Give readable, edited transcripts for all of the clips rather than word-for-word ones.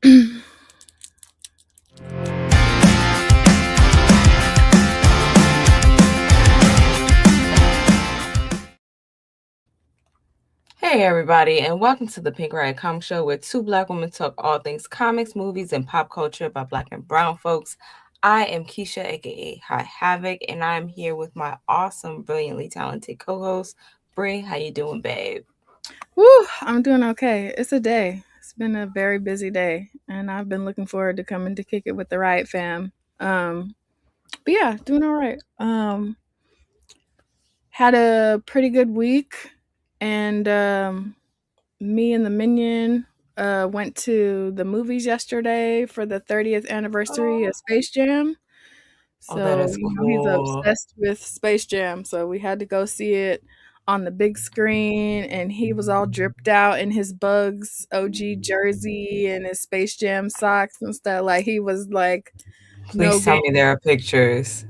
Hey everybody, and welcome to the Pink Riot Comic Show, where two Black women talk all things comics, movies, and pop culture by Black and Brown folks. I am Keisha, aka High Havoc, and I'm here with my awesome, brilliantly talented co-host, Brie. How you doing, babe? Woo, I'm doing okay. It's a day. It's been a very busy day, and I've been looking forward to coming to kick it with the Riot fam. But yeah, doing all right. Had a pretty good week, and me and the minion went to the movies yesterday for the 30th anniversary of Space Jam. Oh, that So, is he's cool. obsessed with Space Jam. So, we had to go see it on the big screen. And he was all dripped out in his Bugs OG jersey and his Space Jam socks and stuff. Like, he was like, no Please tell game. me there are pictures.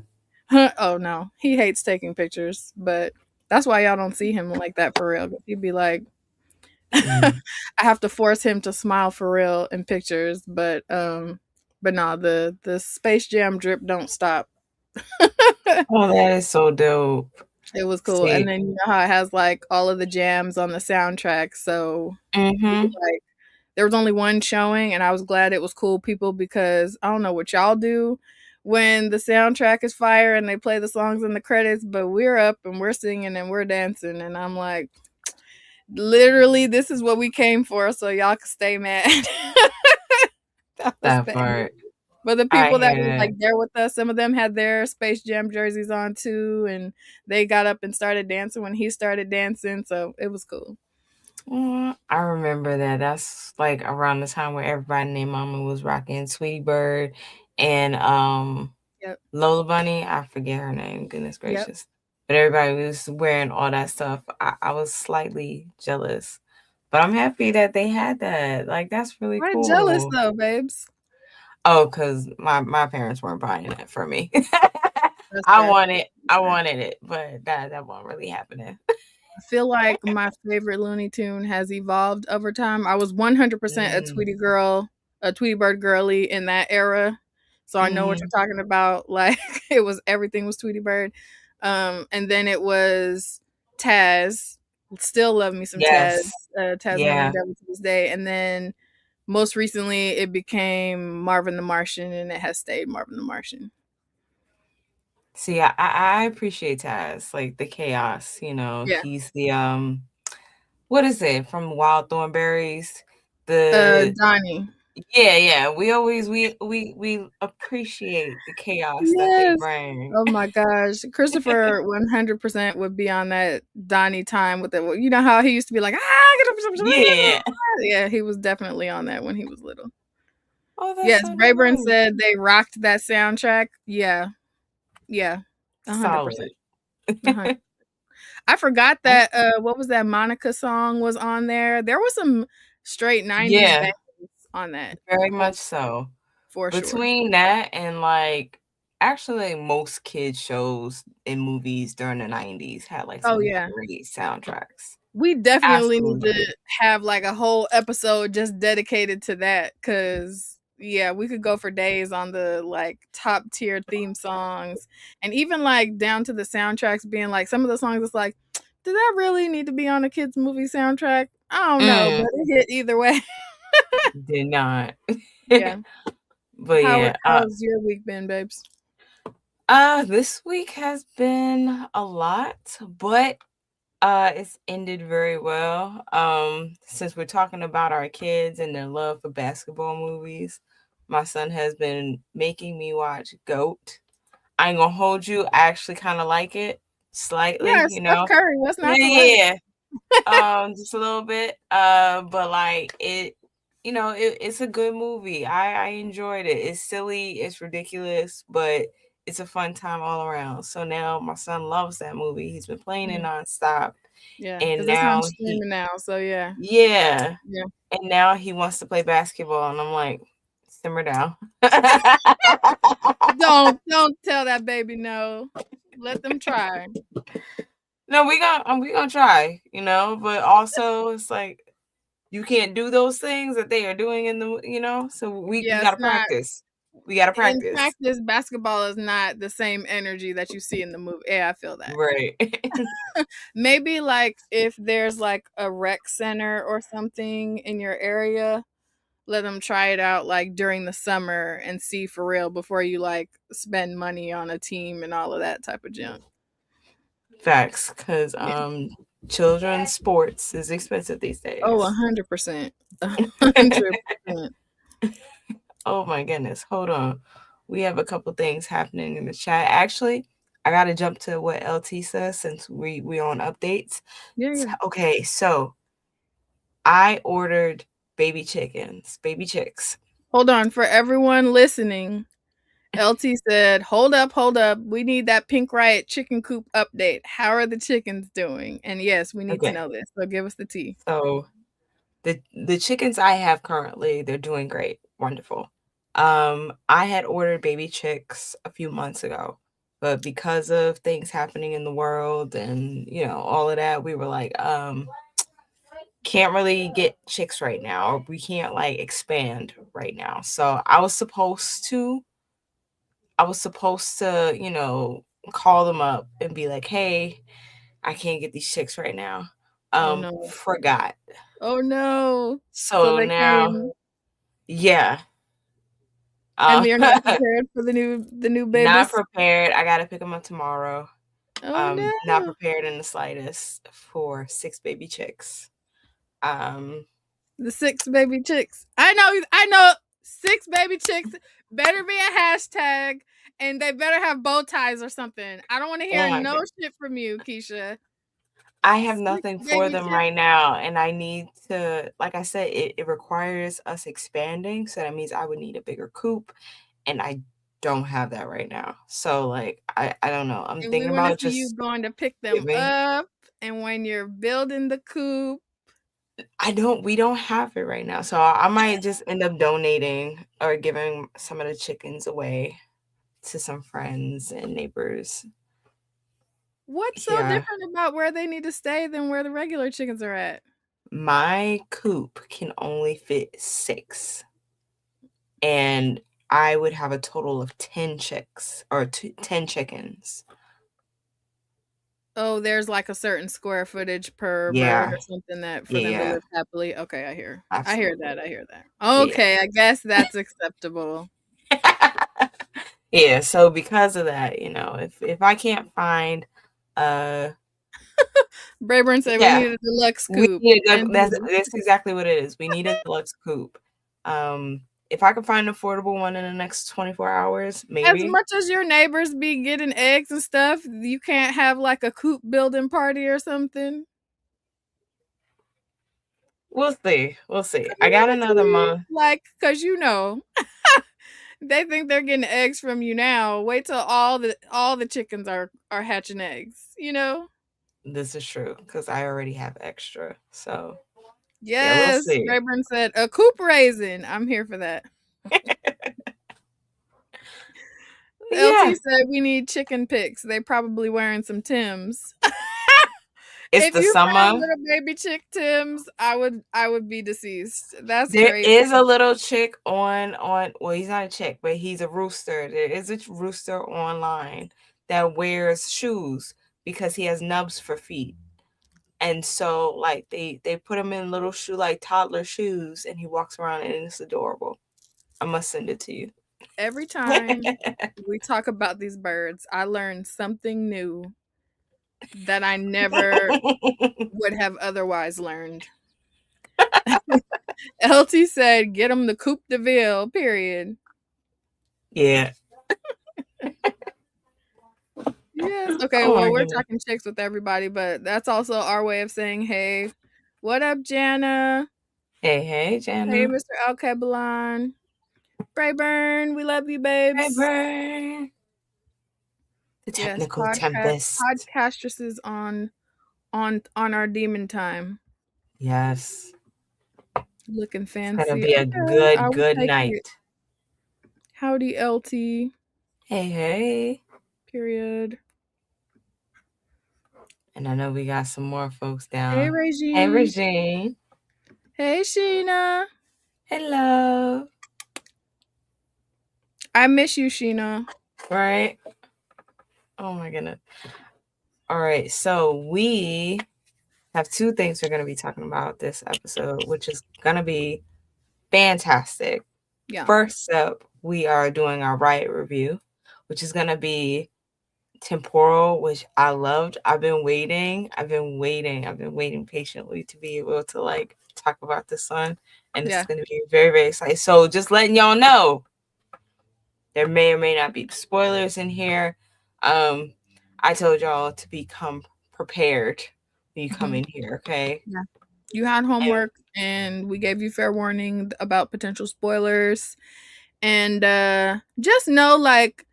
Oh, no. He hates taking pictures. But that's why y'all don't see him like that for real. He'd be like, I have to force him to smile for real in pictures. But no, the Space Jam drip don't stop. Oh, that is so dope. It was cool, and See, then you know how it has, like, all of the jams on the soundtrack, so it was like there was only one showing, and I was glad it was cool people because I don't know what y'all do when the soundtrack is fire and they play the songs in the credits, but we're up and we're singing and we're dancing, and I'm like, "Literally, this is what we came for, so y'all can stay mad." That was that the energy. part. But the I people that hear was, that. like, there with us, some of them had their Space Jam jerseys on too, and they got up and started dancing when he started dancing, so it was cool. I remember that. That's like around the time where everybody named Mama was rocking Tweety Bird and Yep, Lola Bunny. I forget her name, goodness yep. gracious. But everybody was wearing all that stuff. I was slightly jealous. But I'm happy that they had that. Like that's really We're jealous cool. though, babes. Oh, because my parents weren't buying that for me. That's I fair. wanted it, but that wasn't really happening. I feel like my favorite Looney Tune has evolved over time. I was 100% a Mm, Tweety girl, a Tweety Bird girly in that era. So I know what you're mhm. talking about. Like it was everything was Tweety Bird. And then it was Taz. Still love me some Taz. Yes. Tasmanian Yeah. Devil to this day. And then most recently it became Marvin the Martian and it has stayed Marvin the Martian. See, I appreciate Taz, like the chaos, Yeah. he's the what is it from Wild Thornberries? The Donnie. yeah, we always we appreciate the chaos that they Yes. bring. Oh my gosh. Christopher 100% would be on that Donnie time with it. You know how he used to be like, Yeah. yeah, he was definitely on that when he was little. Oh, that's Yes, so Rayburn dope. said they rocked that soundtrack. Yeah, yeah, 100%. Solid. 100. I forgot that, what was that Monica song was on there. There was some straight 90s Yeah, bangers on that, very much so. for sure. Between that and, like, actually, most kids shows and movies during the 90s had, like, Oh, some yeah. great soundtracks. We definitely need Absolutely. to have, like, a whole episode just dedicated to that, cause yeah, we could go for days on the, like, top tier theme songs, and even, like, down to the soundtracks being, like some of the songs, it's like, "Did that really need to be on a kid's movie soundtrack?" I don't know, but Mm, it hit either way. did not. Yeah. But yeah, How's your week been, babes? this week has been a lot, but it's ended very well. Since we're talking about our kids and their love for basketball movies, my son has been making me watch GOAT. I ain't gonna hold you. I actually kind of like it slightly, Yeah, Steph Curry, what's not to like? Yeah, just a little bit. But like it's a good movie. I enjoyed it. It's silly, it's ridiculous, but it's a fun time all around. So now my son loves that movie. He's been playing it Mhm. nonstop. Yeah, And because it's on now he streaming now, so yeah. yeah. Yeah. And now he wants to play basketball and I'm like, simmer down. Don't tell that baby no. Let them try. No, we gonna try, but also it's like you can't do those things that they are doing in the, so we Yeah, got it's to not practice. We got to in practice. practice, basketball is not the same energy that you see in the movie. Yeah, I feel that. Right. Maybe like if there's like a rec center or something in your area, let them try it out like during the summer and see for real before you like spend money on a team and all of that type of junk. Facts, because Yeah. children's sports is expensive these Oh, days. 100%. 100%. Oh my goodness. Hold on. We have a couple things happening in the chat. Actually, I gotta jump to what LT says since we on updates. Yeah, yeah. Okay, so I ordered baby chickens, baby chicks. Hold on for everyone listening. LT said, "Hold up, hold up. We need that Pink Riot chicken coop update. How are the chickens doing?" And yes, we need to Okay. know this. So give us the tea. So the chickens I have currently, they're doing great. Wonderful. I had ordered baby chicks a few months ago, but because of things happening in the world and, all of that, we were like, can't really get chicks right now, or we can't like expand right now. So I was supposed to, call them up and be like, hey, I can't get these chicks right now. Oh no. Forgot. Oh no. So So they now, came yeah. and Um, they're not prepared for the new not babies. prepared. I gotta pick them up tomorrow. Oh Not no. prepared in the slightest for 6 baby chicks. Um, The 6 baby chicks. I know 6 baby chicks better be a hashtag and they better have bow ties or something. I don't want to oh hear my no god. shit from you, Keisha. I have 6 nothing for baby them chicks. right now, and I need to, like I said, it requires us expanding, so that means I would need a bigger coop, and I don't have that right now. So, like, I don't know. I'm And we thinking want to about see you just going to pick them giving. up and when you're building the coop. We don't have it right now, so I might just end up donating or giving some of the chickens away to some friends and neighbors. What's so Yeah. different about where they need to stay than where the regular chickens are at? My coop can only fit 6, and I would have a total of 10 chicks or 10 chickens. Oh, there's like a certain square footage per bird Yeah. or something that for them to Yeah, live happily. Okay, I hear. I hear absolutely. that. I hear that. Yeah. Okay, I guess that's acceptable. Yeah, so because of that, if I can't find uh Brayburn said we yeah, need a deluxe we coop. need a And that's exactly what it is. We need a deluxe coop. If I can find an affordable one in the next 24 hours, as maybe. much as your neighbors be getting eggs and stuff, you can't have like a coop building party or something. We'll see. We'll see. I got another Community, month. like, cause they think they're getting eggs from you now. Wait till all the chickens are hatching eggs. You know. This is true because I already have extra. So yeah, we'll Yes, see. Rayburn said a coop raising. I'm here for that. LT Yeah, said we need chicken pics. They probably wearing some Tims. it's If the you found summer. little baby chick Tims, I would be deceased. That's There crazy. is a little chick on well, he's not a chick, but he's a rooster. There is a rooster online that wears shoes because he has nubs for feet. And so like they put him in little shoe like toddler shoes and he walks around and it's adorable. I must send it to you. Every time we talk about these birds, I learn something new that I never would have otherwise learned. LT said, "Get them the Coupe de Ville." Period. Yeah. Yes. Okay. Oh my Well, we're goodness. talking chicks with everybody, but that's also our way of saying, "Hey, what up, Jana? Hey, hey, Hey, Jana. Mr. Alkebalon. Brayburn, we love you, Hey, babes." Burn. The Yes, technical tempest. podcastresses on our demon time, Yes. looking It's gonna fancy. be a Okay, I good, will good take it. night. Howdy, LT. Hey, hey. Period. And I know we got some more folks Hey, down. Hey, Regine. Regine. Hey, Sheena. Hello. I miss you, Sheena. Right? Oh my goodness. All right. So we have two things we're going to be talking about this episode, which is going to be fantastic. Yeah. First up, we are doing our Riot review, which is going to be Temporal, which I loved. I've been waiting patiently to be able to like talk about this one. And it's Yeah. going to be very, very exciting. So just letting y'all know, there may or may not be spoilers in here. I told y'all to become prepared when you come in here, okay? Yeah. You had homework and we gave you fair warning about potential spoilers. And just know, like,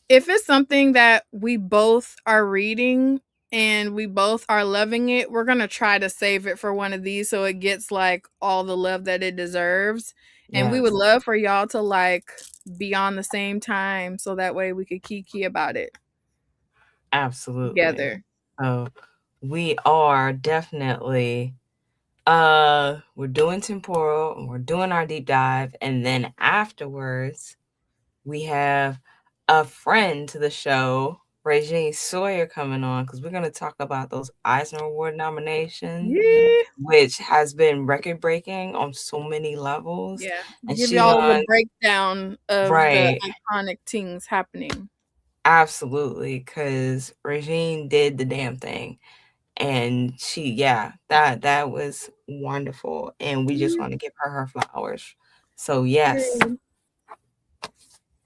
if it's something that we both are reading and we both are loving it, we're going to try to save it for one of these so it gets like all the love that it deserves. And we would Yes, love for y'all to like be on the same time so that way we could kiki about it absolutely. together. So we are definitely we're doing Temporal and we're doing our deep dive, and then afterwards we have a friend to the show, Regine Sawyer, coming on because we're going to talk about those Eisner Award nominations, Yeah. which has been record breaking on so many levels. Yeah. And Give she's y'all the on, breakdown of the right, iconic things happening. absolutely, because Regine did the damn thing. And she, yeah, that was wonderful. And we just Yeah. want to give her flowers. So, yes, Period.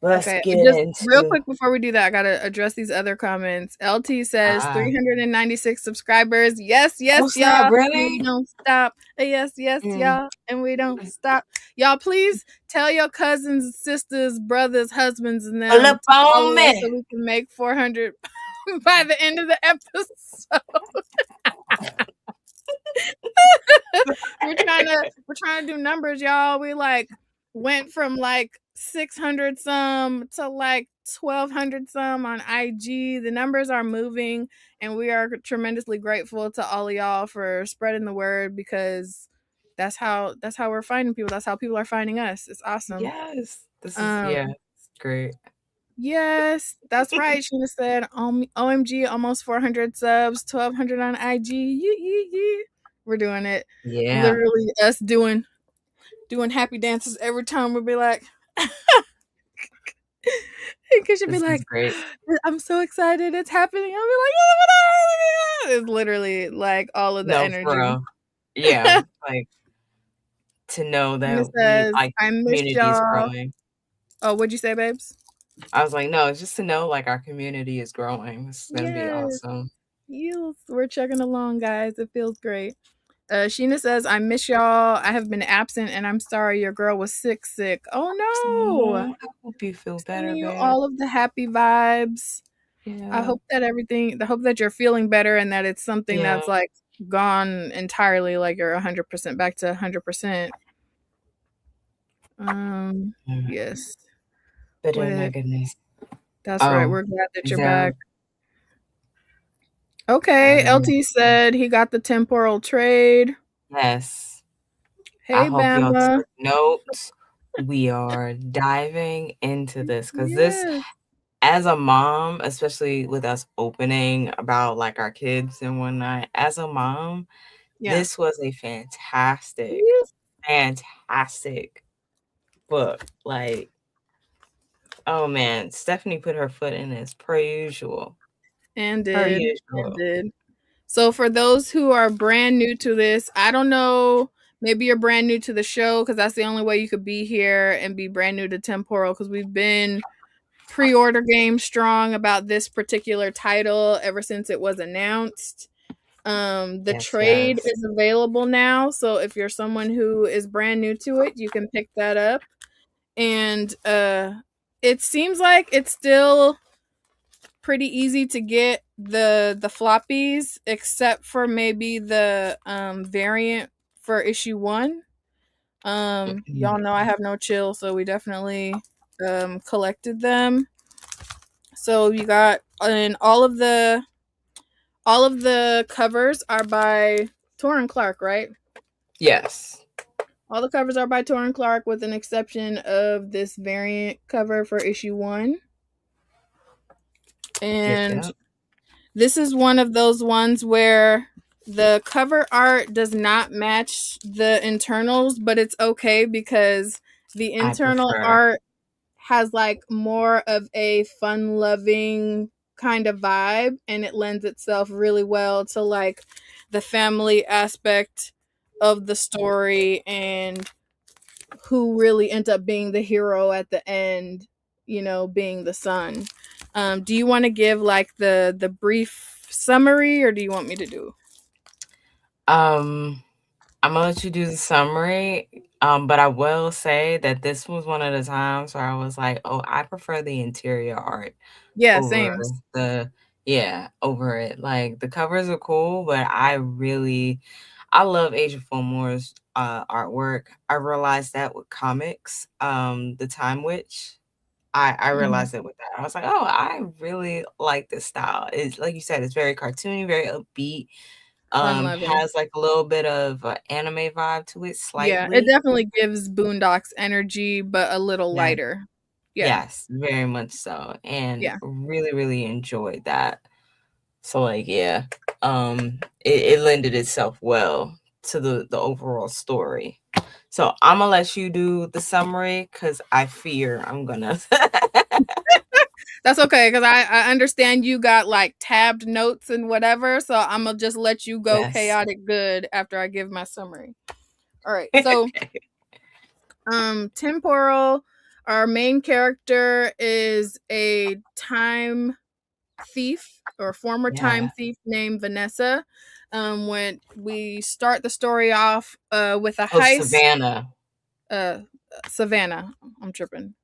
let's Okay, get just real into quick before we do that, I gotta address these other comments. LT says ah. 396 subscribers. Yes, Oh, yes, snap, y'all. We really? don't stop. Yes, yes, Mm. y'all. And we don't stop. Y'all, please tell your cousins, sisters, brothers, husbands, and Pull them up to on follow us so me. we can make 400 by the end of the episode. we're trying to do numbers, y'all. We like went from like 600 some to like 1200 some on IG. The numbers are moving and we are tremendously grateful to all of y'all for spreading the word because that's how we're finding people. That's how people are finding us. It's awesome. Yes. This is, Um yeah, it's great. yes, that's right. She said OMG almost 400 subs, 1200 on IG. Yeah. We're doing it. Yeah. Literally us doing happy dances every time we'll be like because she'll be This is like, great. I'm so excited it's happening. I'll be like, oh my God. It's literally like all of the No, for energy. real. Yeah. Like to know And that it we says, like I miss community is y'all. growing. Oh, what'd you say, babes? I was like, no, it's just to know like our community is growing. This is gonna be Yes. awesome. We're chugging along, guys. It feels great. Sheena says, I miss y'all. I have been absent and I'm sorry your girl was sick. Oh no. Oh, I hope you feel better, Sending you babe. all of the happy vibes. I Yeah. hope that I hope that you're feeling better and that it's something Yeah. that's like gone entirely, like you're 100% back to 100%. Yeah. Yes. But What oh my it goodness. That's right. Oh, We're glad that is you're there back. Okay, LT said he got the temporal trade. yes. I Hey, hope y'all Bama. took notes. We are diving into this because this, Yes. as a mom, especially with us opening about like our kids and whatnot, as a mom, Yeah. this was a fantastic, Yes. fantastic book. Like, oh man, Stephanie put her foot in as per usual. And Per did. And usual. did. So for those who are brand new to this, I don't know, maybe you're brand new to the show because that's the only way you could be here and be brand new to Temporal because we've been pre-order game strong about this particular title ever since it was announced. The Yes, trade yes. is available now, so if you're someone who is brand new to it, you can pick that up. And it seems like it's still pretty easy to get the floppies except for maybe the variant for issue 1. Y'all know I have no chill, so we definitely collected them. So you got, and all of the covers are by Torrin Clark, right? Yes. All the covers are by Torrin Clark, with an exception of this variant cover for issue 1. Yep, And yep. this is one of those ones where the cover art does not match the internals, but it's okay because the I internal prefer. art has like more of a fun loving kind of vibe, and it lends itself really well to like the family aspect of the story and who really ends up being the hero at the end, being the son. Do you want to give like the brief summary, or do you want me to do? Um, I'm gonna let you do the summary. But I will say that this was one of the times where I was like, "Oh, I prefer the interior art Yeah, over same. the yeah, over it." Like the covers are cool, but I love Asiah Fulmore's artwork. I realized that with comics, The Time Witch. I Mhm. realized it with that. I was like, "Oh, I really like this style." It's like you said, it's very cartoony, very upbeat. Fun loving. Has like a little bit of a anime vibe to it Yeah, it slightly. definitely gives Boondocks energy, but a little Yeah. lighter. Yeah, Yes, very much so, and yeah. really, really enjoyed that. So, like, yeah, it lended itself well to the overall story. So, Imma let you do the summary because I fear I'm gonna That's okay, because I understand you got like tabbed notes and whatever, so I'm gonna just let you go Yes. chaotic good after I give my summary. All right, so Temporal, our main character is a time thief or former time Yeah. thief named Vanessa. When we start the story off with a Oh, heist, Savannah. uh, Savannah, I'm tripping.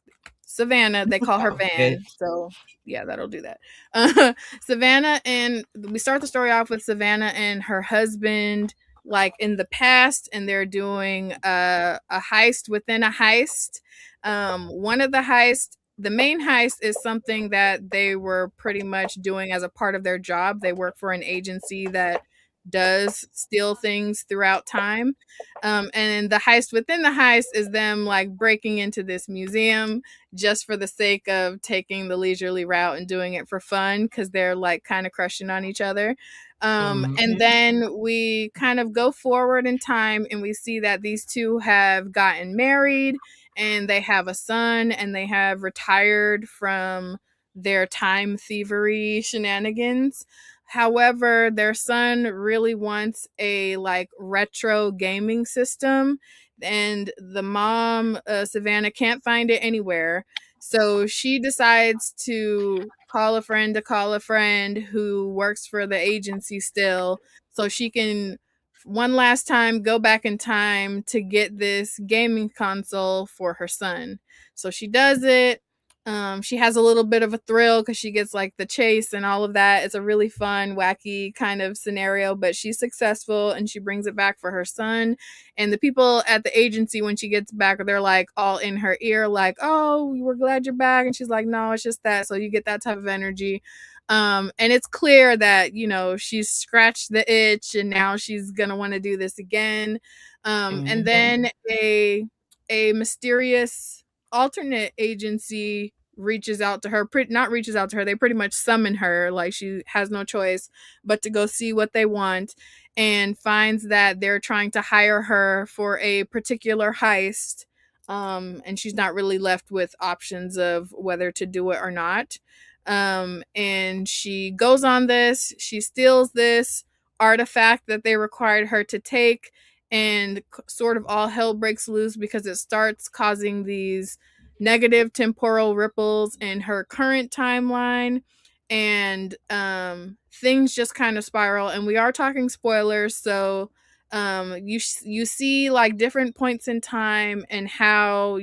Savannah, they call her Oh, good. Van, so yeah, that'll do that. Uh, Savannah, and we start the story off with Savannah and her husband, like in the past, and they're doing a heist within a heist. One of the heist, the main heist, is something that they were pretty much doing as a part of their job. They work for an agency that does steal things throughout time. And the heist within the heist is them like breaking into this museum just for the sake of taking the leisurely route and doing it for fun because they're like kind of crushing on each other. And Mhm. then we kind of go forward in time and we see that these two have gotten married and they have a son and they have retired from their time thievery shenanigans. However, their son really wants a like retro gaming system, and the mom, Savannah, can't find it anywhere. So she decides to call a friend who works for the agency still, so she can one last time go back in time to get this gaming console for her son. So she does it. She has a little bit of a thrill because she gets like the chase and all of that. It's a really fun, wacky kind of scenario, but she's successful and she brings it back for her son. And the people at the agency, when she gets back, they're like all in her ear, like, "Oh, we're glad you're back." And she's like, "No, it's just that." So you get that type of energy. And it's clear that, she's scratched the itch and now she's gonna want to do this again. And Mhm. then a mysterious alternate agency reaches out to her, not reaches out to her, they pretty much summon her, like she has no choice but to go see what they want, and finds that they're trying to hire her for a particular heist. And she's not really left with options of whether to do it or not. And she goes on this, she steals this artifact that they required her to take, and sort of all hell breaks loose because it starts causing these negative temporal ripples in her current timeline, and things just kind of spiral. And we are talking spoilers, so you see like different points in time and how,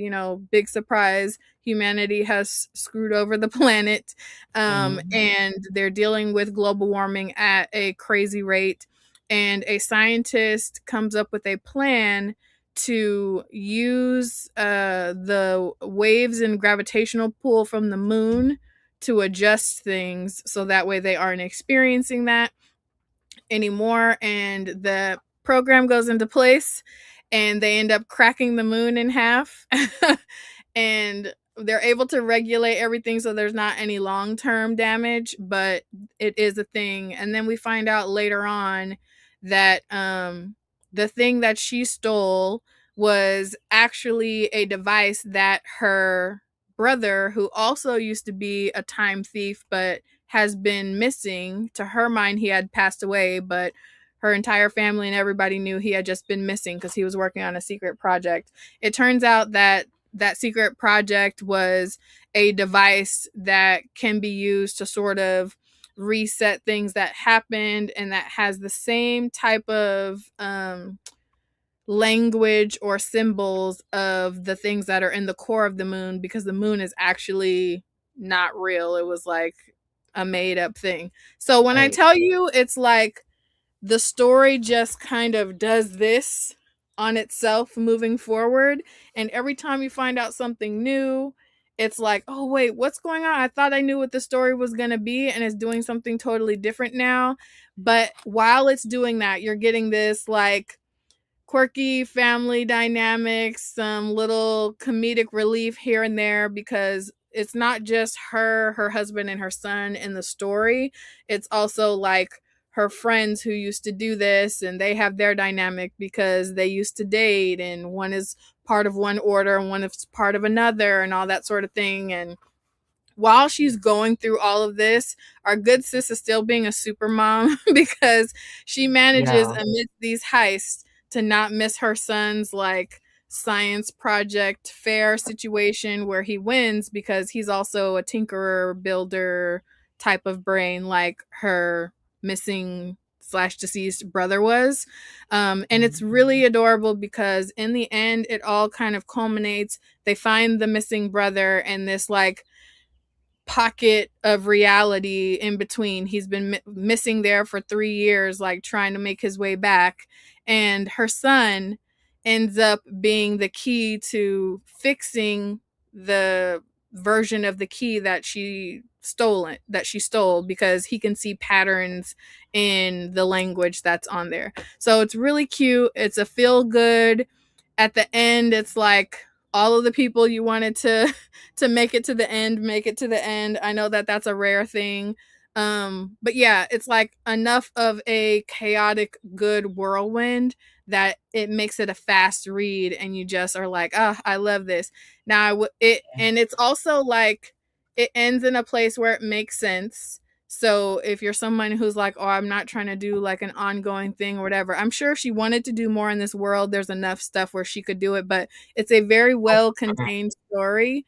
big surprise, humanity has screwed over the planet. Mhm. And they're dealing with global warming at a crazy rate, and a scientist comes up with a plan to use the waves and gravitational pull from the moon to adjust things so that way they aren't experiencing that anymore. And the program goes into place, and they end up cracking the moon in half. And they're able to regulate everything so there's not any long-term damage, but it is a thing. And then we find out later on that the thing that she stole was actually a device that her brother, who also used to be a time thief but has been missing. To her mind, he had passed away, but her entire family and everybody knew he had just been missing because he was working on a secret project. It turns out that that secret project was a device that can be used to sort of reset things that happened, and that has the same type of language or symbols of the things that are in the core of the moon, because the moon is actually not real. It was like a made up thing. So when I Right. tell you, it's like the story just kind of does this on itself moving forward. And every time you find out something new, it's like, oh, wait, what's going on? I thought I knew what the story was going to be, and it's doing something totally different now. But while it's doing that, you're getting this like quirky family dynamics, some little comedic relief here and there, because it's not just her husband, and her son in the story. It's also like her friends who used to do this, and they have their dynamic because they used to date, and one is part of one order and one is part of another, and all that sort of thing. And while she's going through all of this, our good sis is still being a super mom because she manages Yeah. amidst these heists to not miss her son's like science project fair situation where he wins, because he's also a tinkerer, builder type of brain like her missing slash deceased brother was. And it's really adorable because in the end, it all kind of culminates. They find the missing brother, and this like pocket of reality in between. He's been missing there for 3 years, like trying to make his way back. And her son ends up being the key to fixing the version of the key that she stole, because he can see patterns in the language that's on there. So it's really cute. It's a feel good. At the end, it's like all of the people you wanted to make it to the end, make it to the end. I know that that's a rare thing. But yeah, it's like enough of a chaotic good whirlwind that it makes it a fast read, and you just are like, oh, I love this. Now it, and it's also like it ends in a place where it makes sense. So if you're someone who's like, oh, I'm not trying to do like an ongoing thing or whatever, I'm sure if she wanted to do more in this world, there's enough stuff where she could do it. But it's a very well contained story,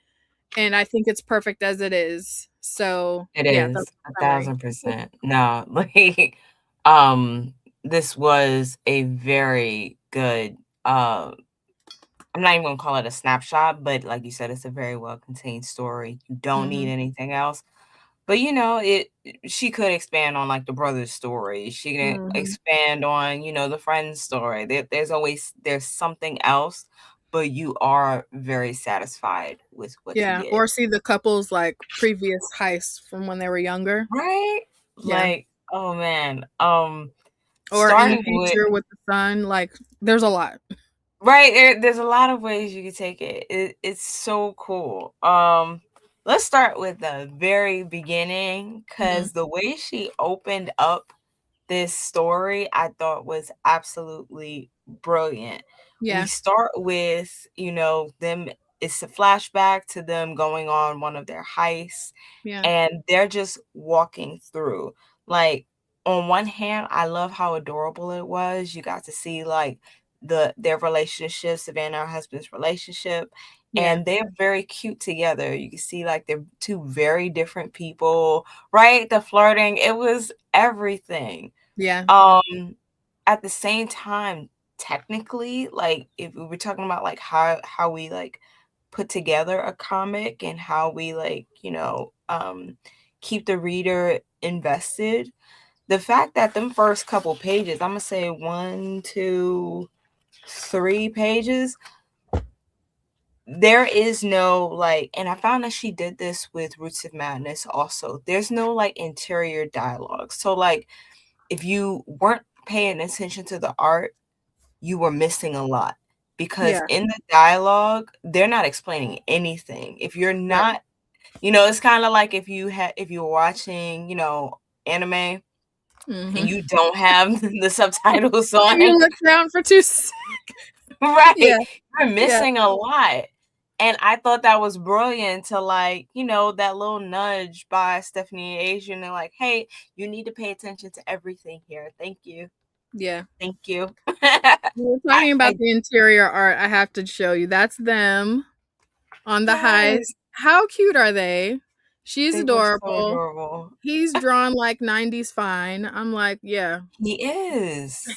and I think it's perfect as it is. So It yeah, that's is the summary. 1,000%. No, like, um, this was a very good, I'm not even gonna call it a snapshot, but like you said, it's a very well contained story. You don't need Mm-hmm. anything else. But you know, it she could expand on like the brother's story. She can Mm-hmm. expand on, the friend's story. There's something else, but you are very satisfied with what you Yeah, get. or see the couple's like previous heists from when they were younger. Right? Yeah, Like, oh man. or in the Starting with future with the son. Like, there's a lot. right, there's a lot of ways you can take it. It's so cool. Let's start with the very beginning, Mm-hmm. because the way she opened up this story I thought was absolutely brilliant. We Yeah, start with, them, it's a flashback to them going on one of their heists, yeah, and they're just walking through. Like, on one hand, I love how adorable it was. You got to see like their relationship, Savannah, her husband's relationship, yeah, and they're very cute together. You can see like they're two very different people, right? The flirting, it was everything. yeah, Um, at the same time, technically, like if we were talking about like how we like put together a comic and how we like, keep the reader invested, the fact that them first couple pages, I'm gonna say 1, 2, 3 pages, there is no like, and I found that she did this with Roots of Madness also. There's no like interior dialogue. So like if you weren't paying attention to the art, you were missing a lot. because Yeah. in the dialogue, they're not explaining anything. If you're Right. not, it's kind of like if you're watching, anime and Mhm. you don't have the subtitles And you on, look down for 2 seconds. right? Yeah. You're Yeah. missing a lot. And I thought that was brilliant to that little nudge by Stephanie Asian and like, hey, you need to pay attention to everything here. Thank you. Yeah. Thank you. We're I, talking about I the interior art. I have to show you. That's them on the yes, heist. How cute are they? She's they were so adorable. adorable. He's drawn like 90s fine. I'm like, yeah. He is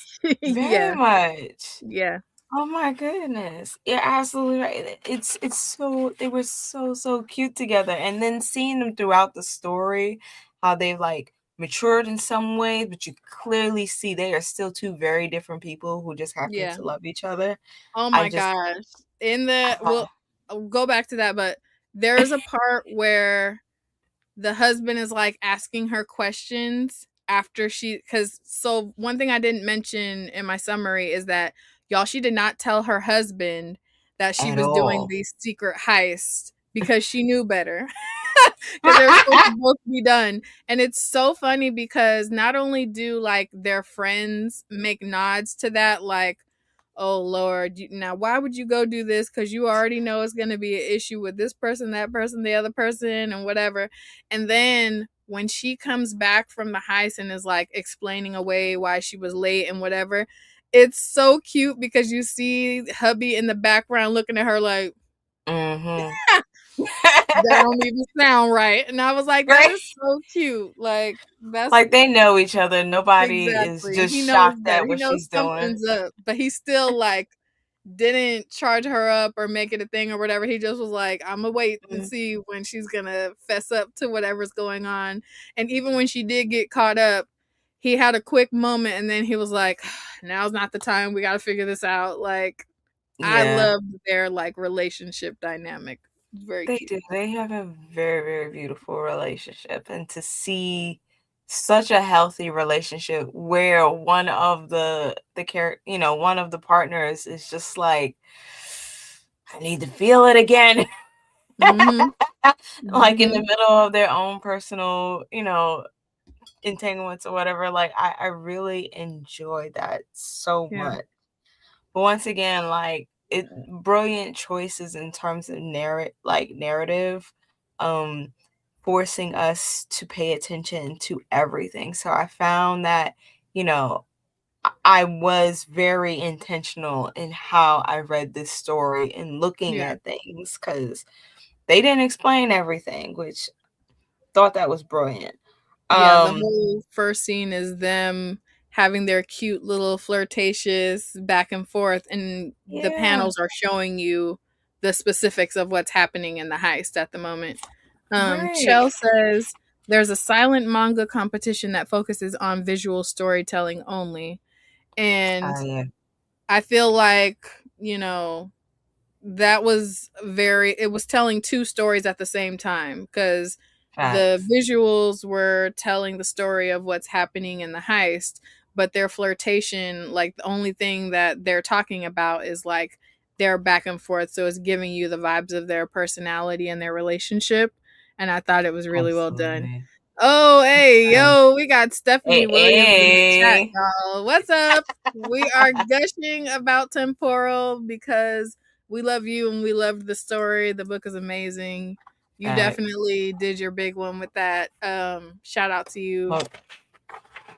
very Yeah. much. Yeah. Oh my goodness. You're absolutely right. It's so they were so cute together. And then seeing them throughout the story, how they've like matured in some ways, but you clearly see they are still two very different people who just happen Yeah. to love each other. Oh I my just gosh. In the uh, I'll go back to that, but there's a part where the husband is like asking her questions after cuz so one thing I didn't mention in my summary is that y'all she did not tell her husband that she at was doing all. these secret heists because she knew better. Because they were supposed to both be done. And it's so funny because not only do like their friends make nods to that, like, oh Lord, now why would you go do this? Because you already know it's going to be an issue with this person, that person, the other person, and whatever. And then when she comes back from the heist and is like explaining away why she was late and whatever, it's so cute because you see hubby in the background looking at her like, Mhm. that don't even sound right. And I was like, that Right? is so cute. Like, that's Like they know each other. Nobody is exactly. just He knows shocked better. at He what knows she's doing. something's up, but he still like didn't charge her up or make it a thing or whatever. He just was like, I'm gonna wait and Mm, see when she's gonna fess up to whatever's going on. And even when she did get caught up, he had a quick moment and then he was like, now's not the time. We gotta figure this out. Like, I yeah. loved their like relationship dynamic. Very They cute. do. They have a very, very beautiful relationship. And to see such a healthy relationship where one of one of the partners is just like, I need to feel it again. Mm-hmm. Like in the Mm-hmm. middle of their own personal, entanglements or whatever. Like I really enjoy that so Yeah. much. But once again, like it brilliant choices in terms of narrative, um, forcing us to pay attention to everything. So I found that, you know, I was very intentional in how I read this story and looking Yeah. at things because they didn't explain everything, which thought that was brilliant. Yeah, the Um, whole first scene is them having their cute little flirtatious back and forth, and the yeah, panels are showing you the specifics of what's happening in the heist at the moment. right. Chell says there's a silent manga competition that focuses on visual storytelling only. And Yeah, I feel like, that was it was telling two stories at the same time because the facts. visuals were telling the story of what's happening in the heist, but their flirtation, like the only thing that they're talking about is like their back and forth, so it's giving you the vibes of their personality and their relationship. And I thought it was really well done. Absolutely. Oh, hey, Um, yo, we got Stephanie hey, Williams in the chat, hey. y'all. What's up? We are gushing about Temporal because we love you and we loved the story. The book is amazing. You Facts. definitely did your big one with that. Shout out to you.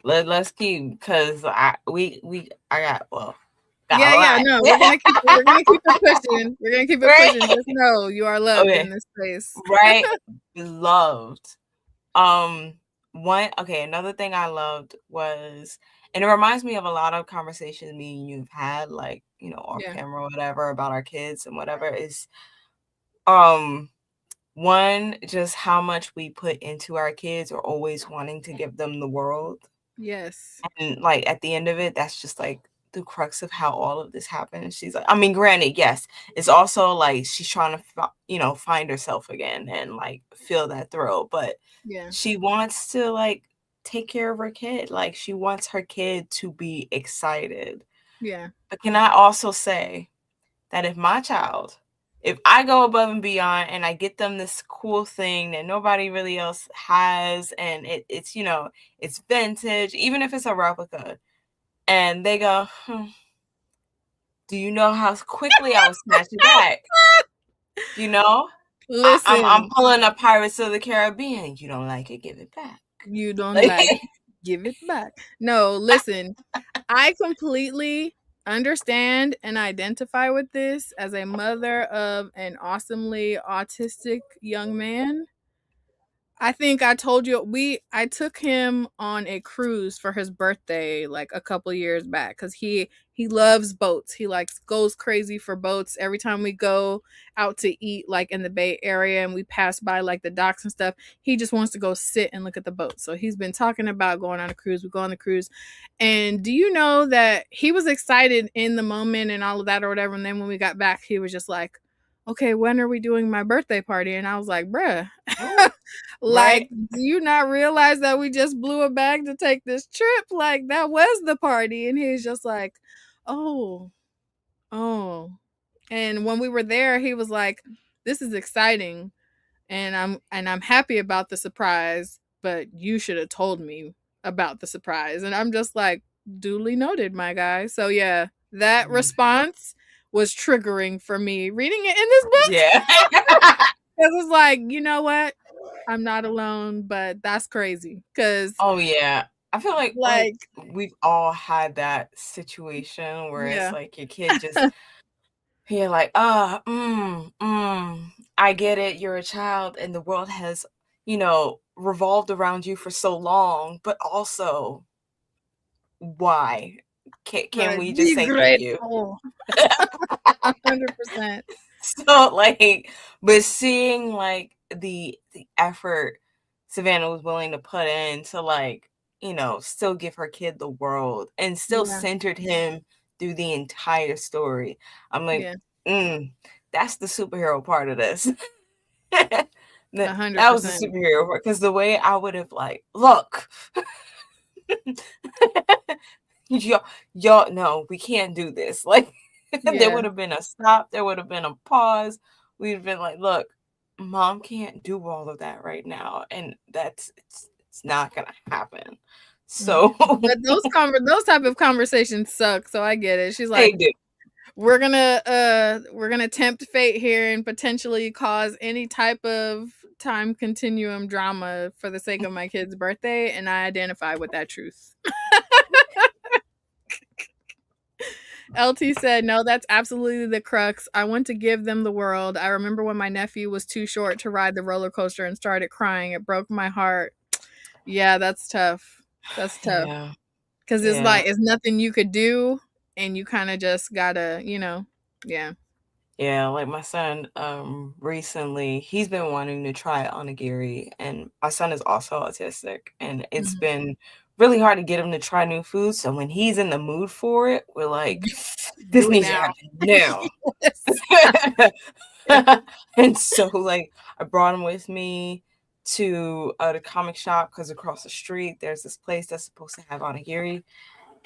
Look, let's keep because I got Yeah, a yeah, lot. no, we're gonna keep it pushing. We're gonna keep it Right? pushing. Just know you are loved Okay. in this space. Right. Loved. Um, another thing I loved was, and it reminds me of a lot of conversations me and you've had, like, off Yeah, camera or whatever, about our kids and whatever, is um one, just how much we put into our kids or always wanting to give them the world. yes, And like at the end of it, that's just like the crux of how all of this happened. She's like, I mean, granted, yes, it's also like she's trying to, find herself again and like feel that thrill, but yeah, she wants to like take care of her kid. Like she wants her kid to be excited. yeah, But can I also say, that if I go above and beyond and I get them this cool thing that nobody really else has, and it's, it's vintage, even if it's a replica, and they go, do you know how quickly I would snatch it back? You know? I'm Listen, pulling a Pirates of the Caribbean. You don't like it, give it back. you don't Like, like, give it back. No, listen, I completely understand and identify with this as a mother of an awesomely autistic young man. I think I told you I took him on a cruise for his birthday like a couple years back cuz he loves boats. He likes goes crazy for boats. Every time we go out to eat like in the Bay Area and we pass by like the docks and stuff, he just wants to go sit and look at the boats. So he's been talking about going on a cruise. We go on the cruise. And do you know that he was excited in the moment and all of that or whatever, and then when we got back he was just like, "Okay, when are we doing my birthday party?" And I was like, "Bruh, like, right? do you not realize that we just blew a bag to take this trip? Like, that was the party." And he's just like, "Oh, oh." And when we were there, he was like, "This is exciting, and I'm happy about the surprise, but you should have told me about the surprise." And I'm just like, "Duly noted, my guy." So yeah, that Mhm. response was triggering for me reading it in this book. Yeah. It was like, you know what? I'm not alone, but that's crazy. Cause Oh yeah. I feel like like, we've all had that situation where it's yeah, like your kid just, you're like, I get it. You're a child and the world has, revolved around you for so long, but also why? Can right. we just Be say thank you? grateful. 100%. So like, but seeing like the effort Savannah was willing to put in to like, still give her kid the world and still Yeah, centered him through the entire story. I'm like, yeah, that's the superhero part of this. that that was the 100%. superhero part because the way I would have like, look, y'all, y'all, no, we can't do this. Like, there Yeah, would have been a stop. There would have been a pause. We'd have been like, look, mom can't do all of that right now, and it's not gonna happen. mm. So But those type of conversations suck, so I get it. She's they like, do. we're gonna tempt fate here and potentially cause any type of time continuum drama for the sake of my kid's birthday, and I identify with that truth. LT said, "No, that's absolutely the crux. I want to give them the world. I remember when my nephew was too short to ride the roller coaster and started crying. It broke my heart." Yeah, that's tough. That's tough. Yeah, Cuz it's yeah. like it's nothing you could do and you kind of just got to, yeah. Yeah, like my son, recently, he's been wanting to try onigiri, and my son is also autistic, and it's Mhm. been really hard to get him to try new foods. So when he's in the mood for it, we're like, Do this do it needs to now. happen now. Yes. Yeah. And so, like, I brought him with me to the comic shop because across the street there's this place that's supposed to have onigiri,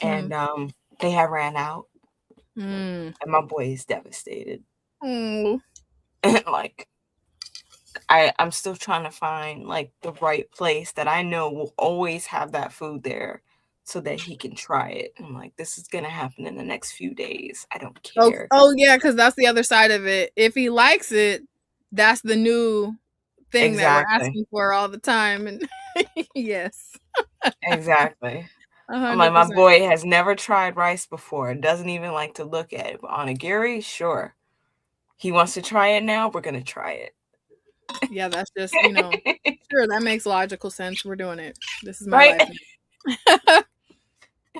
Mm. and they have ran out, Mm. and my boy is devastated. Oh, Like, I'm still trying to find like the right place that I know will always have that food there so that he can try it. I'm like, this is gonna happen in the next few days. I don't oh, care. oh yeah, cuz that's the other side of it. If he likes it, that's the new thing that we're Exactly. asking for all the time and yes. Exactly. I'm like, my 100%. boy has never tried rice before, doesn't even like to look at it. But onigiri, sure. He wants to try it now, we're gonna try Yeah, that's just, it. sure, that makes logical sense. We're doing it. This is my Right? life now.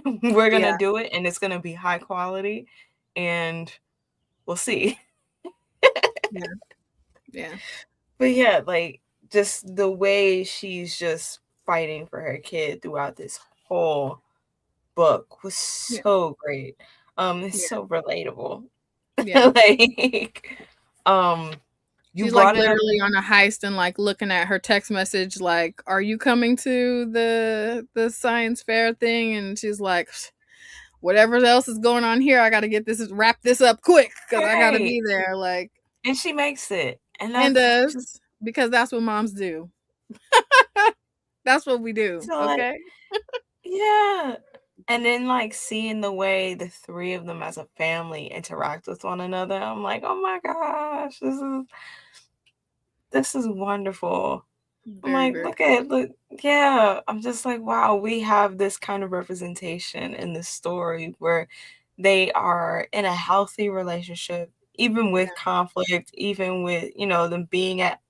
We're gonna Yeah, do it and it's gonna be high quality and we'll see. yeah, yeah, But yeah, like just the way she's just fighting for her kid throughout this whole book was yeah, so great. It's yeah, so relatable. yeah. Like, um, you She's like brought it up. literally on a heist and like looking at her text message like, "Are you coming to the science fair thing?" And she's like, whatever else is going on here, I got to get this wrap this up quick because I got to Right. be there. Like, And she makes it. And and that's just does because that's what moms do. That's what we do. so like, Okay. yeah. And then like seeing the way the three of them as a family interact with one another, I'm like, oh my gosh, this is wonderful. I'm Very, like, very look, yeah. I'm just like, wow, we have this kind of representation in this story where they are in a healthy relationship, even with yeah, conflict, even with, them being at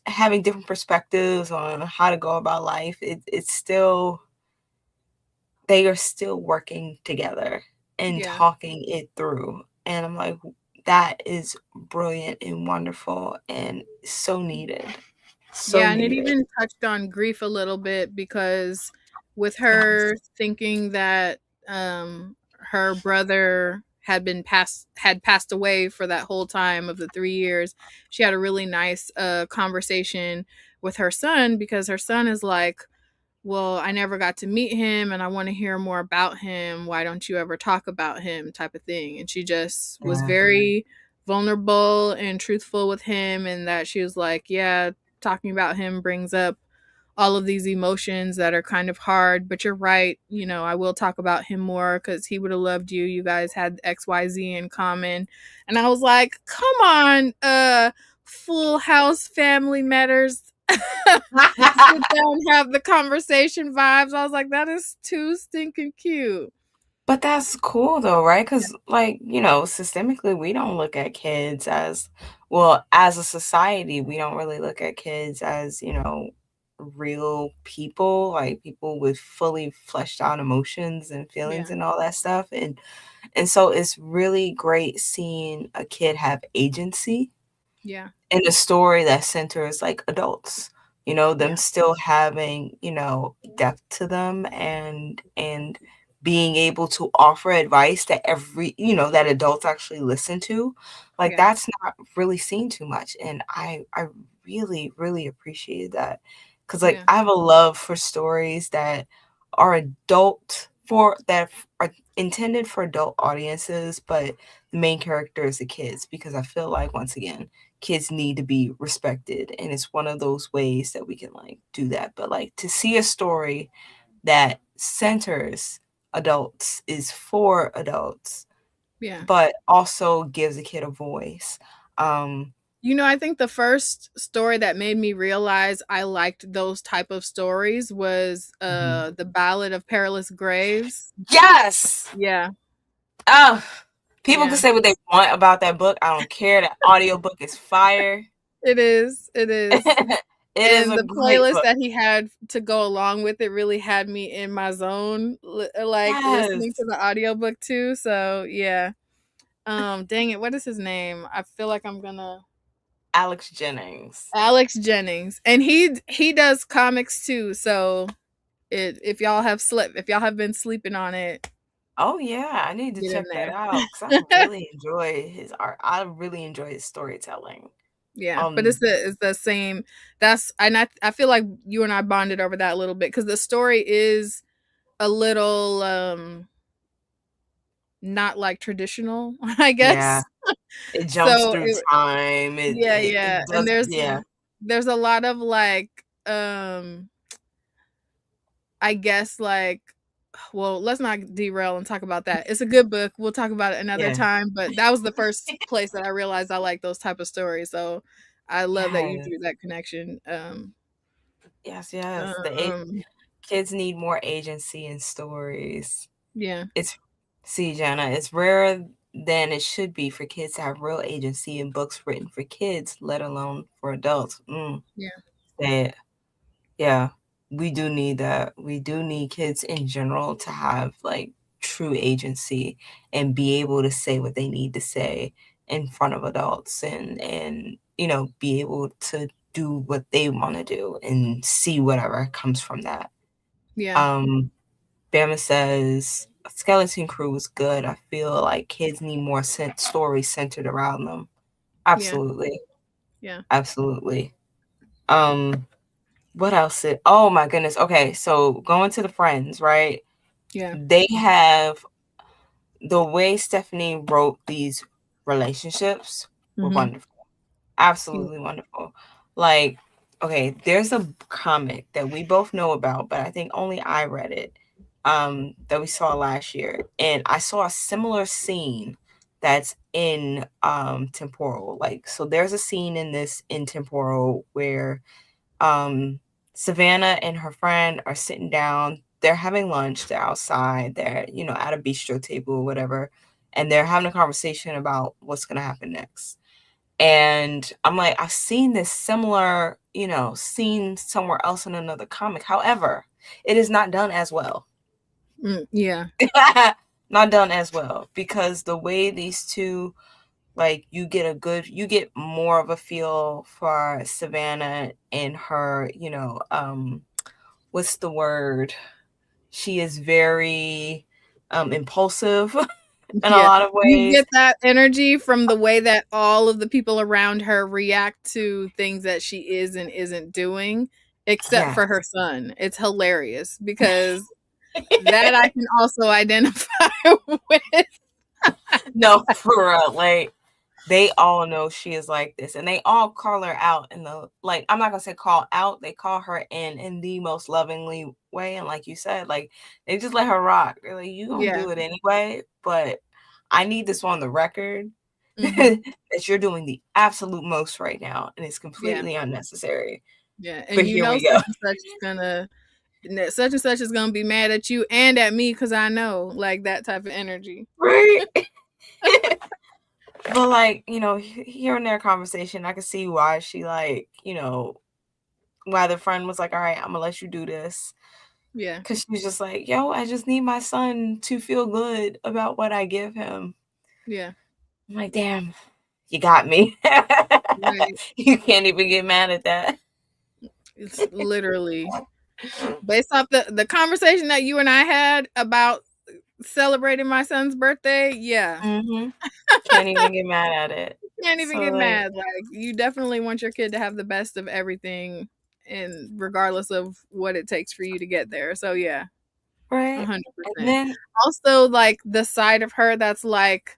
having different perspectives on how to go about life. It's still, they are still working together and yeah. talking it through. And I'm like, that is brilliant and wonderful and so needed. So Yeah, and it needed. even touched on grief a little bit because with Yes. her thinking that her brother had passed away for that whole time of the 3 years, she had a really nice conversation with her son because her son is like, well, I never got to meet him and I want to hear more about him. Why don't you ever talk about him? Type of thing. And she just was Yeah. very vulnerable and truthful with him. And that she was like, yeah, talking about him brings up all of these emotions that are kind of hard. But you're right. You know, I will talk about him more because he would have loved you. You guys had XYZ in common. And I was like, come on, Full House Family Matters. Sit down, have the conversation vibes. I was like, that is too stinking cute. But that's cool though, right? Because, like, systemically, we don't look at kids as, well, as a society, we don't really look at kids as, real people, like people with fully fleshed out emotions and feelings Yeah, and all that stuff. And so it's really great seeing a kid have agency yeah, in a story that centers like adults, them yeah, still having, depth to them, and being able to offer advice that that adults actually listen to. Like, yeah, that's not really seen too much. And I really, really appreciated that. Cause like yeah, I have a love for stories that are are intended for adult audiences, but the main character is the kids, because I feel like, once again, kids need to be respected, and it's one of those ways that we can like do that. But like, to see a story that centers adults, is for adults, yeah. but also gives a kid a voice. um You know, I think the first story that made me realize I liked those type of stories was Mhm. The Ballad of Perilous Graves. Yes. Yeah, Oh, people can yeah. say what they want about that book. I don't care. That audiobook is fire. It is. It is. It is And a the great playlist book. that he had to go along with it really had me in my zone, like listening to Yes. the audiobook too. So yeah. Dang it, what is his name? I feel like I'm gonna Alex Jennings. Alex Jennings, and he does comics too. So if y'all have been sleeping on it, Oh yeah, I need to get in check that there. out because I really enjoy his art. I really enjoy his storytelling. Yeah, but Um, it's the same. That's and I feel like you and I bonded over that a little bit because the story is a little not like traditional, I yeah, guess. it jumps So through time. It yeah, it, yeah, it and does. Yeah, there's a lot of like I guess like well, let's not derail and talk about that. It's a good book. We'll talk about it another yeah, time, but that was the first place that I realized I like those type of stories. So I love that you yes, drew that connection. yes, yes. Um Kids need more agency in stories. yeah, It's See, Jana, it's rarer than it should be for kids to have real agency in books written for kids, let alone for adults. yeah, Say it. Yeah, we do need that. We do need kids in general to have like true agency and be able to say what they need to say in front of adults, and be able to do what they want to do and see whatever comes from that. yeah, Um Bama says Skeleton Crew was good. I feel like kids need more stories centered around them. yeah, Absolutely. yeah, Absolutely. Um What else? Oh my goodness. Okay, so going to the Friends, right? yeah, They have the way Stephanie wrote these relationships were Mm-hmm. wonderful. Absolutely wonderful. Like, okay, there's a comic that we both know about, but I think only I read it, that we saw last year. And I saw a similar scene that's in Temporal. Like, so there's a scene in Temporal where Savannah and her friend are sitting down. They're having lunch. They're outside. They're, at a bistro table or whatever. And they're having a conversation about what's going to happen next. And I'm like, I've seen this similar, scene somewhere else in another comic. However, it is not done as well. Yeah. Not done as well, because the way these two, like, you get more of a feel for Savannah and her, what's the word? She is very impulsive in a Yeah. lot of You ways. get that energy from the way that all of the people around her react to things that she is and isn't doing, except Yes. for her son. It's hilarious because that I can also identify with. No, for real. Like, they all know she is like this, and they all call her out in the, like, I'm not gonna say call out, they call her in the most lovingly way. And like you said, like, they just let her rock. They're like, you gonna Yeah. do it anyway, but I need this on the record Mhm. that you're doing the absolute most right now, and it's Yeah. completely unnecessary. Yeah. But And here we go. such and such is gonna be mad at you and at me because I know, like, that type of energy. Right. But, like, hearing their conversation, I could see why she, like, why the friend was like, all right, I'm gonna let you do this. Yeah. Because she was just like, yo, I just need my son to feel good about what I give him. Yeah. I'm like, damn, you got me. Right. You can't even get mad at that. It's literally based off the conversation that you and I had about celebrating my son's birthday. Yeah. Hmm. Can't even get mad at it. Can't even So, get like, mad. Like, you definitely want your kid to have the best of everything, and regardless of what it takes for you to get there. So yeah, right. And 100%. then, Also, like, the side of her that's like,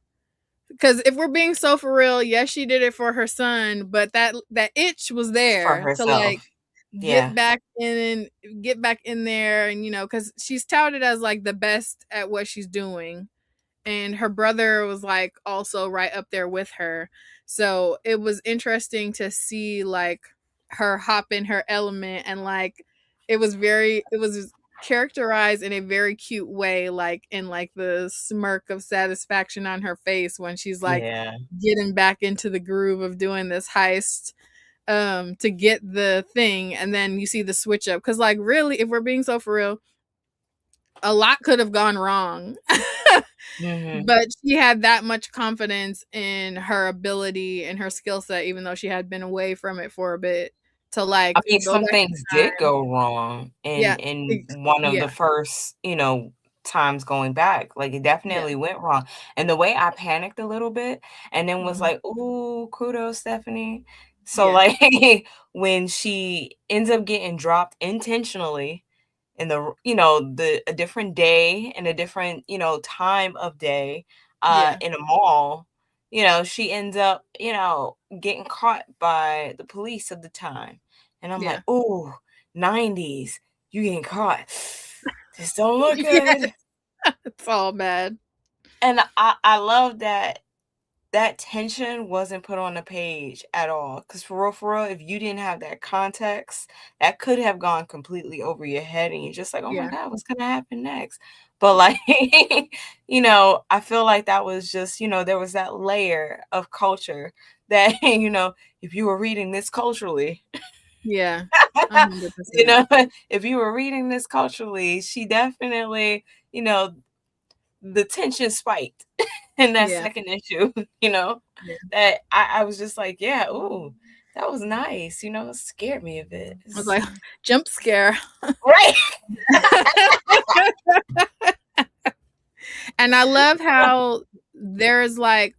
because if we're being so for real, yes, she did it for her son, but that itch was for there to, like, herself. Yeah. get back in get back in there, and because she's touted as like the best at what she's doing, and her brother was like also right up there with her. So it was interesting to see, like, her hop in her element, and like it was characterized in a very cute way, like in like the smirk of satisfaction on her face when she's like Yeah. getting back into the groove of doing this heist to get the thing. And then you see the switch up, because, like, really, if we're being so for real, a lot could have gone wrong. Hmm. But she had that much confidence in her ability and her skill set, even though she had been away from it for a bit, to, I like, mean, go some back in things did time. go wrong in Yeah. in one of Yeah. the first, times going back. Like, it Yeah. definitely went wrong. And the way I panicked a little bit and then was Mhm. like, "Ooh, kudos, Stephanie." So, Yeah. like, when she ends up getting dropped intentionally in the a different day and a different, time of day, Yeah. in a mall, she ends up, getting caught by the police at the time. And I'm like, Yeah. "Ooh, 90s, you getting caught. This don't look Yeah. good." It's all bad. And I love that that tension wasn't put on the page at all. Because for real, if you didn't have that context, that could have gone completely over your head, and you're just like, "Oh my Yeah. god, what's gonna happen next?" But, like, I feel like that was just, there was that layer of culture that, if you were reading this culturally, Yeah. 100%. if you were reading this culturally, she definitely, you know, the tension spiked in that Yeah. second issue, Yeah. that I was just like, yeah, ooh, that was nice, it scared me a bit. I was like, jump scare. Right. And I love how there's like,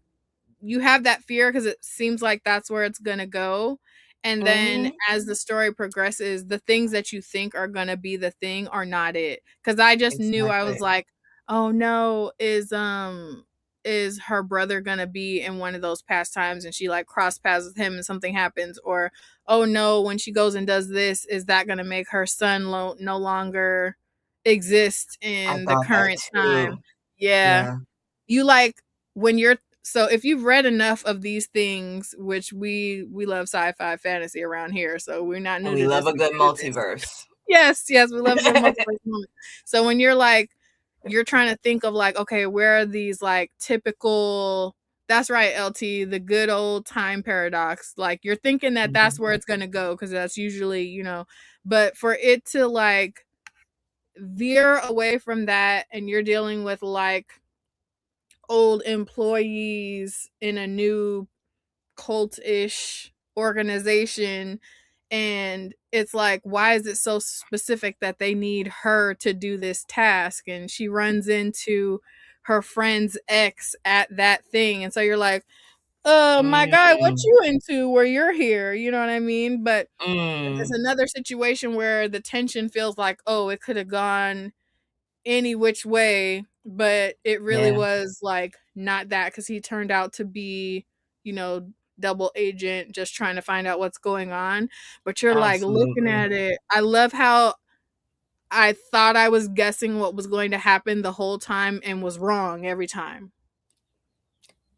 you have that fear because it seems like that's where it's gonna go. And then Mhm. as the story progresses, the things that you think are gonna be the thing are not it. Because I just knew, I was Exactly. like, oh no, is her brother gonna be in one of those pastimes and she like cross paths with him and something happens, or oh no, when she goes and does this, is that gonna make her son no longer exist I in the thought that current time? too. Yeah. Yeah. You like when you're so if you've read enough of these things, which we love sci-fi fantasy around here, so we're not And new we to love this. a We good do this. multiverse. Yes, yes, we love a good multiverse moment. So when you're like, you're trying to think of like, okay, where are these like typical? That's right, LT, the good old time paradox. Like you're thinking that that's Mhm. where it's gonna go because that's usually but for it to like veer away from that, and you're dealing with like old employees in a new cult-ish organization, and it's like, why is it so specific that they need her to do this task, and she runs into her friend's ex at that thing, and so you're like, my guy, what Mm, you into where you're here, you know what I mean? But it's mm, another situation where the tension feels like, oh, it could have gone any which way, but it really yeah, was like not that, because he turned out to be, you know, double agent just trying to find out what's going on. But you're like looking absolutely. at it. I love how I thought I was guessing what was going to happen the whole time and was wrong every time.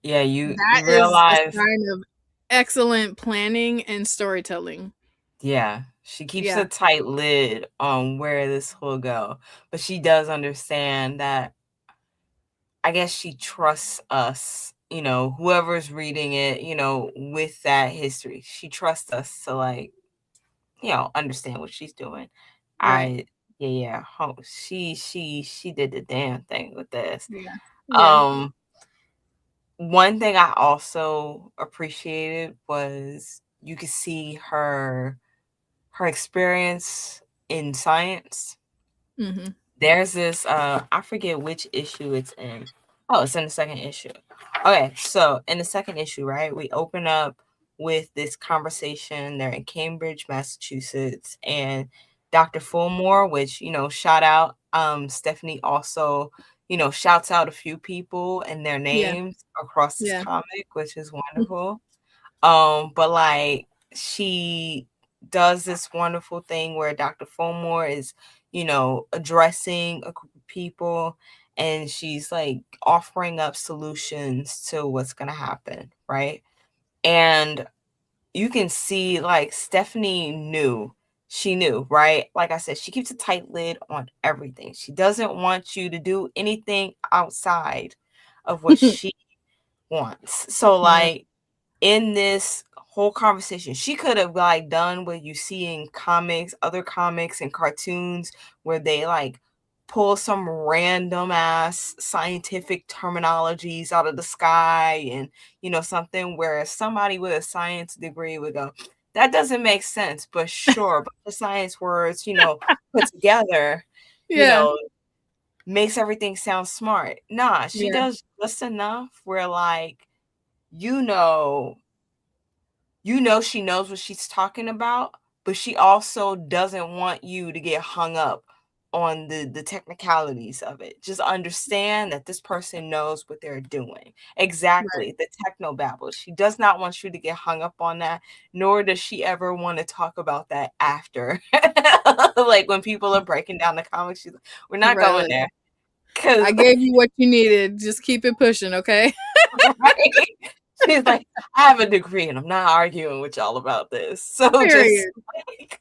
Yeah, you That is a realize, sign of excellent planning and storytelling. yeah, she keeps a Yeah. tight lid on where this will go, but she does understand that I guess she trusts us, whoever's reading it, with that history. She trusts us to like, understand what she's doing. Right. I yeah, yeah. She did the damn thing with this. Yeah. Yeah. Um One thing I also appreciated was you could see her experience in science. Mhm. There's this I forget which issue it's in. Oh, it's in the second issue. Okay, so in the second issue, right, we open up with this conversation. They're in Cambridge, Massachusetts, and Dr. Fulmore, which, shout out. Stephanie also, shouts out a few people and their Yeah. names across this Yeah. comic, which is wonderful. But like she does this wonderful thing where Dr. Fulmore is, addressing a group of people, and she's like offering up solutions to what's gonna happen, right? And you can see like Stephanie knew. She knew, right? Like I said, she keeps a tight lid on everything. She doesn't want you to do anything outside of what she wants. So Mhm. like in this whole conversation, she could have like done what you see in comics, other comics and cartoons, where they like pull some random ass scientific terminologies out of the sky, and something where somebody with a science degree would go, that doesn't make sense, but sure, but the science words, put together, you Yeah. know makes everything sound smart. Nah, she Yeah. does just enough where like you know she knows what she's talking about, but she also doesn't want you to get hung up on the technicalities of it. Just understand that this person knows what they're doing. Right. Exactly, the techno babble. She does not want you to get hung up on that, nor does she ever want to talk about that after. Like when people are breaking down the comics, she's like, we're not Right. going Like, there. Cause I gave you what you needed. Just keep it pushing, okay? right? She's like, I have a degree and I'm not arguing with y'all about this. So just Period. like,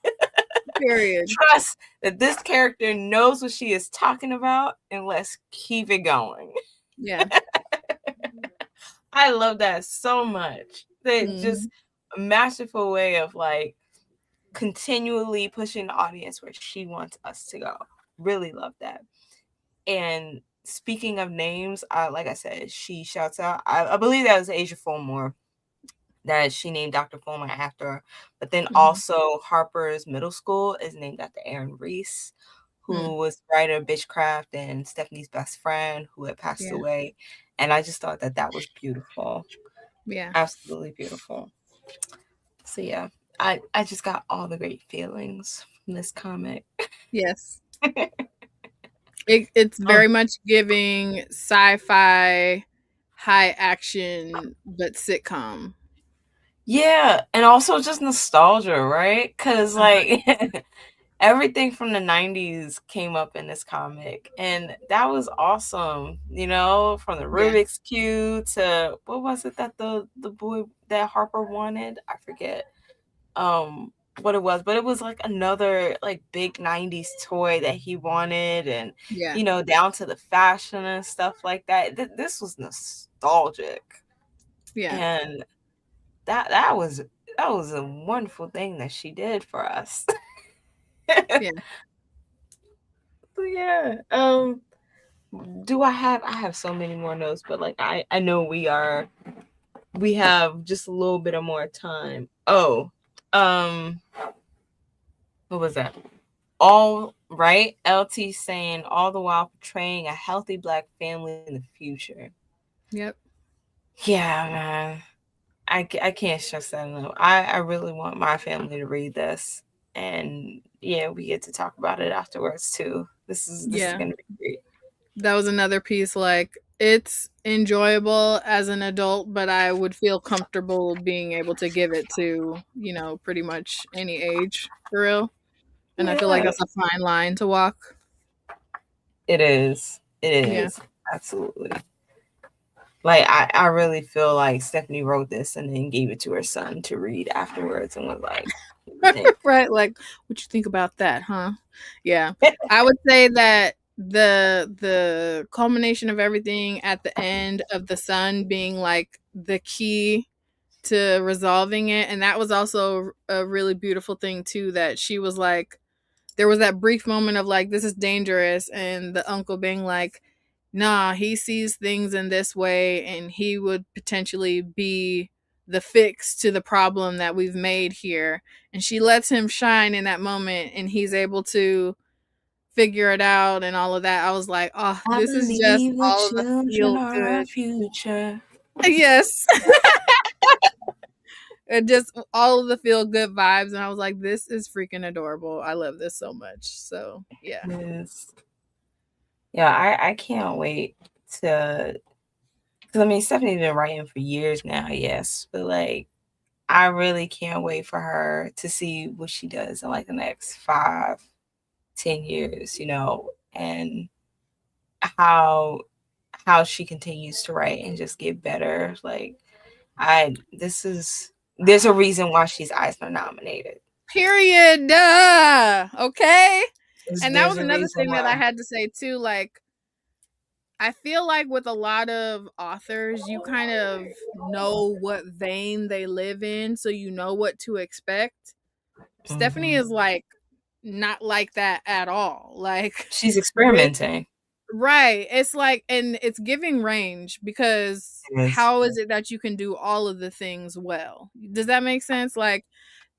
Period. trust that this character knows what she is talking about, and let's keep it going. Yeah. I love that so much. That just Mhm. a masterful way of like continually pushing the audience where she wants us to go. Really love that. And speaking of names, like I said, she shouts out. I believe that was Asiah Fulmore that she named Dr. Fulmer after her. But then Mhm. also Harper's middle school is named after Aaron Reese, Mm. who was writer of Bitchcraft and Stephanie's best friend who had passed Yeah. away. And I just thought that that was beautiful. Yeah. Absolutely beautiful. So yeah, I just got all the great feelings from this comic. Yes. It's Mm. very much giving sci-fi, high action, but sitcom. Yeah, and also just nostalgia, right? Because, Uh-huh. like, everything from the 90s came up in this comic, and that was awesome, from the Yeah. Rubik's Cube to what was it that the boy that Harper wanted? I forget what it was, but it was like another like big 90s toy that he wanted, and Yeah. down to the fashion and stuff like that. This was nostalgic, Yeah. and that was a wonderful thing that she did for us. Yeah. So yeah, do I have so many more notes, but like I know we have just a little bit of more time. Oh, um what was that? All right, LT saying all the while portraying a healthy black family in the future. Yep. Yeah, man. I can't stress that enough. I really want my family to read this, and yeah, we get to talk about it afterwards too. This is Yeah. gonna be great. That was another piece, like, it's enjoyable as an adult, but I would feel comfortable being able to give it to, pretty much any age, for real. And I feel like Yeah, that's a fine line to walk. it is. It Yeah. is absolutely. Like I really feel like Stephanie wrote this and then gave it to her son to read afterwards and was like, "What do you think?" Right, like, what you think about that, huh? Yeah. I would say that the culmination of everything at the end of the sun being, like, the key to resolving it, and that was also a really beautiful thing too, that she was like, there was that brief moment of like, this is dangerous, and the uncle being like, nah, he sees things in this way and he would potentially be the fix to the problem that we've made here. And she lets him shine in that moment and he's able to figure it out and all of that. I was like, oh, I this is just believe the all of the children feel are our good. future. Yes. It just all of the feel good vibes. And I was like, this is freaking adorable. I love this so much. So yeah. Yes. Yeah, I can't wait to, because I mean, Stephanie's been writing for years now, yes, but like, I really can't wait for her to see what she does in like the next 5, 10 years, and how how she continues to write and just get better. Like, I this is there's a reason why she's Eisner nominated. Period. Okay. And that There's was a another reason thing that I why. had to say too. Like, I feel like with a lot of authors, you kind of know what vein they live in, so you know what to expect. Stephanie Mhm. is like not like that at all. Like, She's this, experimenting. right. It's like, and it's giving range because It is. how is it that you can do all of the things well? Does that make sense? Like,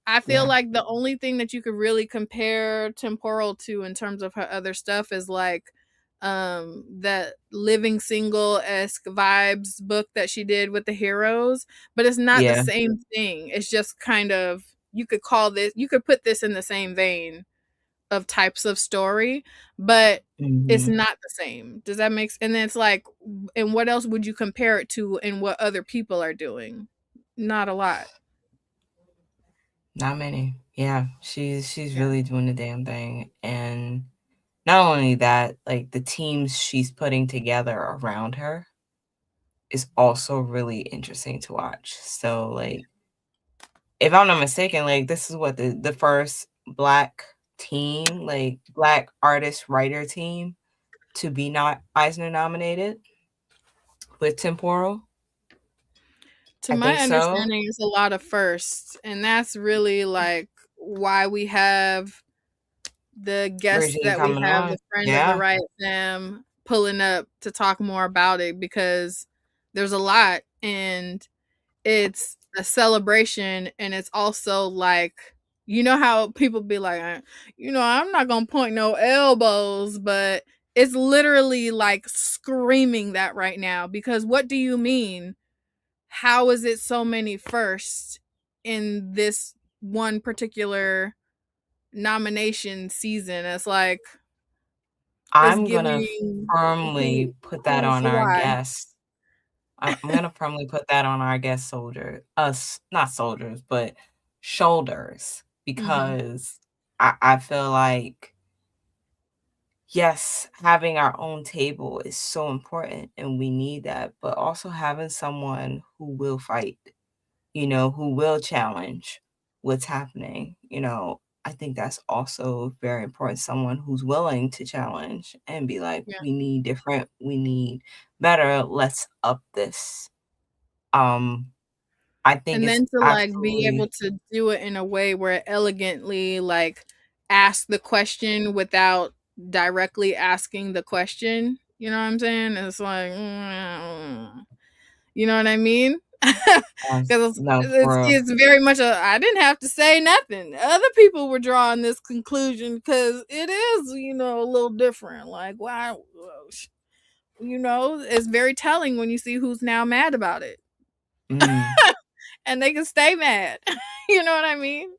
I feel Yeah. like the only thing that you could really compare Temporal to in terms of her other stuff is like that Living Single-esque vibes book that she did with the heroes, but it's not the Yeah. same thing. It's just kind of, you could put this in the same vein of types of story, but it's Mhm. not the same. Does that make sense? And then it's like, and what else would you compare it to and what other people are doing? Not a lot. Not many. Yeah. She's Yeah. really doing the damn thing. And not only that, like the teams she's putting together around her is also really interesting to watch. So like, if I'm not mistaken, like this is what the first black team, like black artist writer team to be not Eisner nominated with Temporal. To I my think so. understanding, it's a lot of firsts, and that's really like why we have the guests Regine that we coming have, on. the friend of the Yeah. Riot fam, pulling up to talk more about it because there's a lot and it's a celebration and it's also like, how people be like, I'm not gonna point no elbows, but it's literally like screaming that right now because what do you mean, how is it so many firsts in this one particular nomination season? It's like, It's I'm gonna giving firmly put that who's on our why. guests. I'm gonna firmly put that on our guest soldier, us, not soldiers, but shoulders, Mhm. because I feel like, yes, having our own table is so important and we need that, but also having someone who will fight, who will challenge what's happening. I think that's also very important. Someone who's willing to challenge and be like, Yeah. we need different, we need better, let's up this. Um, I think And it's then to, like, be able absolutely to do it in a way where it elegantly, like, ask the question without directly asking the question, you know what I'm saying? It's like, you know what I mean? Because no, it's for real. it's very much I didn't have to say nothing. Other people were drawing this conclusion because it is, a little different. Like, why, it's very telling when you see who's now mad about it. Mm. And they can stay mad. You know what I mean?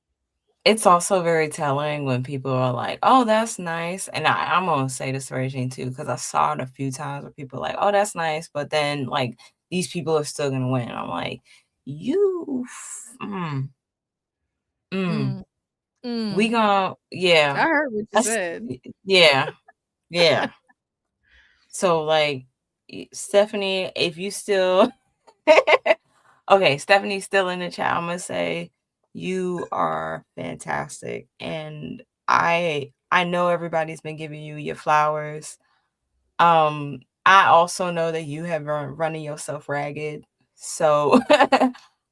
It's also very telling when people are like, "Oh, that's nice," and I'm gonna say this to Regine too, because I saw it a few times where people are like, "Oh, that's nice," but then, like, these people are still gonna win. I'm like, "You mm, mm, Mm, we mm. gonna I yeah, heard what you that's said. yeah, yeah." So, like, Stephanie, if you still okay, Stephanie's still in the chat. I'm gonna say you are fantastic, and I know everybody's been giving you your flowers. I also know that you have been running yourself ragged, so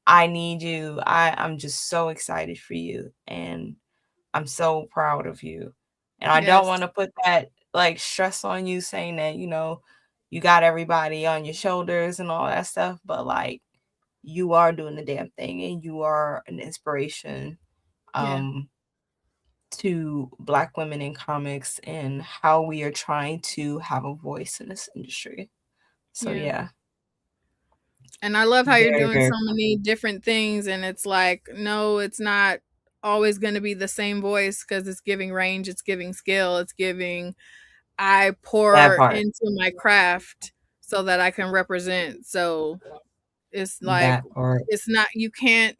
I need you. I'm just so excited for you, and I'm so proud of you. And I don't Yes. want to put that like stress on you, saying that you got everybody on your shoulders and all that stuff, but like you are doing the damn thing and you are an inspiration Yeah. um to Black women in comics and how we are trying to have a voice in this industry. So Yeah. yeah, And I love how you're very, doing very so many different things, and it's like, no, it's not always going to be the same voice because it's giving range, it's giving skill, it's giving I that pour part. into my craft so that I can represent. So it's like That part. it's not you can't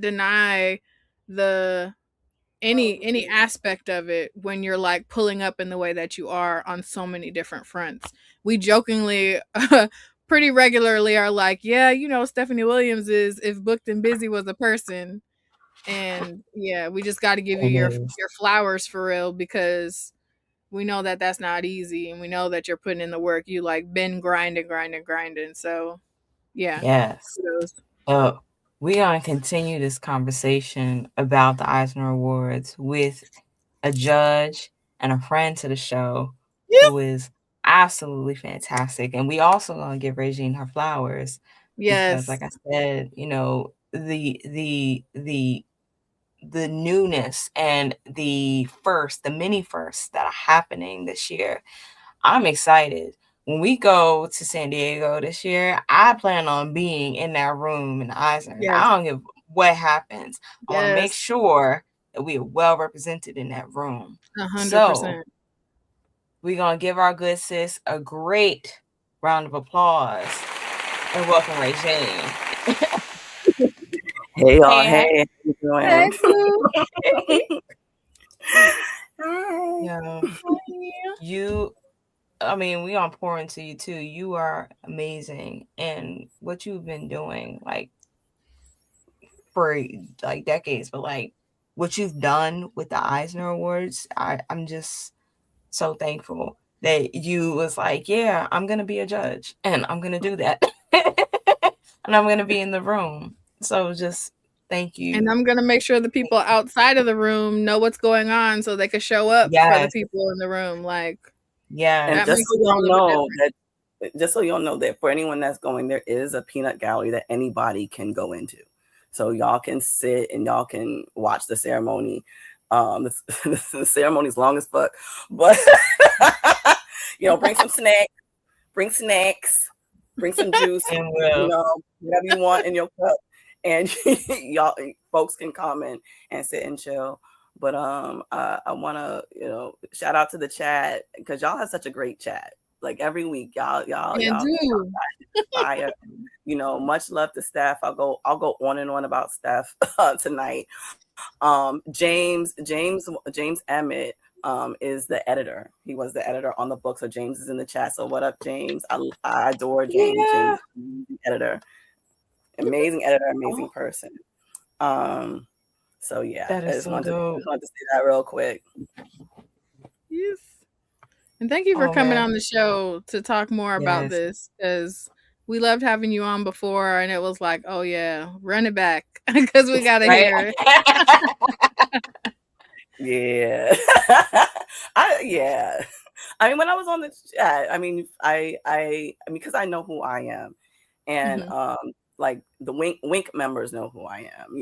deny the any aspect of it when you're like pulling up in the way that you are on so many different fronts. We jokingly pretty regularly are like, yeah, Stephanie Williams is if booked and busy was a person. And yeah, we just got to give you It your is. your flowers for real because we know that that's not easy and we know that you're putting in the work. You like been grinding, grinding, grinding. So yeah, Yes. kudos. We're going to continue this conversation about the Eisner Awards with a judge and a friend to the show Yeah. who is absolutely fantastic. And we also going to give Regine her flowers because, Yes. like I said, the newness and the mini firsts that are happening this year, I'm excited. When we go to San Diego this year, I plan on being in that room in Eisner. Yes. I don't give what happens. I want to make Yes. sure that we are well represented in that room. a hundred So percent. we're going to give our good sis a great round of applause and welcome Regine. Hey y'all, Hey, hey, how you Hey, doing? boo. Hi. yo, Hi. I mean, we gonna pour into you too. You are amazing, and what you've been doing, like for like decades, but like what you've done with the Eisner Awards, I'm just so thankful that you was like, yeah, I'm gonna be a judge, and I'm gonna do that, and I'm gonna be in the room. So just thank And you. I'm gonna make sure the people outside of the room know what's going on so they can show up for the Yes, people in the room. Like And that yes, makes a world of a difference. just so y'all know that for anyone that's going, there is a peanut gallery that anybody can go into. So y'all can sit and y'all can watch the ceremony. The ceremony's long as fuck, but bring some snacks, bring snacks, bring some juice, and will. whatever you want in your cup, and y'all folks can come in and sit and chill. But I want to, shout out to the chat because y'all have such a great chat. Like every week, y'all do. fire. Much love to Steph. I'll go on and on about Steph tonight. James Emmett is the editor. He was the editor on the book. So James is in the chat. So what up, James? I adore James. Yeah. James, amazing editor, amazing person. So yeah, That is so dope. I just wanted to say that real quick. Yes. And thank you for coming on the show to talk more about this, because we loved having you on before, and it was like, oh yeah, run it back because we gotta hear it. Yeah. I mean, when I was on the chat, I mean, because I know who I am, and like the Wink members know who I am.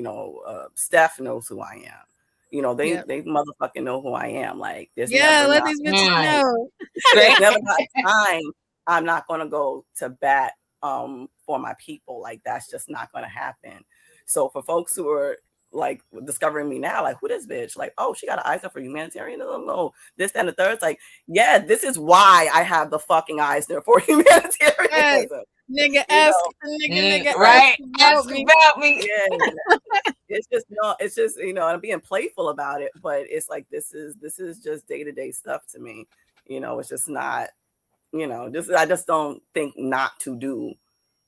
Steph knows who I am. They motherfucking know who I am. Like, there's let these bitches know. There's never not a time I'm not gonna go to bat for my people. Like, that's just not gonna happen. So for folks who are like discovering me now, like, who this bitch? Like, oh, she got an Eisner for humanitarianism. Oh, this, that, and the third. It's like, yeah, this is why I have the fucking Eisner for humanitarianism. Hey, nigga, ask nigga, right? Ask about me. Yeah. It's just I'm being playful about it, but it's like this is just day-to-day stuff to me. It's just not, I just don't think not to do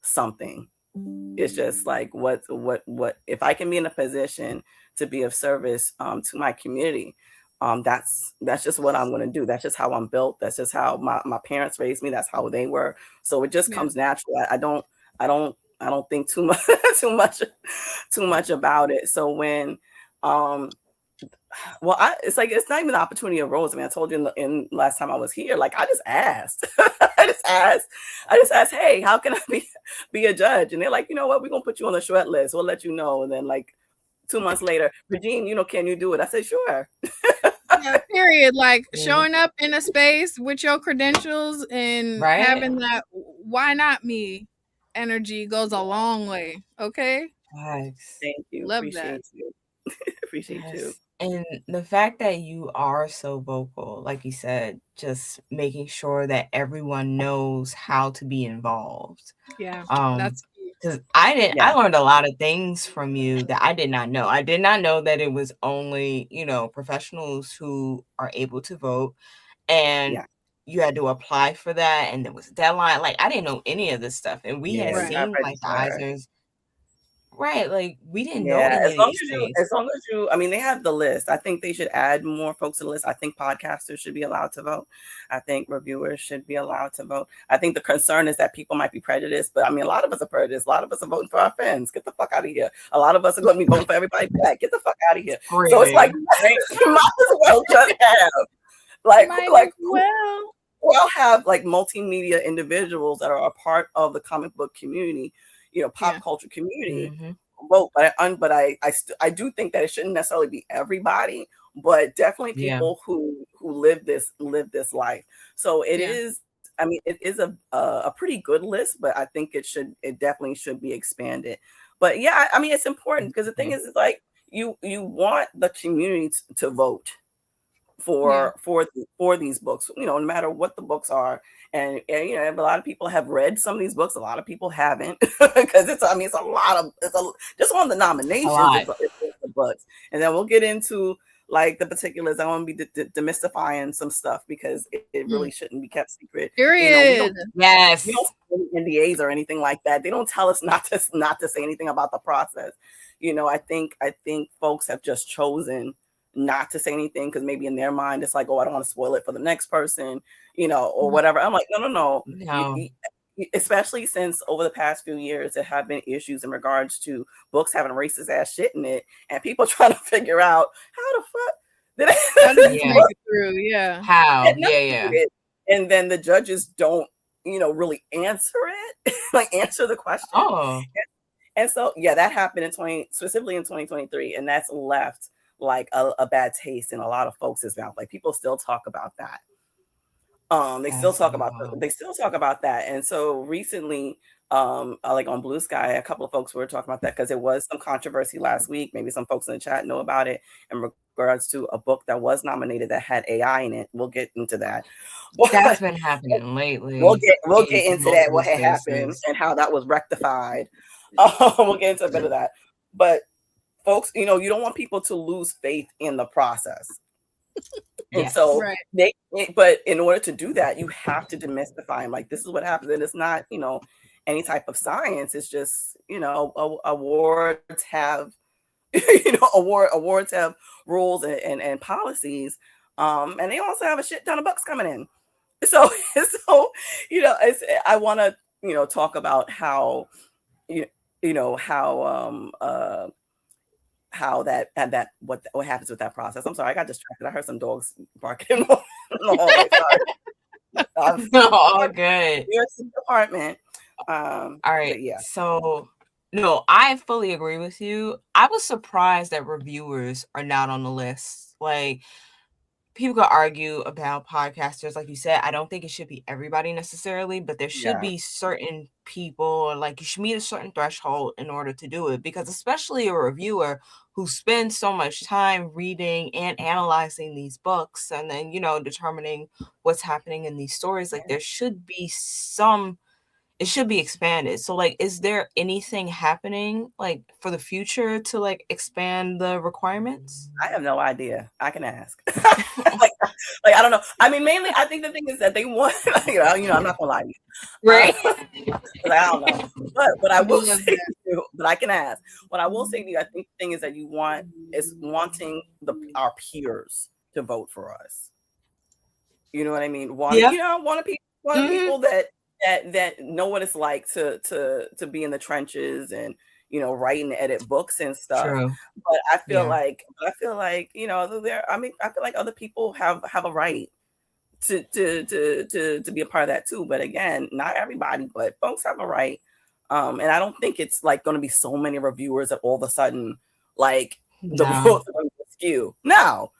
something. It's just like what if I can be in a position to be of service to my community, that's just what I'm going to do. That's just how I'm built. That's just how my parents raised me. That's how they were. So it just comes natural. I don't think too much about it. So when it's like, it's not even the opportunity arose. I mean, I told you in last time I was here, like, I just asked. I just asked, hey, how can I be a judge? And they're like, you know what, we're gonna put you on the short list. We'll let you know. And then like 2 months later, Regine, can you do it? I said, sure. Yeah, period. Like, showing up in a space with your credentials and having that why not me energy goes a long way. Okay. Nice. Thank you. Love Appreciate that. you. Appreciate you. And the fact that you are so vocal, like you said, just making sure that everyone knows how to be involved. Yeah, that's because I learned a lot of things from you that I did not know. I did not know that it was only, professionals who are able to vote, and you had to apply for that, and there was a deadline. Like, I didn't know any of this stuff, and we had seen like the Eisners. Right, like, we didn't know any of these things. As long as you, I mean, they have the list. I think they should add more folks to the list. I think podcasters should be allowed to vote. I think reviewers should be allowed to vote. I think the concern is that people might be prejudiced, but I mean, a lot of us are prejudiced. A lot of us are voting for our friends. Get the fuck out of here. A lot of us are going to be voting for everybody back. Get the fuck out of here. Really? So it's like, you might as well just have, we'll have like multimedia individuals that are a part of the comic book community, pop culture community, vote. But I do think that it shouldn't necessarily be everybody, but definitely people who live this life. So it is. I mean, it is a pretty good list, but I think it definitely should be expanded. But yeah, I mean, it's important because the thing is like you want the community to vote for these books, no matter what the books are. And a lot of people have read some of these books. A lot of people haven't, because it's just on the nominations, it's the books. And then we'll get into like the particulars. I want to be demystifying some stuff because it really shouldn't be kept secret. Period. We don't NDAs or anything like that. They don't tell us not to say anything about the process. I think folks have just chosen not to say anything because maybe in their mind it's like, oh, I don't want to spoil it for the next person, or whatever. I'm like, no. Especially since over the past few years there have been issues in regards to books having racist ass shit in it, and people trying to figure out how the fuck did it make it through? How? And then the judges don't, really answer it, like answer the question. And so that happened specifically in 2023, and that's left like a bad taste in a lot of folks' mouth. Like, people still talk about that. They still talk about that. And so recently, like on Blue Sky, a couple of folks were talking about that because there was some controversy last week. Maybe some folks in the chat know about it in regards to a book that was nominated that had AI in it. We'll get into that. That's been happening lately. We'll get in into that, what multiple had happened spaces. and how that was rectified. We'll get into a bit of that. But folks, you don't want people to lose faith in the process. And Yes. so Right. but in order to do that, you have to demystify them. Like, this is what happens. And it's not, any type of science. It's just, awards have, awards have rules and policies. And they also have a shit ton of bucks coming in. So, I want to, talk about how, how what happens with that process. I'm sorry, I got distracted. I heard some dogs barking in the hallway. Sorry. All good. Department. All right. Yeah. So, no, I fully agree with you. I was surprised that reviewers are not on the list. Like, people could argue about podcasters, like you said. I don't think it should be everybody necessarily, but there should be certain people, like, you should meet a certain threshold in order to do it, because especially a reviewer who spends so much time reading and analyzing these books and then, determining what's happening in these stories, like, there should be it should be expanded. So, like, is there anything happening, like, for the future to, like, expand the requirements? I have no idea. I can ask. like, I don't know. I mean, mainly, I think the thing is that they want, I'm not gonna lie to you, right? But I don't know. But I will say to you, but I can ask. What I will say to you, I think the thing is that wanting our peers to vote for us. You know what I mean? Want people that know what it's like to be in the trenches and write and edit books and stuff. True. But I feel like I feel like other people have a right to be a part of that too. But again, not everybody, but folks have a right. And I don't think it's like going to be so many reviewers that all of a sudden the votes are going to skew. No.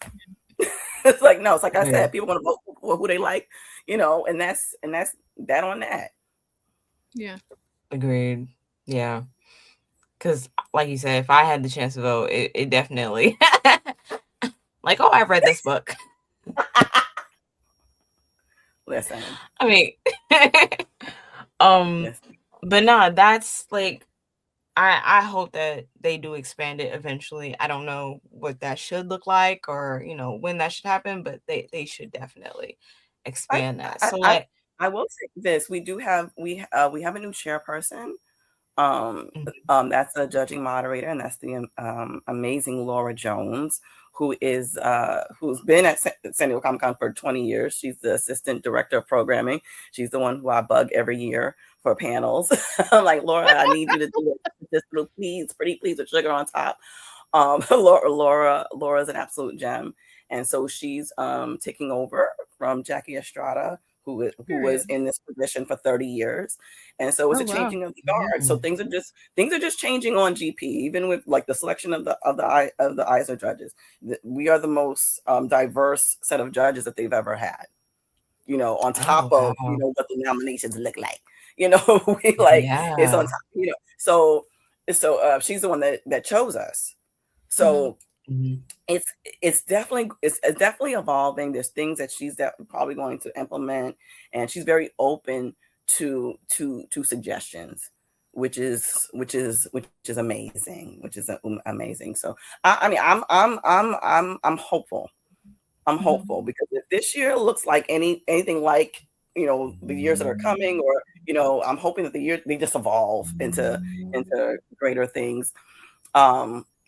It's like I said, people want to vote for who they like, and that's that on that. Yeah. Agreed. Yeah. Because, like you said, if I had the chance to vote, it definitely like, oh, I read this book. Listen. I mean, but no, that's like, I hope that they do expand it eventually. I don't know what that should look like or, when that should happen, but they should definitely expand that. So, like, I will say this: we have a new chairperson. That's a judging moderator, and that's the amazing Laura Jones, who's been at San Diego Comic-Con for 20 years. She's the assistant director of programming. She's the one who I bug every year for panels. I'm like, Laura, I need you to do this little pretty please with sugar on top. Laura's an absolute gem, and so she's taking over from Jackie Estrada, who was in this position for 30 years. And so it's a changing of the guard. So things are just changing on GP, even with like the selection of the Eisner judges. We are the most diverse set of judges that they've ever had. On top of what the nominations look like. It's on top. So she's the one that chose us. So it's definitely evolving. There's things that she's probably going to implement, and she's very open to suggestions, which is amazing. So I'm hopeful. I'm hopeful because if this year looks like anything like the years that are coming, or I'm hoping that the year they just evolve into greater things.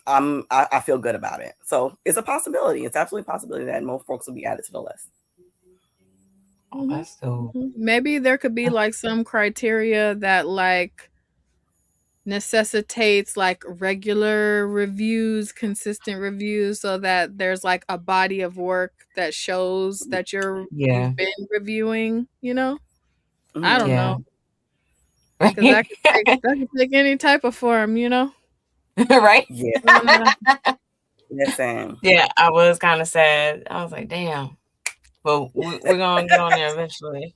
I feel good about it. So it's a possibility. It's absolutely a possibility that more folks will be added to the list. Oh, that's dope. Maybe there could be like some criteria that like necessitates like regular reviews, consistent reviews, so that there's like a body of work that shows that you've been reviewing, I don't know. Because that could take any type of form, right? Yeah. Listen. Yeah, I was kind of sad. I was like, damn. But we're gonna get on there eventually.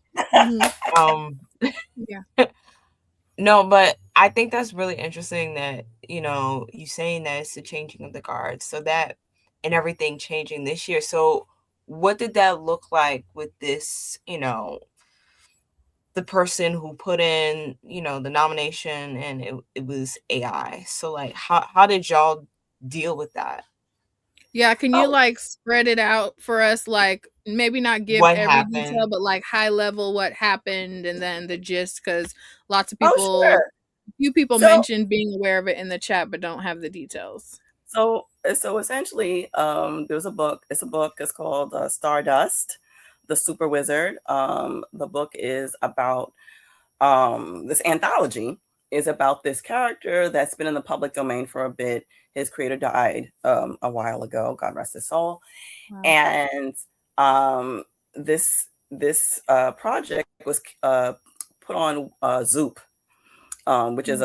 Yeah. No, but I think that's really interesting that you saying that it's the changing of the guards. So that and everything changing this year. So what did that look like with this, the person who put in, the nomination, and it was AI. So like how did y'all deal with that? Yeah, can you Oh, like spread it out for us? Like maybe not give What every detail, happened? but like high level what happened and then the gist, because lots of oh, people, sure. few people So, mentioned being aware of it in the chat, but don't have the details. so essentially, there's a book. It's a book. It's called Stardust, the Super Wizard. The book is about this anthology is about this character that's been in the public domain for a bit. His creator died a while ago. God rest his soul. Wow. And this project was put on Zoop, which is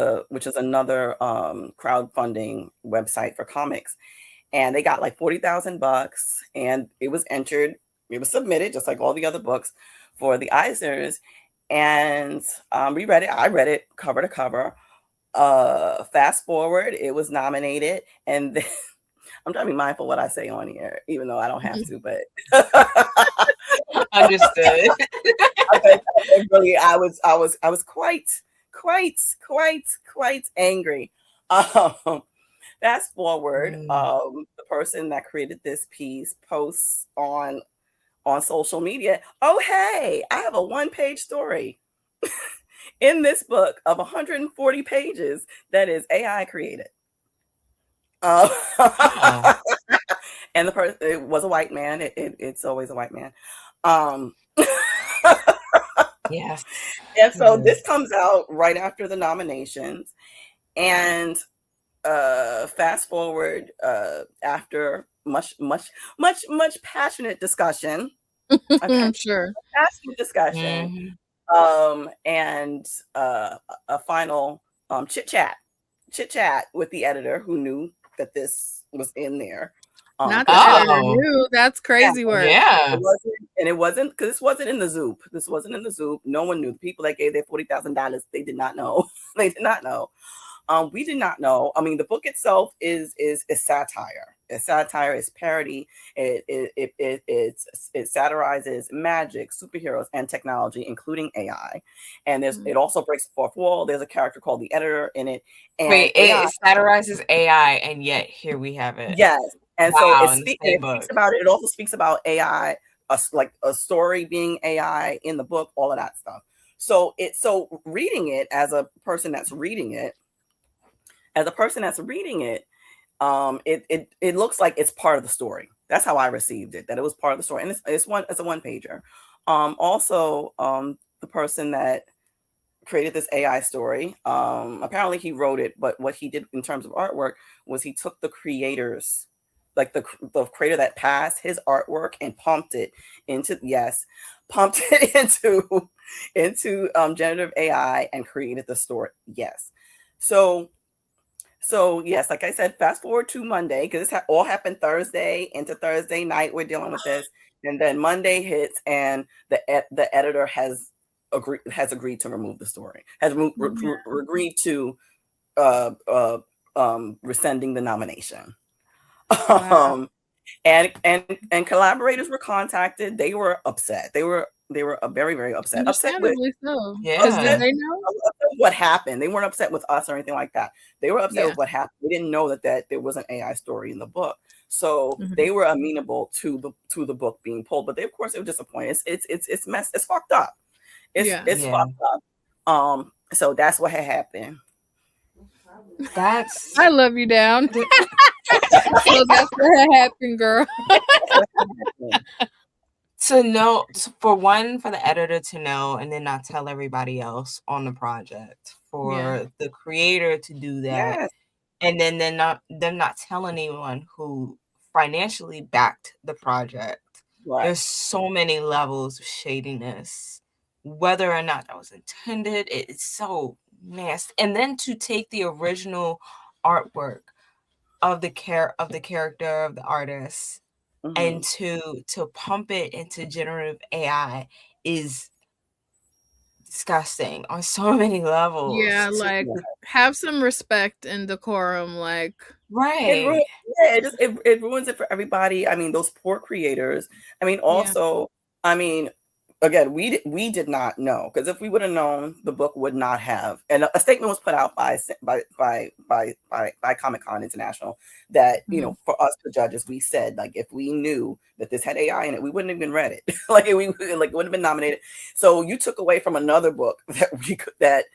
another crowdfunding website for comics, and they got like $40,000, and it was entered. It was submitted just like all the other books for the Eisners, and we read it. I read it cover to cover. Fast forward, it was nominated, and then, I'm trying to be mindful what I say on here, even though I don't have to, but Understood. okay, really, I was quite angry. Um, Fast forward, Mm. the person that created this piece posts on social media, "Oh, hey, I have a one-page story in this book of 140 pages that is AI created." Uh, Oh, and the person, it was a white man. It's always a white man. Um, yes. and so Yes. this comes out right after the nominations, and fast forward, after much passionate discussion. Okay, Sure. passionate discussion, Mhm. and a final chit chat with the editor, who knew that this was in there. Not the Because it was, editor Oh, knew. That's yeah, crazy work. yeah. it wasn't, because this wasn't in the Zoop. This wasn't in the Zoop. No one knew. The people that gave their $40,000, they did not know. They did not know. We did not know. I mean, the book itself is satire. It's satire. It's parody. It satirizes magic, superheroes, and technology, including AI. And it also breaks the fourth wall. There's a character called the editor in it, and Wait, AI. it satirizes AI, and yet here we have it. Yes, and so Wow, in the it same speaks book. about it. It also speaks about AI, like a story being AI in the book, all of that stuff. So reading it as a person that's reading it, it looks like it's part of the story. That's how I received it. That it was part of the story, and it's a one pager. Also, the person that created this AI story, apparently he wrote it, but what he did in terms of artwork was he took the creators, like the creator that passed, his artwork, and pumped it into generative AI and created the story. Yes, so yes, like I said, fast forward to Monday, because this all happened Thursday into Thursday night. We're dealing with this, and then Monday hits, and the editor has agreed to remove the story. Agreed to uh, uh, rescinding the nomination. Wow. Um, and collaborators were contacted. They were upset. They were very, very upset. Understandably so. Because did Yeah. they know? With what happened. They weren't upset with us or anything like that. They were upset Yeah. with what happened. They didn't know that there was an AI story in the book. So Mhm. they were amenable to the book being pulled, but of course, they were disappointed. It's mess. It's fucked up. Yeah. It's Yeah. fucked up. So that's what had happened. That's I love you down. So that's what happened, girl. That's what happened. to know, for one, for the editor to know and then not tell everybody else on the project, Yeah. for the creator to do that, Yes. and then them not tell anyone who financially backed the project. Right. There's so many levels of shadiness, whether or not that was intended. It's so nasty. And then to take the original artwork of the character of the artist, Hmm. and to pump it into generative AI is disgusting on so many levels. Yeah, like have some respect and decorum, like Right. It ruins it for everybody. I mean, those poor creators. I mean, also, I mean, again, we did not know, because if we would have known, the book would not have. And a statement was put out by Comic-Con International that, you know, for us, the judges, we said, like, if we knew that this had AI in it, we wouldn't have even read it. Like, it wouldn't have been nominated. So you took away from another book that we could that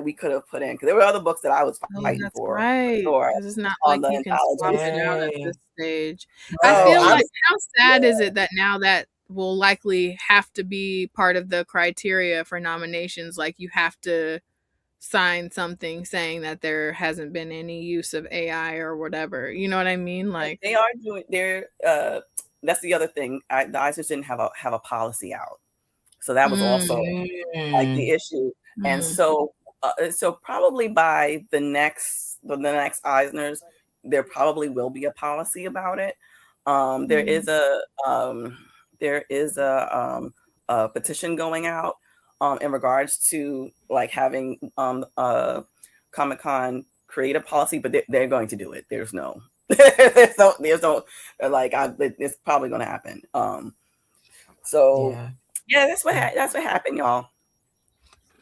we could have put in, because there were other books that I was fighting for. Right. Sure, Because it's not on like the you can swap intelligence. it out at this stage. No, I feel I like was- how sad is it that now that will likely have to be part of the criteria for nominations, like you have to sign something saying that there hasn't been any use of AI or whatever. You know what I mean? Like they are doing their that's the other thing. The Eisners didn't have a policy out. So that was also like the issue. And so probably by the next Eisners, there probably will be a policy about it. There is a petition going out in regards to like having Comic-Con create a policy, but they're going to do it. There's no there's no like it's probably going to happen. So yeah, that's what happened, y'all.